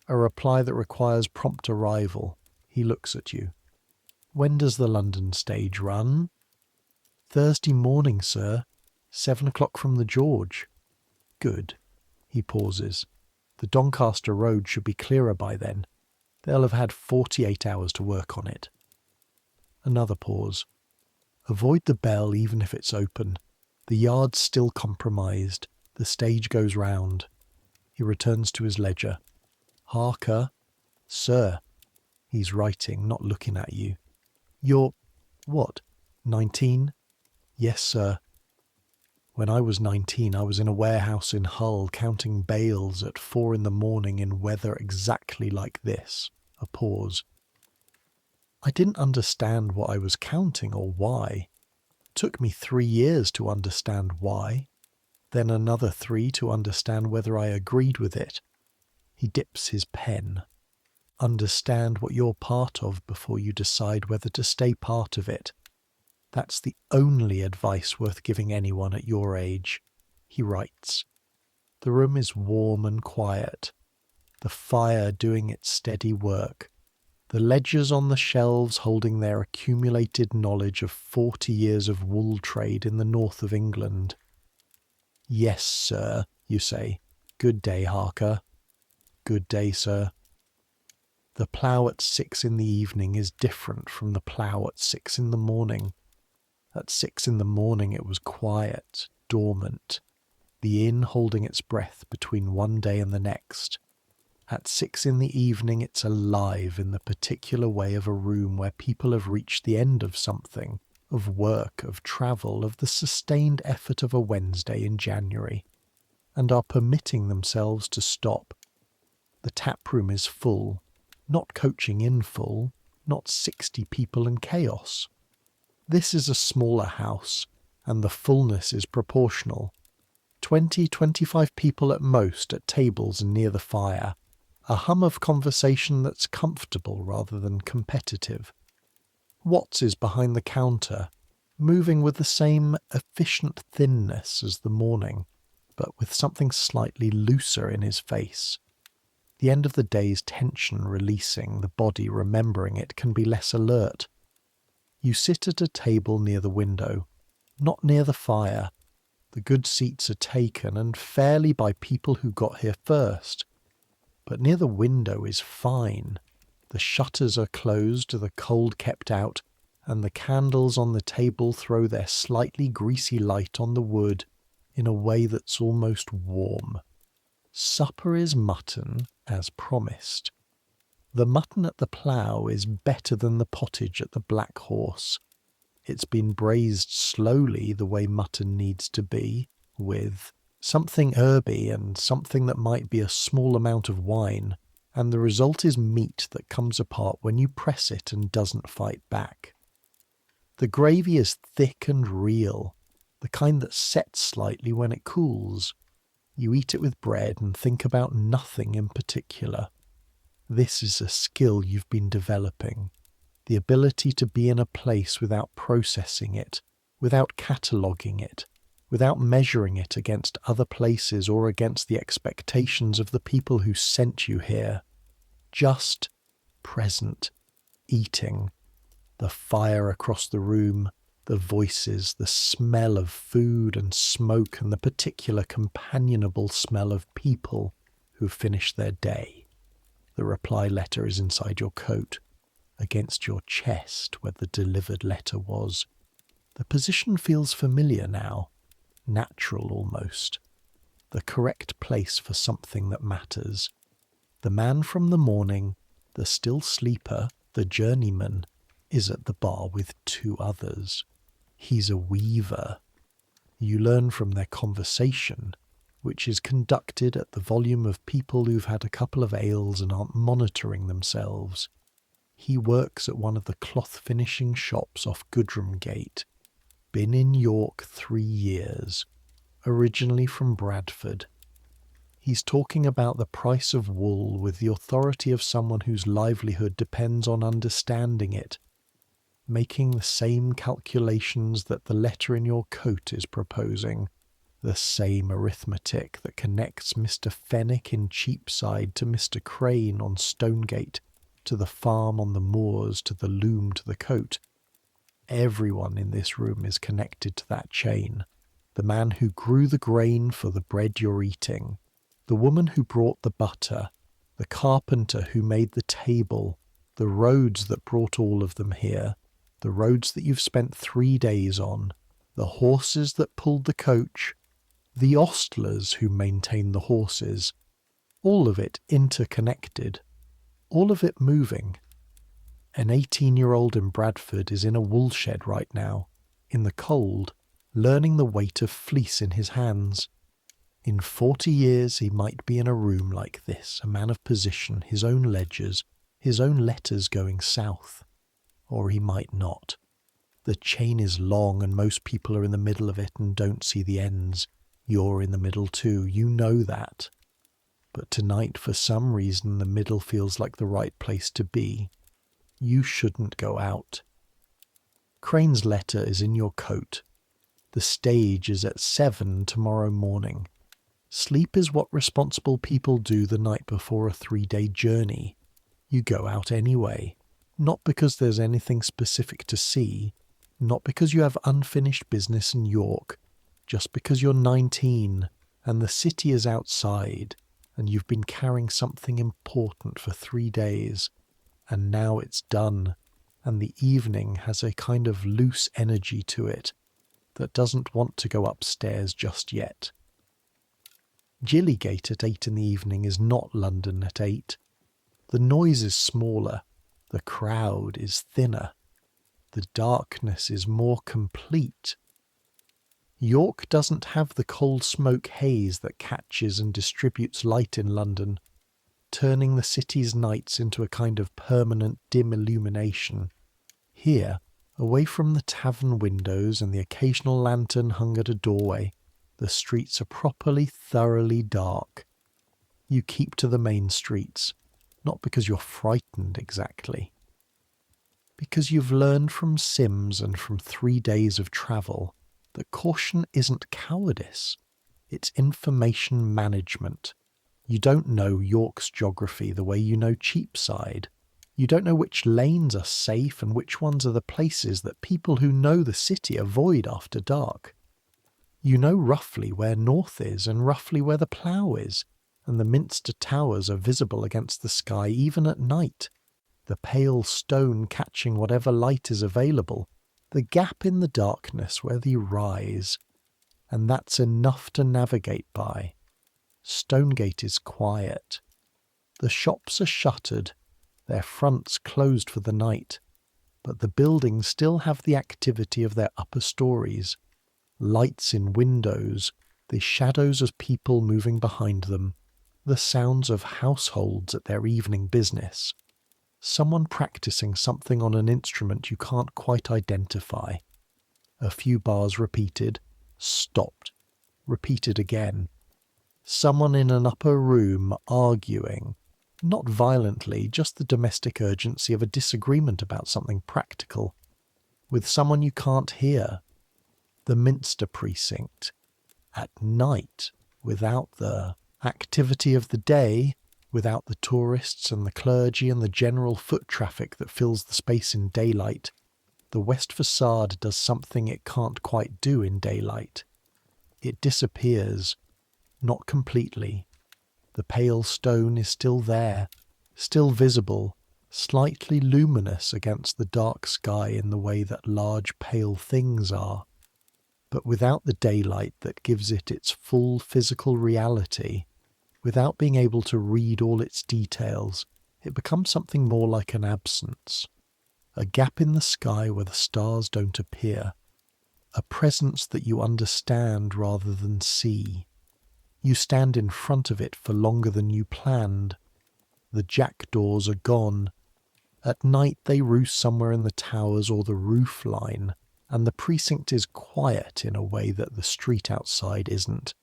A reply that requires prompt arrival. He looks at you. When does the London stage run? Thursday morning, sir. 7 o'clock from the George. Good. He pauses. The Doncaster road should be clearer by then. They'll have had 48 hours to work on it. Another pause. Avoid the bell even if it's open. The yard's still compromised. The stage goes round. He returns to his ledger. Harker. Sir. He's writing, not looking at you. You're, what, 19? Yes, sir. When I was 19, I was in a warehouse in Hull counting bales at 4 a.m. in weather exactly like this. A pause. I didn't understand what I was counting or why. It took me 3 years to understand why. Then another 3 to understand whether I agreed with it. He dips his pen. Understand what you're part of before you decide whether to stay part of it. That's the only advice worth giving anyone at your age. He writes. The room is warm and quiet. The fire doing its steady work. The ledgers on the shelves holding their accumulated knowledge of 40 years of wool trade in the north of England. Yes, sir, you say. Good day, Harker. Good day, sir. The plough at 6 in the evening is different from the plough at 6 in the morning. At 6 in the morning it was quiet, dormant, the inn holding its breath between one day and the next. At 6 in the evening it's alive in the particular way of a room where people have reached the end of something, of work, of travel, of the sustained effort of a Wednesday in January, and are permitting themselves to stop. The tap room is full, not coaching in full, not 60 people and chaos. This is a smaller house, and the fullness is proportional. 20-25 people at most at tables and near the fire, a hum of conversation that's comfortable rather than competitive. Watts is behind the counter, moving with the same efficient thinness as the morning, but with something slightly looser in his face. The end of the day's tension releasing, the body remembering it, can be less alert. You sit at a table near the window, not near the fire. The good seats are taken, and fairly by people who got here first. But near the window is fine. The shutters are closed, the cold kept out, and the candles on the table throw their slightly greasy light on the wood in a way that's almost warm. Supper is mutton, as promised. The mutton at the plough is better than the pottage at the Black Horse. It's been braised slowly the way mutton needs to be, with something herby and something that might be a small amount of wine, and the result is meat that comes apart when you press it and doesn't fight back. The gravy is thick and real, the kind that sets slightly when it cools. You eat it with bread and think about nothing in particular. This is a skill you've been developing. The ability to be in a place without processing it, without cataloguing it, without measuring it against other places or against the expectations of the people who sent you here. Just present, eating. The fire across the room, the voices, the smell of food and smoke, and the particular companionable smell of people who've finished their day. The reply letter is inside your coat, against your chest where the delivered letter was. The position feels familiar now, natural almost. The correct place for something that matters. The man from the morning, the still sleeper, the journeyman, is at the bar with 2 others. He's a weaver. You learn from their conversation, which is conducted at the volume of people who've had a couple of ales and aren't monitoring themselves. He works at one of the cloth finishing shops off Goodram Gate. Been in York 3 years. Originally from Bradford. He's talking about the price of wool with the authority of someone whose livelihood depends on understanding it, making the same calculations that the letter in your coat is proposing, the same arithmetic that connects Mr. Fenwick in Cheapside to Mr. Crane on Stonegate, to the farm on the moors, to the loom, to the coat. Everyone in this room is connected to that chain. The man who grew the grain for the bread you're eating, the woman who brought the butter, the carpenter who made the table, the roads that brought all of them here, the roads that you've spent 3 days on, the horses that pulled the coach, the ostlers who maintained the horses, all of it interconnected, all of it moving. An 18-year-old in Bradford is in a wool shed right now, in the cold, learning the weight of fleece in his hands. In 40 years he might be in a room like this, a man of position, his own ledgers, his own letters going south. Or he might not. The chain is long and most people are in the middle of it and don't see the ends. You're in the middle too, you know that. But tonight, for some reason, the middle feels like the right place to be. You shouldn't go out. Crane's letter is in your coat. The stage is at 7 tomorrow morning. Sleep is what responsible people do the night before a 3-day journey. You go out anyway. Not because there's anything specific to see, not because you have unfinished business in York, just because you're 19 and the city is outside and you've been carrying something important for 3 days and now it's done and the evening has a kind of loose energy to it that doesn't want to go upstairs just yet. Gillygate at 8 in the evening is not London at 8. The noise is smaller. The crowd is thinner. The darkness is more complete. York doesn't have the coal smoke haze that catches and distributes light in London. turning the city's nights into a kind of permanent dim illumination. Here, away from the tavern windows and the occasional lantern hung at a doorway, the streets are properly, thoroughly dark. You keep to the main streets, not because you're frightened exactly. Because you've learned from Sims and from 3 days of travel that caution isn't cowardice, it's information management. You don't know York's geography the way you know Cheapside. You don't know which lanes are safe and which ones are the places that people who know the city avoid after dark. You know roughly where North is and roughly where the Plough is, and the Minster towers are visible against the sky even at night, the pale stone catching whatever light is available, the gap in the darkness where they rise. And that's enough to navigate by. Stonegate is quiet. The shops are shuttered, their fronts closed for the night, but the buildings still have the activity of their upper stories. Lights in windows, the shadows of people moving behind them, the sounds of households at their evening business. Someone practicing something on an instrument you can't quite identify. A few bars repeated, stopped, repeated again. Someone in an upper room arguing, not violently, just the domestic urgency of a disagreement about something practical, with someone you can't hear. The Minster precinct, at night, without the activity of the day, without the tourists and the clergy and the general foot traffic that fills the space in daylight, the west facade does something it can't quite do in daylight. It disappears, not completely. The pale stone is still there, still visible, slightly luminous against the dark sky in the way that large pale things are. But without the daylight that gives it its full physical reality, without being able to read all its details, it becomes something more like an absence. A gap in the sky where the stars don't appear. A presence that you understand rather than see. You stand in front of it for longer than you planned. The jackdaws are gone. At night they roost somewhere in the towers or the roof line, and the precinct is quiet in a way that the street outside isn't.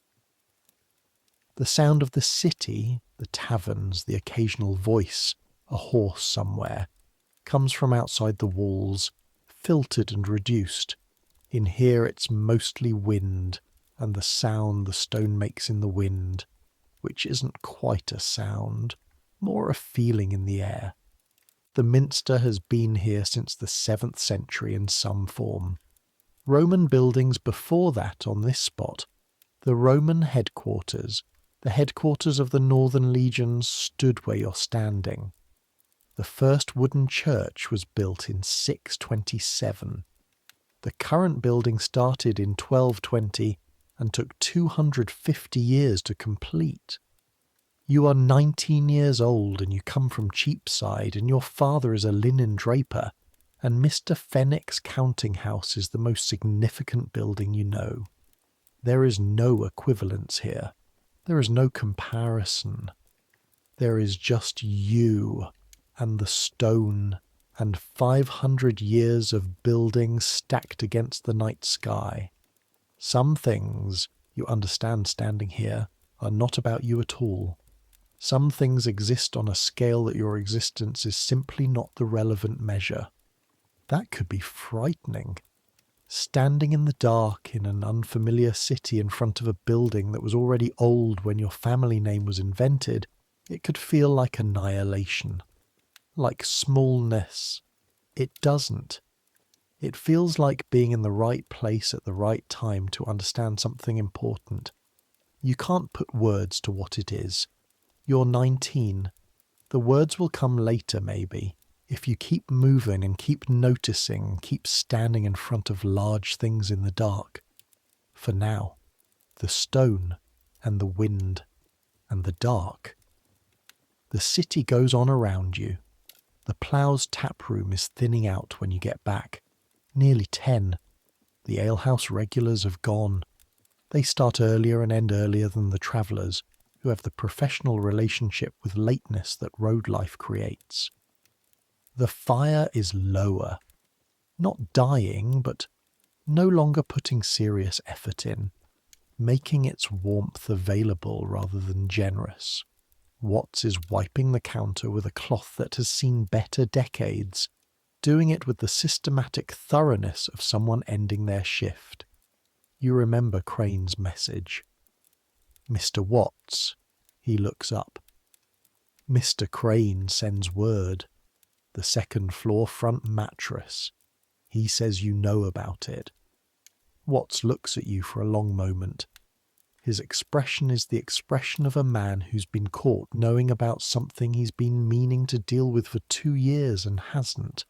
The sound of the city, the taverns, the occasional voice, a horse somewhere, comes from outside the walls, filtered and reduced. In here it's mostly wind, and the sound the stone makes in the wind, which isn't quite a sound, more a feeling in the air. The Minster has been here since the 7th century in some form. Roman buildings before that on this spot, the Roman headquarters, the headquarters of the Northern legions, stood where you're standing. The first wooden church was built in 627. The current building started in 1220 and took 250 years to complete. You are 19 years old and you come from Cheapside and your father is a linen draper, and Mr. Fenwick's counting house is the most significant building you know. There is no equivalence here. There is no comparison. There is just you and the stone and 500 years of building stacked against the night sky. Some things, you understand standing here, are not about you at all. Some things exist on a scale that your existence is simply not the relevant measure. That could be frightening. Standing in the dark in an unfamiliar city in front of a building that was already old when your family name was invented, it could feel like annihilation. Like smallness. It doesn't. It feels like being in the right place at the right time to understand something important. You can't put words to what it is. You're 19. The words will come later, maybe, if you keep moving and keep noticing, keep standing in front of large things in the dark. For now, the stone and the wind and the dark. The city goes on around you. The Plough's tap room is thinning out when you get back. Nearly 10. The alehouse regulars have gone. They start earlier and end earlier than the travellers, who have the professional relationship with lateness that road life creates. The fire is lower. Not dying, but no longer putting serious effort in, making its warmth available rather than generous. Watts is wiping the counter with a cloth that has seen better decades, doing it with the systematic thoroughness of someone ending their shift. You remember Crane's message. Mr. Watts, he looks up. Mr. Crane sends word. The second floor front mattress. He says you know about it. Watts looks at you for a long moment. His expression is the expression of a man who's been caught knowing about something he's been meaning to deal with for 2 years and hasn't.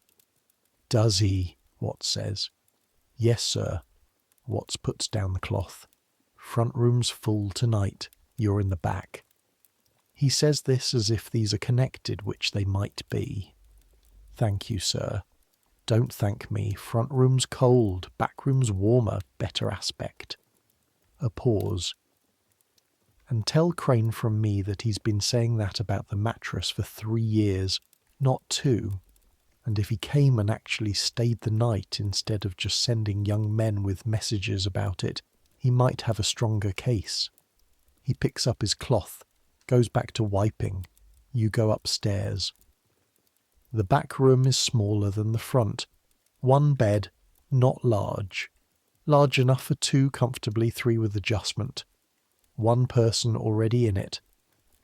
Does he? Watts says. Yes, sir. Watts puts down the cloth. Front room's full tonight. You're in the back. He says this as if these are connected, which they might be. Thank you, sir. Don't thank me. Front room's cold. Back room's warmer. Better aspect. A pause. And tell Crane from me that he's been saying that about the mattress for 3 years, not 2. And if he came and actually stayed the night instead of just sending young men with messages about it, he might have a stronger case. He picks up his cloth, goes back to wiping. You go upstairs. The back room is smaller than the front. 1 bed, not large. Large enough for 2 comfortably, 3 with adjustment. 1 person already in it.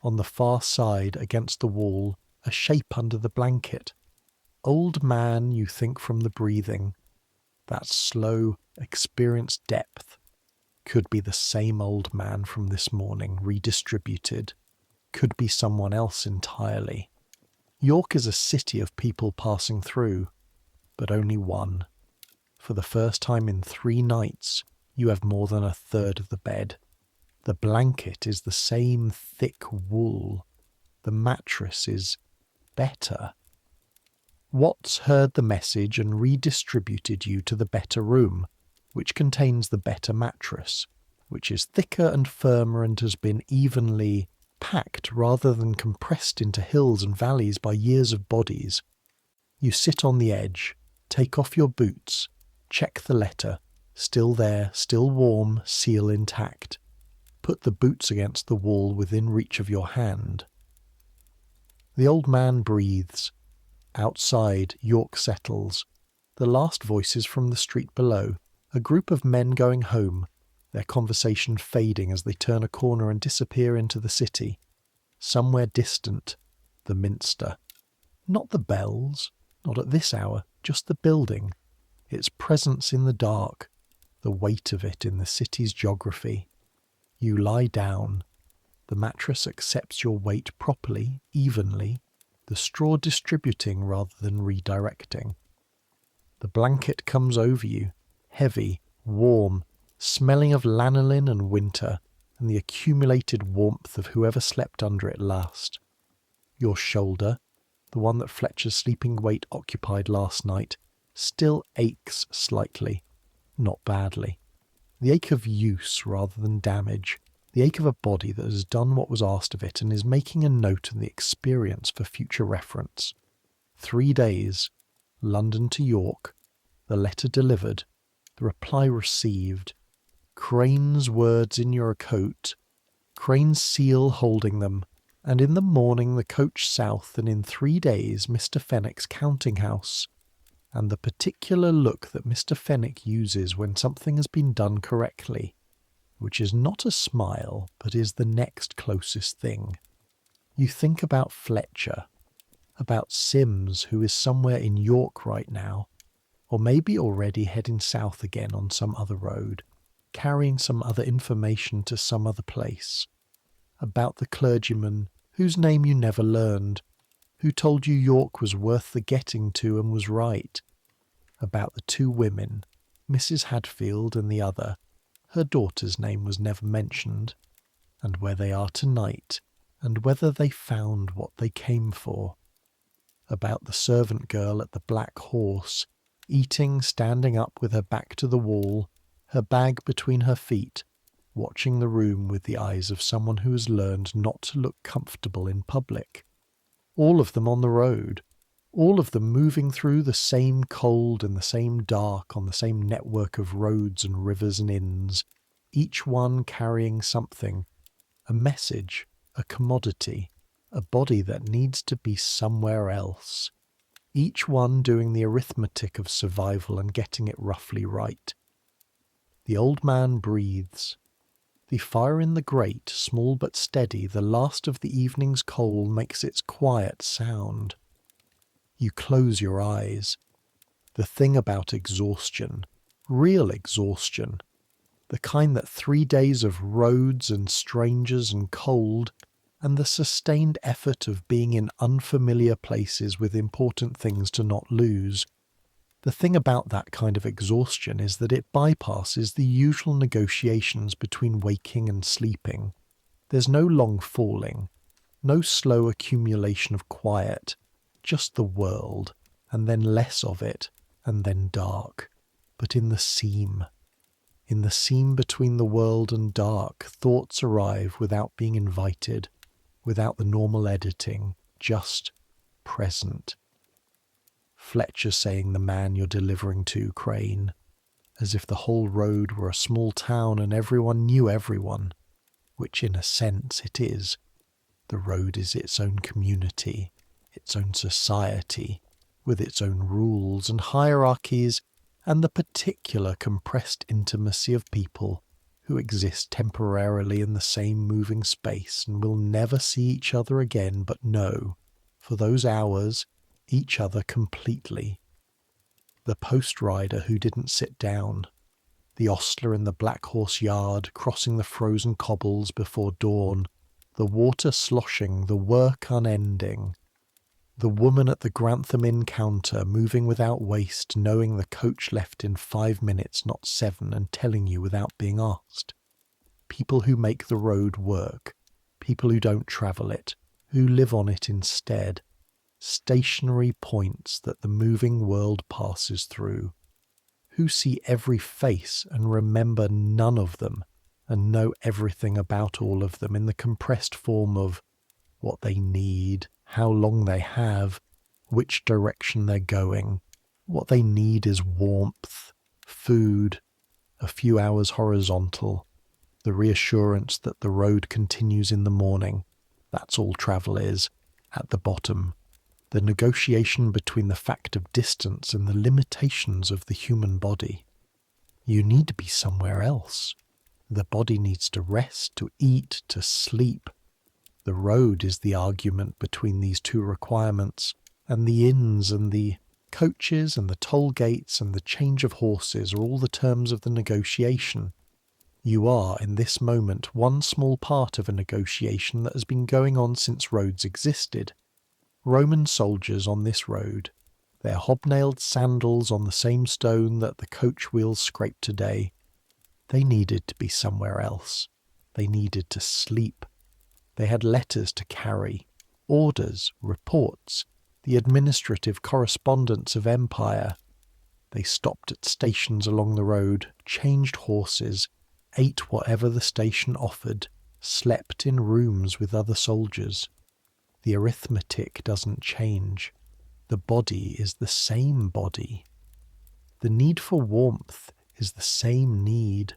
On the far side, against the wall, a shape under the blanket. Old man, you think from the breathing. That slow, experienced depth. Could be the same old man from this morning, redistributed. Could be someone else entirely. York is a city of people passing through, but only one. For the first time in 3 nights, you have more than 1/3 of the bed. The blanket is the same thick wool. The mattress is better. Watts heard the message and redistributed you to the better room, which contains the better mattress, which is thicker and firmer and has been evenly packed rather than compressed into hills and valleys by years of bodies. You sit on the edge, take off your boots, check the letter, still there, still warm, seal intact. Put the boots against the wall within reach of your hand. The old man breathes. Outside, York settles. The last voices from the street below, a group of men going home, their conversation fading as they turn a corner and disappear into the city. Somewhere distant, the Minster. Not the bells, not at this hour, just the building, its presence in the dark, the weight of it in the city's geography. You lie down. The mattress accepts your weight properly, evenly, the straw distributing rather than redirecting. The blanket comes over you, heavy, warm, smelling of lanolin and winter, and the accumulated warmth of whoever slept under it last. Your shoulder, the one that Fletcher's sleeping weight occupied last night, still aches slightly, not badly. The ache of use rather than damage, the ache of a body that has done what was asked of it and is making a note of the experience for future reference. 3 days, London to York, the letter delivered, the reply received, Crane's words in your coat, Crane's seal holding them, and in the morning the coach south, and in 3 days Mr. Fenwick's counting house, and the particular look that Mr. Fenwick uses when something has been done correctly, which is not a smile, but is the next closest thing. You think about Fletcher, about Sims, who is somewhere in York right now, or maybe already heading south again on some other road, carrying some other information to some other place. About the clergyman, whose name you never learned, who told you York was worth the getting to and was right. About the 2 women, Mrs. Hadfield and the other, her daughter's name was never mentioned, and where they are tonight, and whether they found what they came for. About the servant girl at the Black Horse, eating standing up with her back to the wall, her bag between her feet, watching the room with the eyes of someone who has learned not to look comfortable in public. All of them on the road, all of them moving through the same cold and the same dark on the same network of roads and rivers and inns, each one carrying something, a message, a commodity, a body that needs to be somewhere else. Each one doing the arithmetic of survival and getting it roughly right. The old man breathes. The fire in the grate, small but steady, the last of the evening's coal, makes its quiet sound. You close your eyes. The thing about exhaustion, real exhaustion, the kind that 3 days of roads and strangers and cold, and the sustained effort of being in unfamiliar places with important things to not lose. The thing about that kind of exhaustion is that it bypasses the usual negotiations between waking and sleeping. There's no long falling, no slow accumulation of quiet, just the world, and then less of it, and then dark. But in the seam between the world and dark, thoughts arrive without being invited, without the normal editing, just present. Fletcher saying the man you're delivering to, Crane, as if the whole road were a small town and everyone knew everyone, which in a sense it is. The road is its own community, its own society, with its own rules and hierarchies, and the particular compressed intimacy of people who exist temporarily in the same moving space and will never see each other again but know, for those hours, each other completely. The post rider who didn't sit down, the ostler in the Black Horse Yard crossing the frozen cobbles before dawn, the water sloshing, the work unending, the woman at the Grantham Inn counter moving without waste, knowing the coach left in 5 minutes, not 7, and telling you without being asked. People who make the road work, people who don't travel it, who live on it instead. Stationary points that the moving world passes through, who see every face and remember none of them, and know everything about all of them in the compressed form of what they need, how long they have, which direction they're going. What they need is warmth, food, a few hours horizontal, the reassurance that the road continues in the morning. That's all travel is, at the bottom. The negotiation between the fact of distance and the limitations of the human body. You need to be somewhere else. The body needs to rest, to eat, to sleep. The road is the argument between these two requirements, and the inns and the coaches and the toll gates and the change of horses are all the terms of the negotiation. You are, in this moment, one small part of a negotiation that has been going on since roads existed. Roman soldiers on this road, their hobnailed sandals on the same stone that the coach wheels scrape today. They needed to be somewhere else. They needed to sleep. They had letters to carry, orders, reports, the administrative correspondence of empire. They stopped at stations along the road, changed horses, ate whatever the station offered, slept in rooms with other soldiers. The arithmetic doesn't change. The body is the same body. The need for warmth is the same need.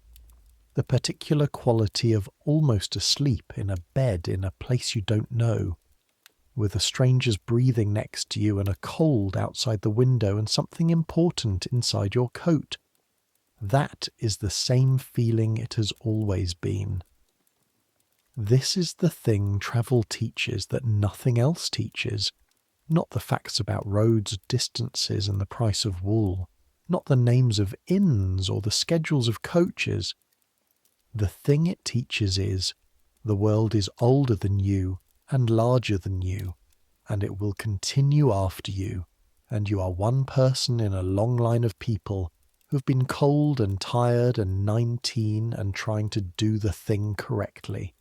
The particular quality of almost asleep in a bed in a place you don't know, with a stranger's breathing next to you and a cold outside the window and something important inside your coat. That is the same feeling it has always been. This is the thing travel teaches that nothing else teaches. Not the facts about roads, distances, and the price of wool. Not the names of inns or the schedules of coaches. The thing it teaches is, the world is older than you and larger than you, and it will continue after you, and you are one person in a long line of people who've been cold and tired and 19 and trying to do the thing correctly.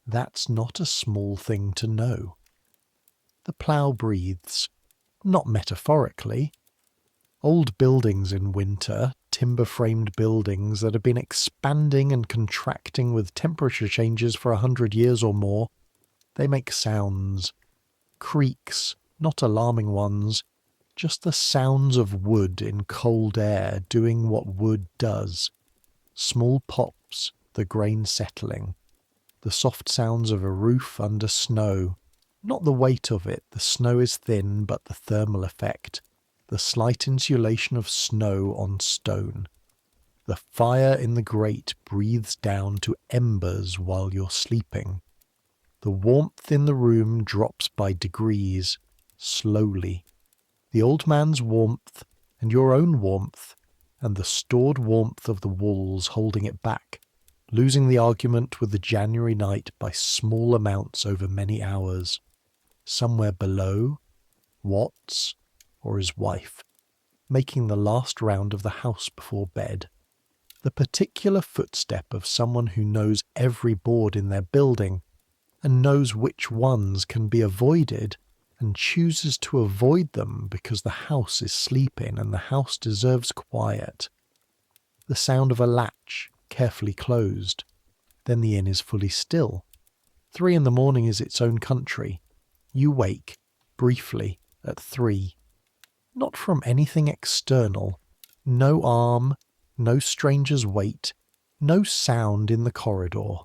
That's not a small thing to know. The plough breathes, not metaphorically. Old buildings in winter, timber-framed buildings that have been expanding and contracting with temperature changes for 100 years or more, they make sounds. Creaks, not alarming ones, just the sounds of wood in cold air doing what wood does. Small pops, the grain settling. The soft sounds of a roof under snow. Not the weight of it, the snow is thin, but the thermal effect. The slight insulation of snow on stone. The fire in the grate breathes down to embers while you're sleeping. The warmth in the room drops by degrees, slowly. The old man's warmth, and your own warmth, and the stored warmth of the walls holding it back, losing the argument with the January night by small amounts over many hours. Somewhere below, Watts or his wife, making the last round of the house before bed. The particular footstep of someone who knows every board in their building and knows which ones can be avoided and chooses to avoid them because the house is sleeping and the house deserves quiet. The sound of a latch carefully closed. Then the inn is fully still. 3 in the morning is its own country. You wake, briefly, at 3. Not from anything external. No arm, no stranger's weight, no sound in the corridor.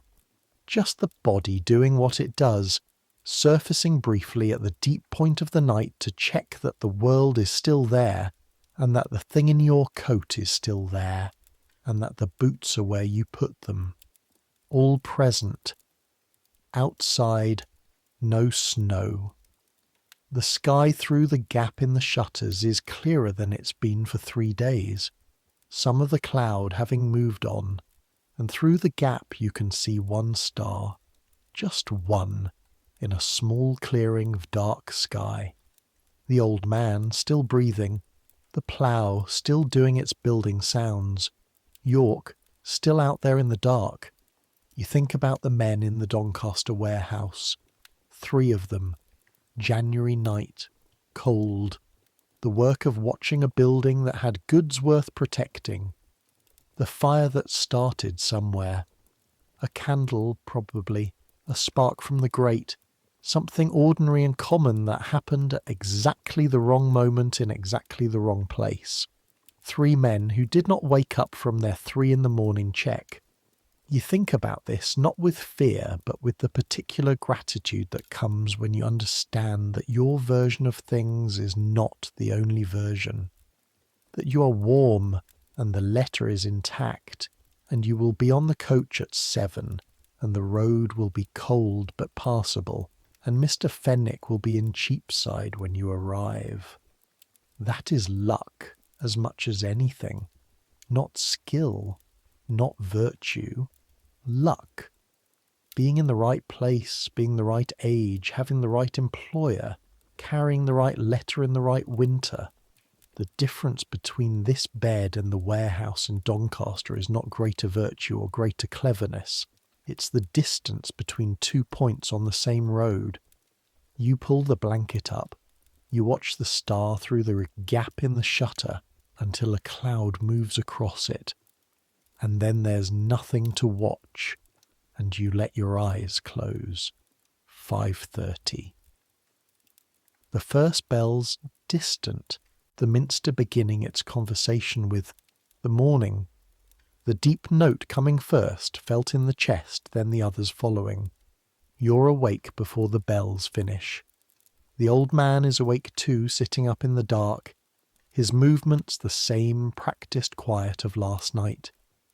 Just the body doing what it does, surfacing briefly at the deep point of the night to check that the world is still there, and that the thing in your coat is still there, and that the boots are where you put them. All present. Outside, no snow. The sky through the gap in the shutters is clearer than it's been for 3 days, some of the cloud having moved on, and through the gap you can see one star, just one, in a small clearing of dark sky. The old man still breathing, the plough still doing its building sounds, York still out there in the dark. You think about the men in the Doncaster warehouse. 3 of them. January night. Cold. The work of watching a building that had goods worth protecting. The fire that started somewhere. A candle, probably. A spark from the grate. Something ordinary and common that happened at exactly the wrong moment in exactly the wrong place. 3 men who did not wake up from their 3 in the morning check. You think about this not with fear, but with the particular gratitude that comes when you understand that your version of things is not the only version. That you are warm and the letter is intact, and you will be on the coach at 7, and the road will be cold but passable, and Mr. Fenwick will be in Cheapside when you arrive. That is luck as much as anything, not skill, not virtue. Luck. Being in the right place, being the right age, having the right employer, carrying the right letter in the right winter. The difference between this bed and the warehouse in Doncaster is not greater virtue or greater cleverness. It's the distance between 2 points on the same road. You pull the blanket up. You watch the star through the gap in the shutter until a cloud moves across it. And then there's nothing to watch, and you let your eyes close. 5:30. The first bell's distant, the Minster beginning its conversation with the morning. The deep note coming first, felt in the chest, then the others following. You're awake before the bells finish. The old man is awake too, sitting up in the dark. His movements the same practised quiet of last night.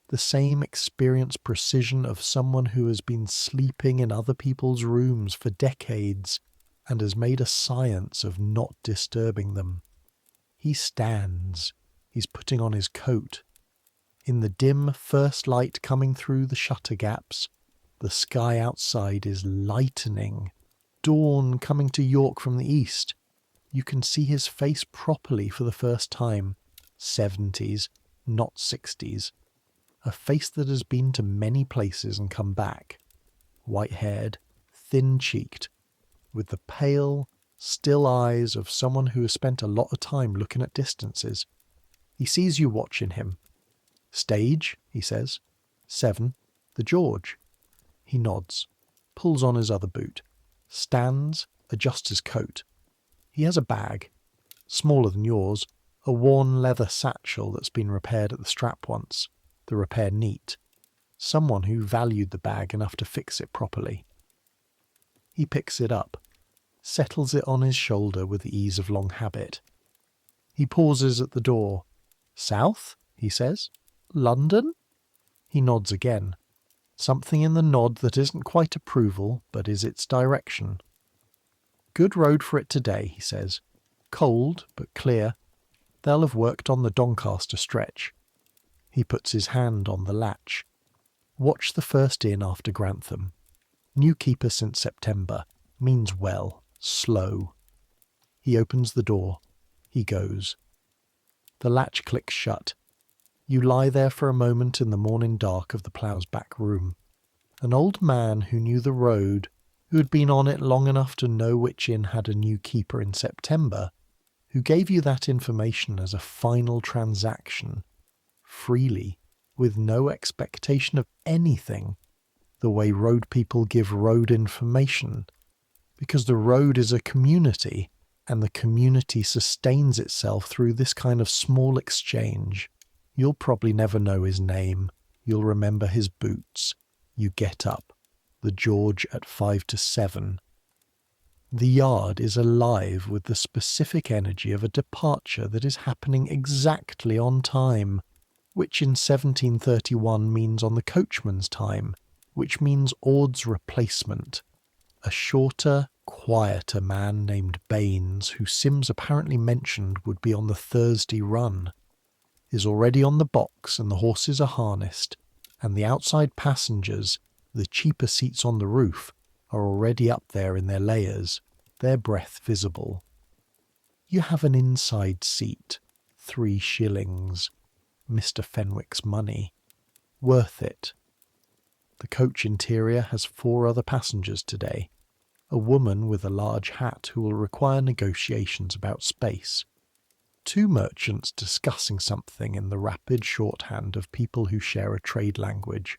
The same experienced precision of someone who has been sleeping in other people's rooms for decades and has made a science of not disturbing them. He stands. He's putting on his coat. In the dim first light coming through the shutter gaps, the sky outside is lightening. Dawn coming to York from the east. You can see his face properly for the first time. 70s, not 60s. A face that has been to many places and come back. White-haired, thin-cheeked, with the pale, still eyes of someone who has spent a lot of time looking at distances. He sees you watching him. Stage, he says. 7, the George. He nods, pulls on his other boot, stands, adjusts his coat. He has a bag, smaller than yours, a worn leather satchel that's been repaired at the strap once, the repair neat. Someone who valued the bag enough to fix it properly. He picks it up, settles it on his shoulder with the ease of long habit. He pauses at the door. South, he says. London? He nods again. Something in the nod that isn't quite approval, but is its direction. Good road for it today, he says. Cold, but clear. They'll have worked on the Doncaster stretch. He puts his hand on the latch. Watch the first in after Grantham. New keeper since September. Means well. Slow. He opens the door. He goes. The latch clicks shut. You lie there for a moment in the morning dark of the plough's back room. An old man who knew the road, who had been on it long enough to know which inn had a new keeper in September, who gave you that information as a final transaction, freely, with no expectation of anything, the way road people give road information, because the road is a community, and the community sustains itself through this kind of small exchange. You'll probably never know his name. You'll remember his boots. You get up. The George at 5 to 7. The yard is alive with the specific energy of a departure that is happening exactly on time, which in 1731 means on the coachman's time, which means Ord's replacement. A shorter, quieter man named Baines, who Sims apparently mentioned would be on the Thursday run, is already on the box and the horses are harnessed, and the outside passengers, the cheaper seats on the roof, are already up there in their layers, their breath visible. You have an inside seat, 3 shillings, Mr. Fenwick's money. Worth it. The coach interior has 4 other passengers today. A woman with a large hat who will require negotiations about space. 2 merchants discussing something in the rapid shorthand of people who share a trade language.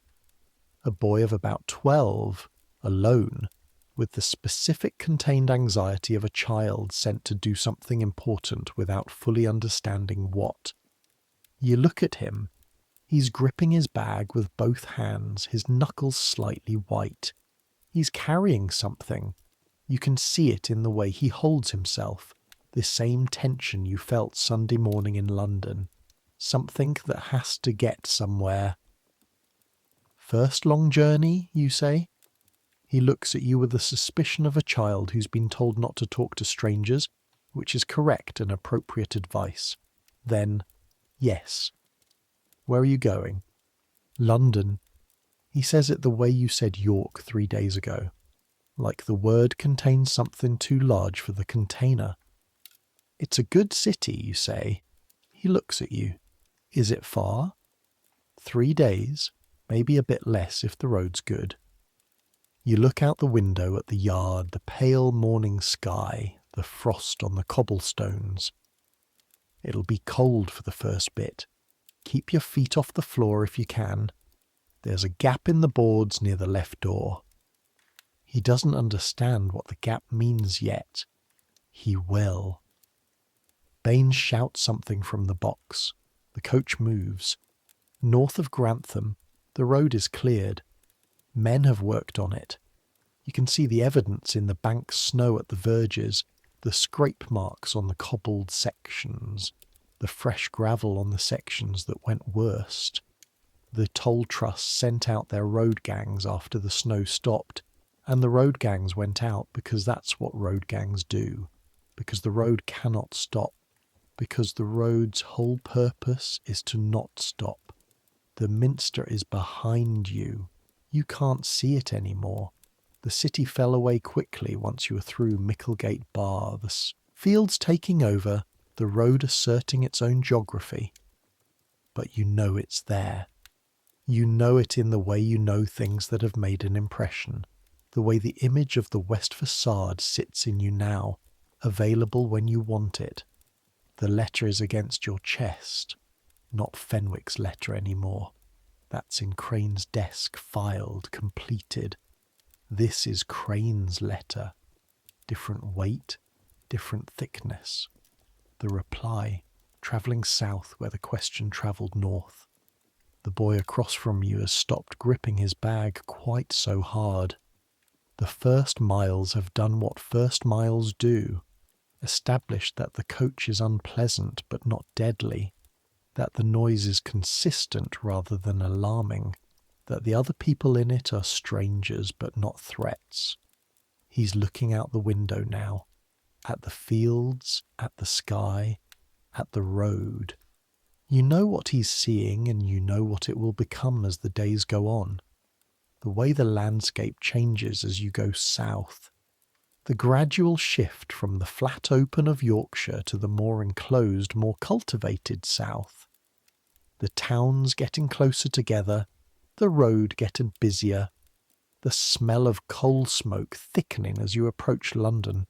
A boy of about 12, alone, with the specific contained anxiety of a child sent to do something important without fully understanding what. You look at him. He's gripping his bag with both hands, his knuckles slightly white. He's carrying something. You can see it in the way he holds himself, the same tension you felt Sunday morning in London. Something that has to get somewhere. First long journey, you say? He looks at you with the suspicion of a child who's been told not to talk to strangers, which is correct and appropriate advice. Then, yes. Where are you going? London. He says it the way you said York 3 days ago, like the word contains something too large for the container. It's a good city, you say. He looks at you. Is it far? 3 days, maybe a bit less if the road's good. You look out the window at the yard, the pale morning sky, the frost on the cobblestones. It'll be cold for the first bit. Keep your feet off the floor if you can. There's a gap in the boards near the left door. He doesn't understand what the gap means yet. He will. Baines shouts something from the box. The coach moves. North of Grantham, the road is cleared. Men have worked on it. You can see the evidence in the banked snow at the verges, the scrape marks on the cobbled sections, the fresh gravel on the sections that went worst. The toll trusts sent out their road gangs after the snow stopped, and the road gangs went out because that's what road gangs do, because the road cannot stop, because the road's whole purpose is to not stop. The Minster is behind you. You can't see it anymore. The city fell away quickly once you were through Micklegate Bar, the fields taking over, the road asserting its own geography. But you know it's there. You know it in the way you know things that have made an impression, the way the image of the west facade sits in you now, available when you want it. The letter is against your chest. Not Fenwick's letter anymore. That's in Crane's desk, filed, completed. This is Crane's letter. Different weight, different thickness. The reply, travelling south where the question travelled north. The boy across from you has stopped gripping his bag quite so hard. The first miles have done what first miles do, established that the coach is unpleasant but not deadly, that the noise is consistent rather than alarming, that the other people in it are strangers but not threats. He's looking out the window now, at the fields, at the sky, at the road. You know what he's seeing, and you know what it will become as the days go on. The way the landscape changes as you go south. The gradual shift from the flat open of Yorkshire to the more enclosed, more cultivated south. The towns getting closer together, the road getting busier, the smell of coal smoke thickening as you approach London.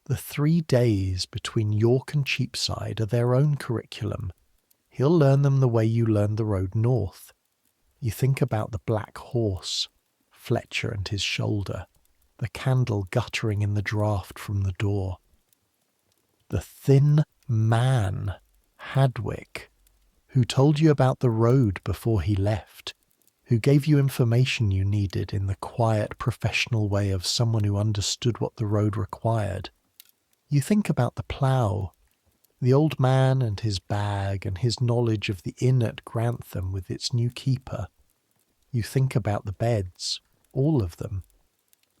The 3 days between York and Cheapside are their own curriculum. He'll learn them the way you learned the road north. You think about the black horse, Fletcher and his shoulder, the candle guttering in the draught from the door. The thin man, Hadwick, who told you about the road before he left, who gave you information you needed in the quiet professional way of someone who understood what the road required. You think about the plough, the old man and his bag and his knowledge of the inn at Grantham with its new keeper. You think about the beds, all of them.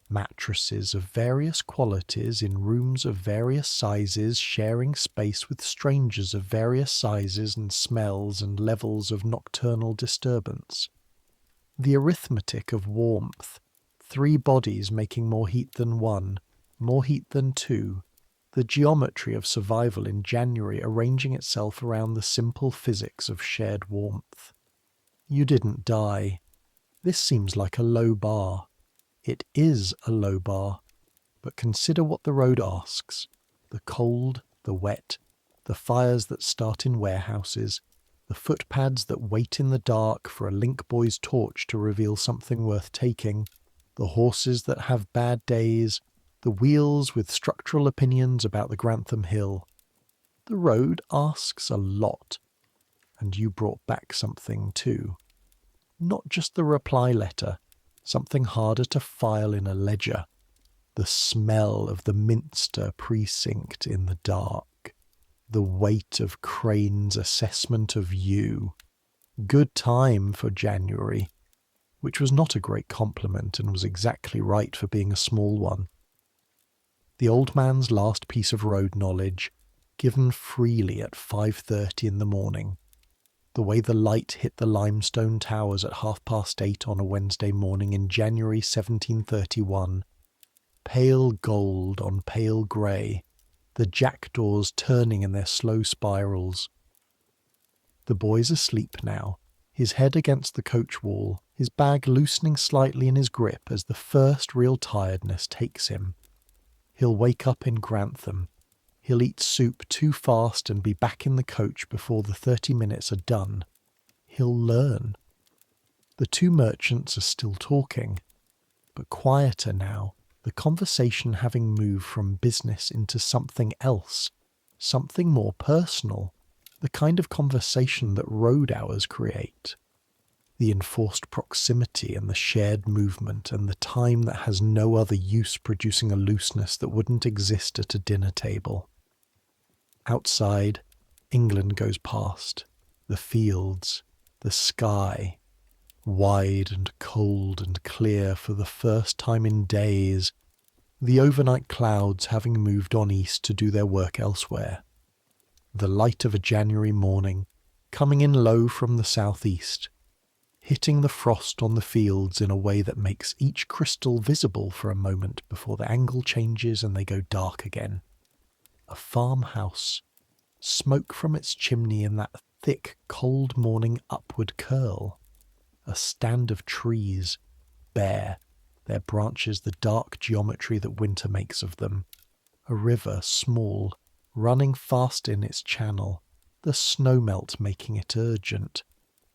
Mattresses of various qualities in rooms of various sizes, sharing space with strangers of various sizes and smells and levels of nocturnal disturbance. The arithmetic of warmth, 3 bodies making more heat than 1, more heat than 2, the geometry of survival in January arranging itself around the simple physics of shared warmth. You didn't die. This seems like a low bar. It is a low bar, but consider what the road asks. The cold, the wet, the fires that start in warehouses, the footpads that wait in the dark for a link boy's torch to reveal something worth taking, the horses that have bad days, the wheels with structural opinions about the Grantham Hill. The road asks a lot, and you brought back something too. Not just the reply letter, something harder to file in a ledger. The smell of the Minster precinct in the dark. The weight of Crane's assessment of you. Good time for January, which was not a great compliment and was exactly right for being a small one. The old man's last piece of road knowledge, given freely at 5:30 in the morning. The way the light hit the limestone towers at 8:30 on a Wednesday morning in January 1731. Pale gold on pale grey, the jackdaws turning in their slow spirals. The boy's asleep now, his head against the coach wall, his bag loosening slightly in his grip as the first real tiredness takes him. He'll wake up in Grantham. He'll eat soup too fast and be back in the coach before the 30 minutes are done. He'll learn. The 2 merchants are still talking, but quieter now, the conversation having moved from business into something else, something more personal, the kind of conversation that road hours create. The enforced proximity and the shared movement and the time that has no other use producing a looseness that wouldn't exist at a dinner table. Outside, England goes past, the fields, the sky, wide and cold and clear for the first time in days, the overnight clouds having moved on east to do their work elsewhere. The light of a January morning, coming in low from the southeast, hitting the frost on the fields in a way that makes each crystal visible for a moment before the angle changes and they go dark again. A farmhouse, smoke from its chimney in that thick, cold morning upward curl. A stand of trees, bare, their branches the dark geometry that winter makes of them. A river, small, running fast in its channel, the snowmelt making it urgent,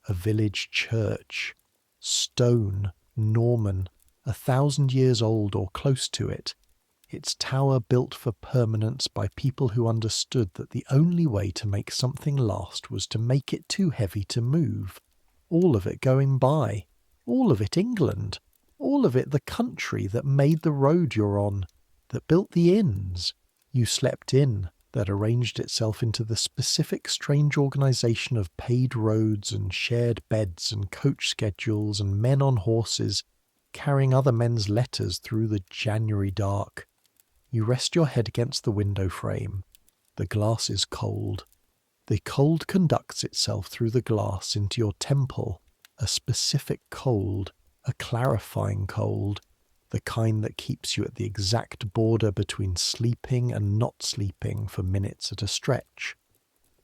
a village church, stone, Norman, 1,000 years old or close to it, its tower built for permanence by people who understood that the only way to make something last was to make it too heavy to move. All of it going by. All of it England. All of it the country that made the road you're on, that built the inns you slept in, that arranged itself into the specific strange organisation of paid roads and shared beds and coach schedules and men on horses carrying other men's letters through the January dark. You rest your head against the window frame. The glass is cold. The cold conducts itself through the glass into your temple, a specific cold, a clarifying cold, the kind that keeps you at the exact border between sleeping and not sleeping for minutes at a stretch.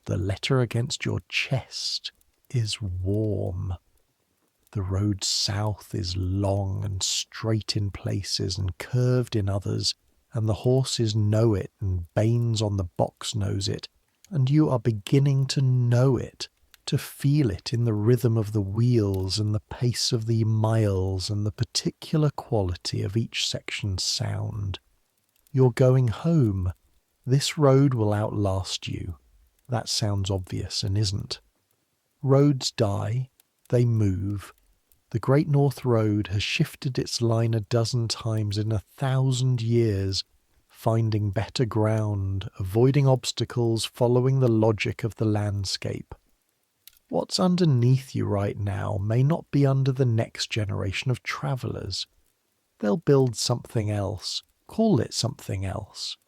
The letter against your chest is warm. The road south is long and straight in places and curved in others, and the horses know it and Baines on the box knows it, and you are beginning to know it, to feel it in the rhythm of the wheels and the pace of the miles and the particular quality of each section's sound. You're going home. This road will outlast you. That sounds obvious and isn't. Roads die. They move. The Great North Road has shifted its line a dozen times in 1,000 years, finding better ground, avoiding obstacles, following the logic of the landscape. What's underneath you right now may not be under the next generation of travellers. They'll build something else, call it something else,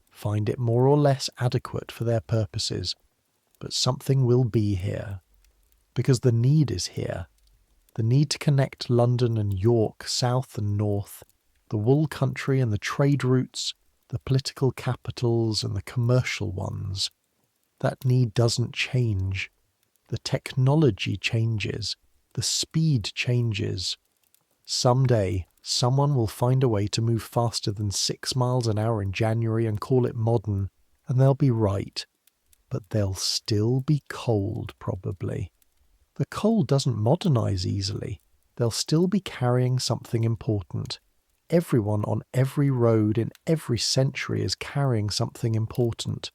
find it more or less adequate for their purposes, but something will be here, because the need is here. The need to connect London and York, south and north, the wool country and the trade routes, the political capitals and the commercial ones. That need doesn't change. The technology changes. The speed changes. Someday, someone will find a way to move faster than 6 miles an hour in January and call it modern, and they'll be right. But they'll still be cold, probably. The coal doesn't modernise easily. They'll still be carrying something important. Everyone on every road in every century is carrying something important.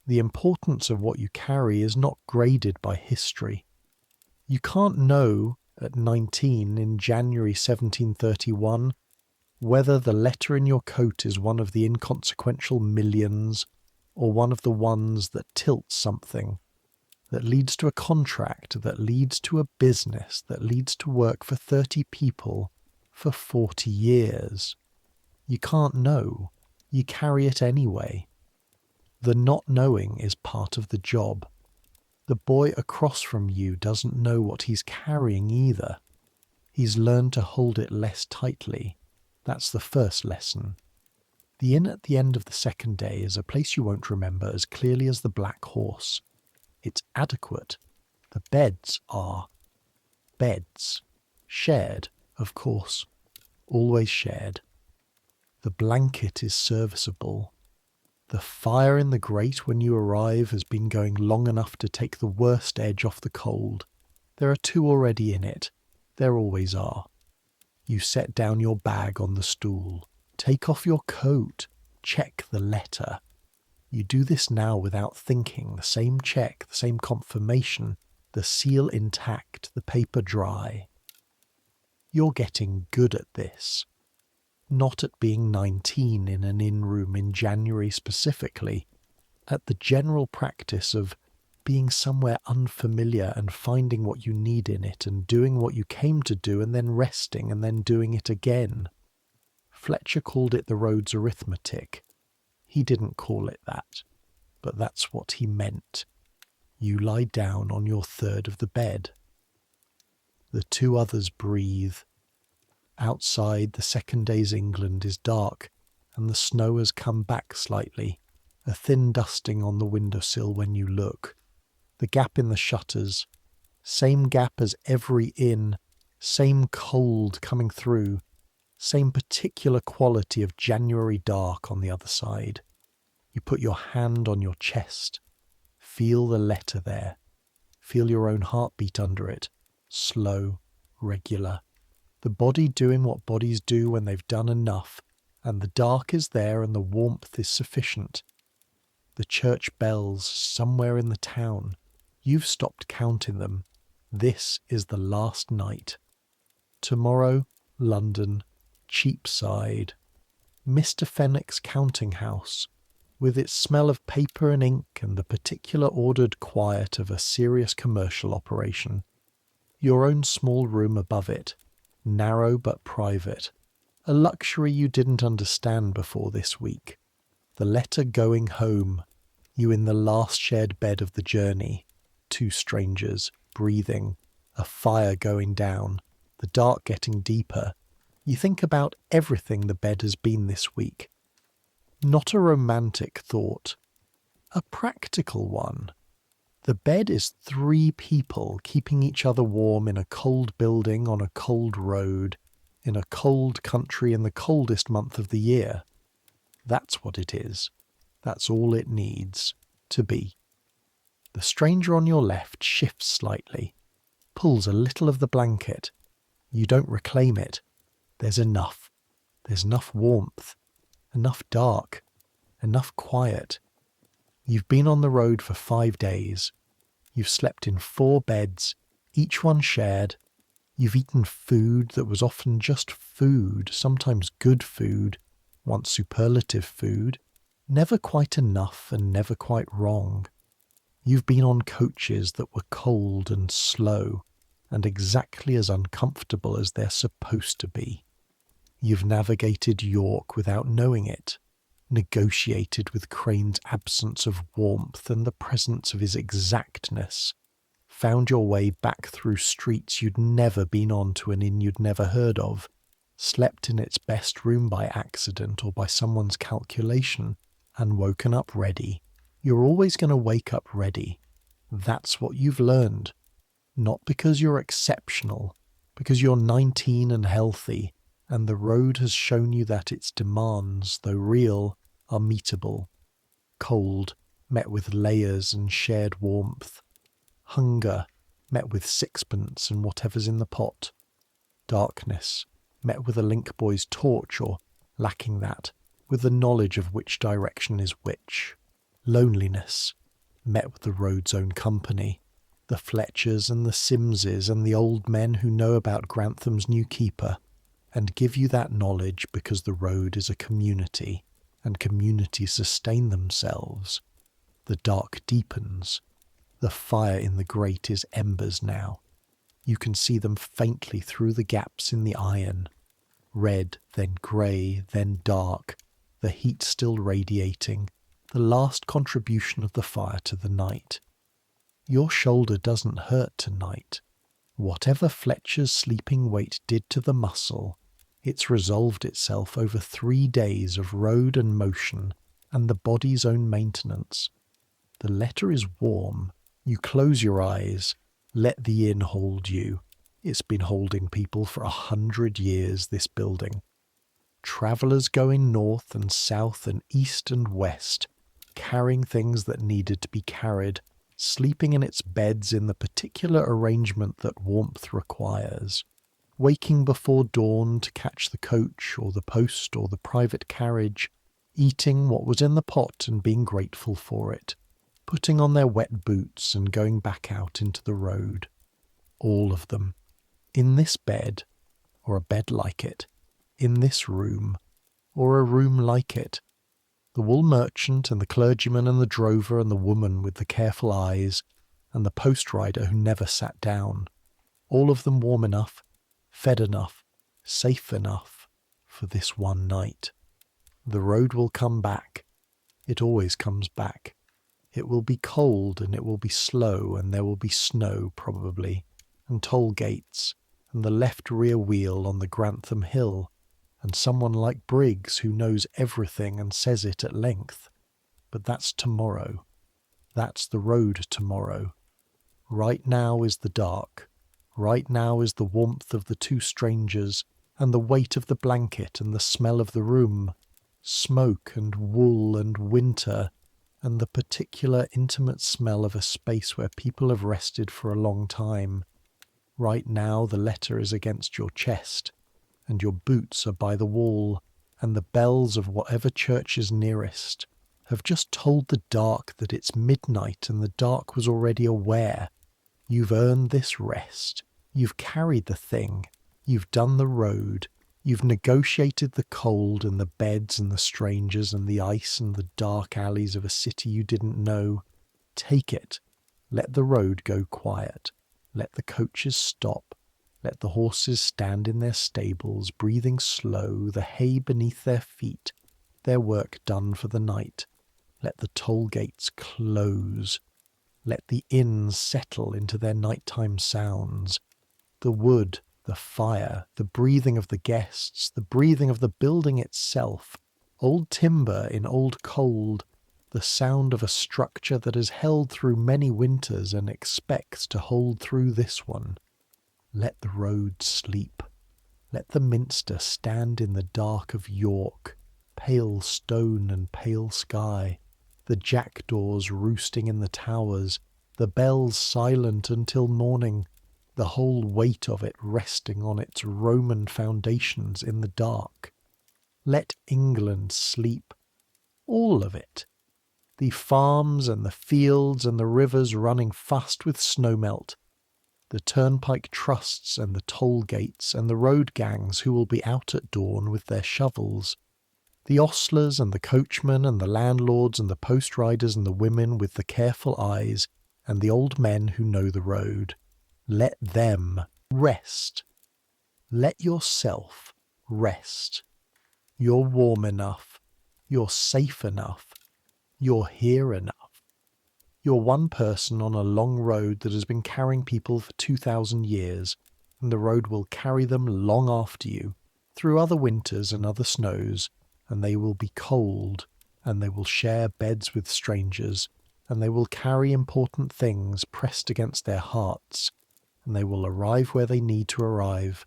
The importance of what you carry is not graded by history. You can't know, at 19 in January 1731, whether the letter in your coat is one of the inconsequential millions or one of the ones that tilts something, that leads to a contract, that leads to a business, that leads to work for 30 people for 40 years. You can't know. You carry it anyway. The not knowing is part of the job. The boy across from you doesn't know what he's carrying either. He's learned to hold it less tightly. That's the first lesson. The inn at the end of the second day is a place you won't remember as clearly as the Black Horse. It's adequate. The beds are beds. Shared, of course. Always shared. The blanket is serviceable. The fire in the grate when you arrive has been going long enough to take the worst edge off the cold. There are 2 already in it. There always are. You set down your bag on the stool. Take off your coat. Check the letter. You do this now without thinking, the same check, the same confirmation, the seal intact, the paper dry. You're getting good at this. Not at being 19 in an inn room in January specifically, at the general practice of being somewhere unfamiliar and finding what you need in it and doing what you came to do and then resting and then doing it again. Fletcher called it the road's arithmetic. He didn't call it that, but that's what he meant. You lie down on your third of the bed. The 2 others breathe. Outside, the second day's England is dark, and the snow has come back slightly, a thin dusting on the windowsill when you look. The gap in the shutters, same gap as every inn, same cold coming through, same particular quality of January dark on the other side. You put your hand on your chest. Feel the letter there. Feel your own heartbeat under it. Slow, regular. The body doing what bodies do when they've done enough, and the dark is there and the warmth is sufficient. The church bells somewhere in the town. You've stopped counting them. This is the last night. Tomorrow, London, Cheapside. Mr. Fenwick's counting house, with its smell of paper and ink and the particular ordered quiet of a serious commercial operation. Your own small room above it, narrow but private, a luxury you didn't understand before this week. The letter going home, you in the last shared bed of the journey, two strangers, breathing, a fire going down, the dark getting deeper. You think about everything the bed has been this week. Not a romantic thought, a practical one. The bed is 3 people keeping each other warm in a cold building on a cold road, in a cold country in the coldest month of the year. That's what it is. That's all it needs to be. The stranger on your left shifts slightly, pulls a little of the blanket. You don't reclaim it. There's enough. There's enough warmth, enough dark, enough quiet. You've been on the road for 5 days. You've slept in 4 beds, each one shared. You've eaten food that was often just food, sometimes good food, once superlative food, never quite enough and never quite wrong. You've been on coaches that were cold and slow, and exactly as uncomfortable as they're supposed to be. You've navigated York without knowing it, negotiated with Crane's absence of warmth and the presence of his exactness, found your way back through streets you'd never been on to an inn you'd never heard of, slept in its best room by accident or by someone's calculation, and woken up ready. You're always going to wake up ready. That's what you've learned. Not because you're exceptional, because you're 19 and healthy, and the road has shown you that its demands, though real, are meetable. Cold, met with layers and shared warmth. Hunger, met with sixpence and whatever's in the pot. Darkness, met with a link boy's torch, or, lacking that, with the knowledge of which direction is which. Loneliness, met with the road's own company. The Fletchers and the Simses and the old men who know about Grantham's new keeper, and give you that knowledge because the road is a community, and communities sustain themselves. The dark deepens. The fire in the grate is embers now. You can see them faintly through the gaps in the iron. Red, then grey, then dark, the heat still radiating, the last contribution of the fire to the night. Your shoulder doesn't hurt tonight. Whatever Fletcher's sleeping weight did to the muscle, it's resolved itself over 3 days of road and motion and the body's own maintenance. The letter is warm. You close your eyes. Let the inn hold you. It's been holding people for 100 years, this building. Travellers going north and south and east and west, carrying things that needed to be carried, sleeping in its beds in the particular arrangement that warmth requires, waking before dawn to catch the coach or the post or the private carriage, eating what was in the pot and being grateful for it, putting on their wet boots and going back out into the road. All of them. In this bed, or a bed like it, in this room, or a room like it. The wool merchant and the clergyman and the drover and the woman with the careful eyes and the post rider who never sat down, all of them warm enough, fed enough, safe enough for this one night. The road will come back. It always comes back. It will be cold and it will be slow and there will be snow probably, and toll gates, and the left rear wheel on the Grantham hill, and someone like Briggs who knows everything and says it at length. But that's tomorrow. That's the road tomorrow. Right now is the dark. Right now is the warmth of the 2 strangers, and the weight of the blanket and the smell of the room, smoke and wool and winter, and the particular intimate smell of a space where people have rested for a long time. Right now the letter is against your chest, and your boots are by the wall, and the bells of whatever church is nearest have just told the dark that it's midnight, and the dark was already aware. You've earned this rest. You've carried the thing. You've done the road. You've negotiated the cold and the beds and the strangers and the ice and the dark alleys of a city you didn't know. Take it. Let the road go quiet. Let the coaches stop. Let the horses stand in their stables, breathing slow, the hay beneath their feet, their work done for the night. Let the toll gates close. Let the inns settle into their nighttime sounds. The wood, the fire, the breathing of the guests, the breathing of the building itself, old timber in old cold, the sound of a structure that has held through many winters and expects to hold through this one. Let the road sleep. Let the Minster stand in the dark of York, pale stone and pale sky, the jackdaws roosting in the towers, the bells silent until morning, the whole weight of it resting on its Roman foundations in the dark. Let England sleep. All of it. The farms and the fields and the rivers running fast with snowmelt, the turnpike trusts and the toll gates and the road gangs who will be out at dawn with their shovels, the ostlers and the coachmen and the landlords and the post riders and the women with the careful eyes and the old men who know the road. Let them rest. Let yourself rest. You're warm enough. You're safe enough. You're here enough. You're one person on a long road that has been carrying people for 2,000 years, and the road will carry them long after you, through other winters and other snows, and they will be cold, and they will share beds with strangers, and they will carry important things pressed against their hearts, and they will arrive where they need to arrive,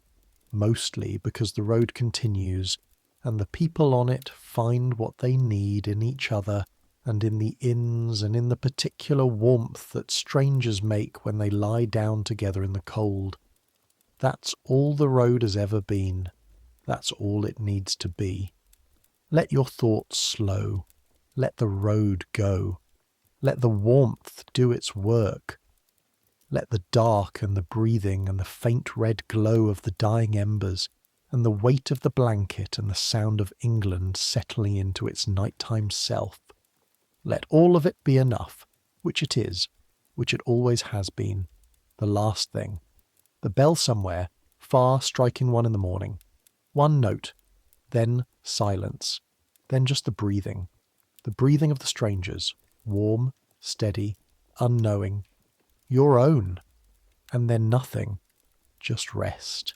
mostly because the road continues, and the people on it find what they need in each other, and in the inns, and in the particular warmth that strangers make when they lie down together in the cold. That's all the road has ever been. That's all it needs to be. Let your thoughts slow. Let the road go. Let the warmth do its work. Let the dark and the breathing and the faint red glow of the dying embers and the weight of the blanket and the sound of England settling into its nighttime self. Let all of it be enough, which it is, which it always has been, the last thing. The bell somewhere, far striking 1 in the morning. One note, then silence, then just the breathing of the strangers, warm, steady, unknowing, your own, and then nothing, just rest.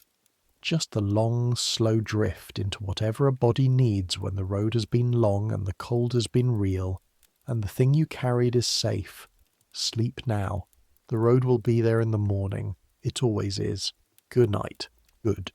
Just the long, slow drift into whatever a body needs when the road has been long and the cold has been real, and the thing you carried is safe. Sleep now. The road will be there in the morning. It always is. Good night. Good.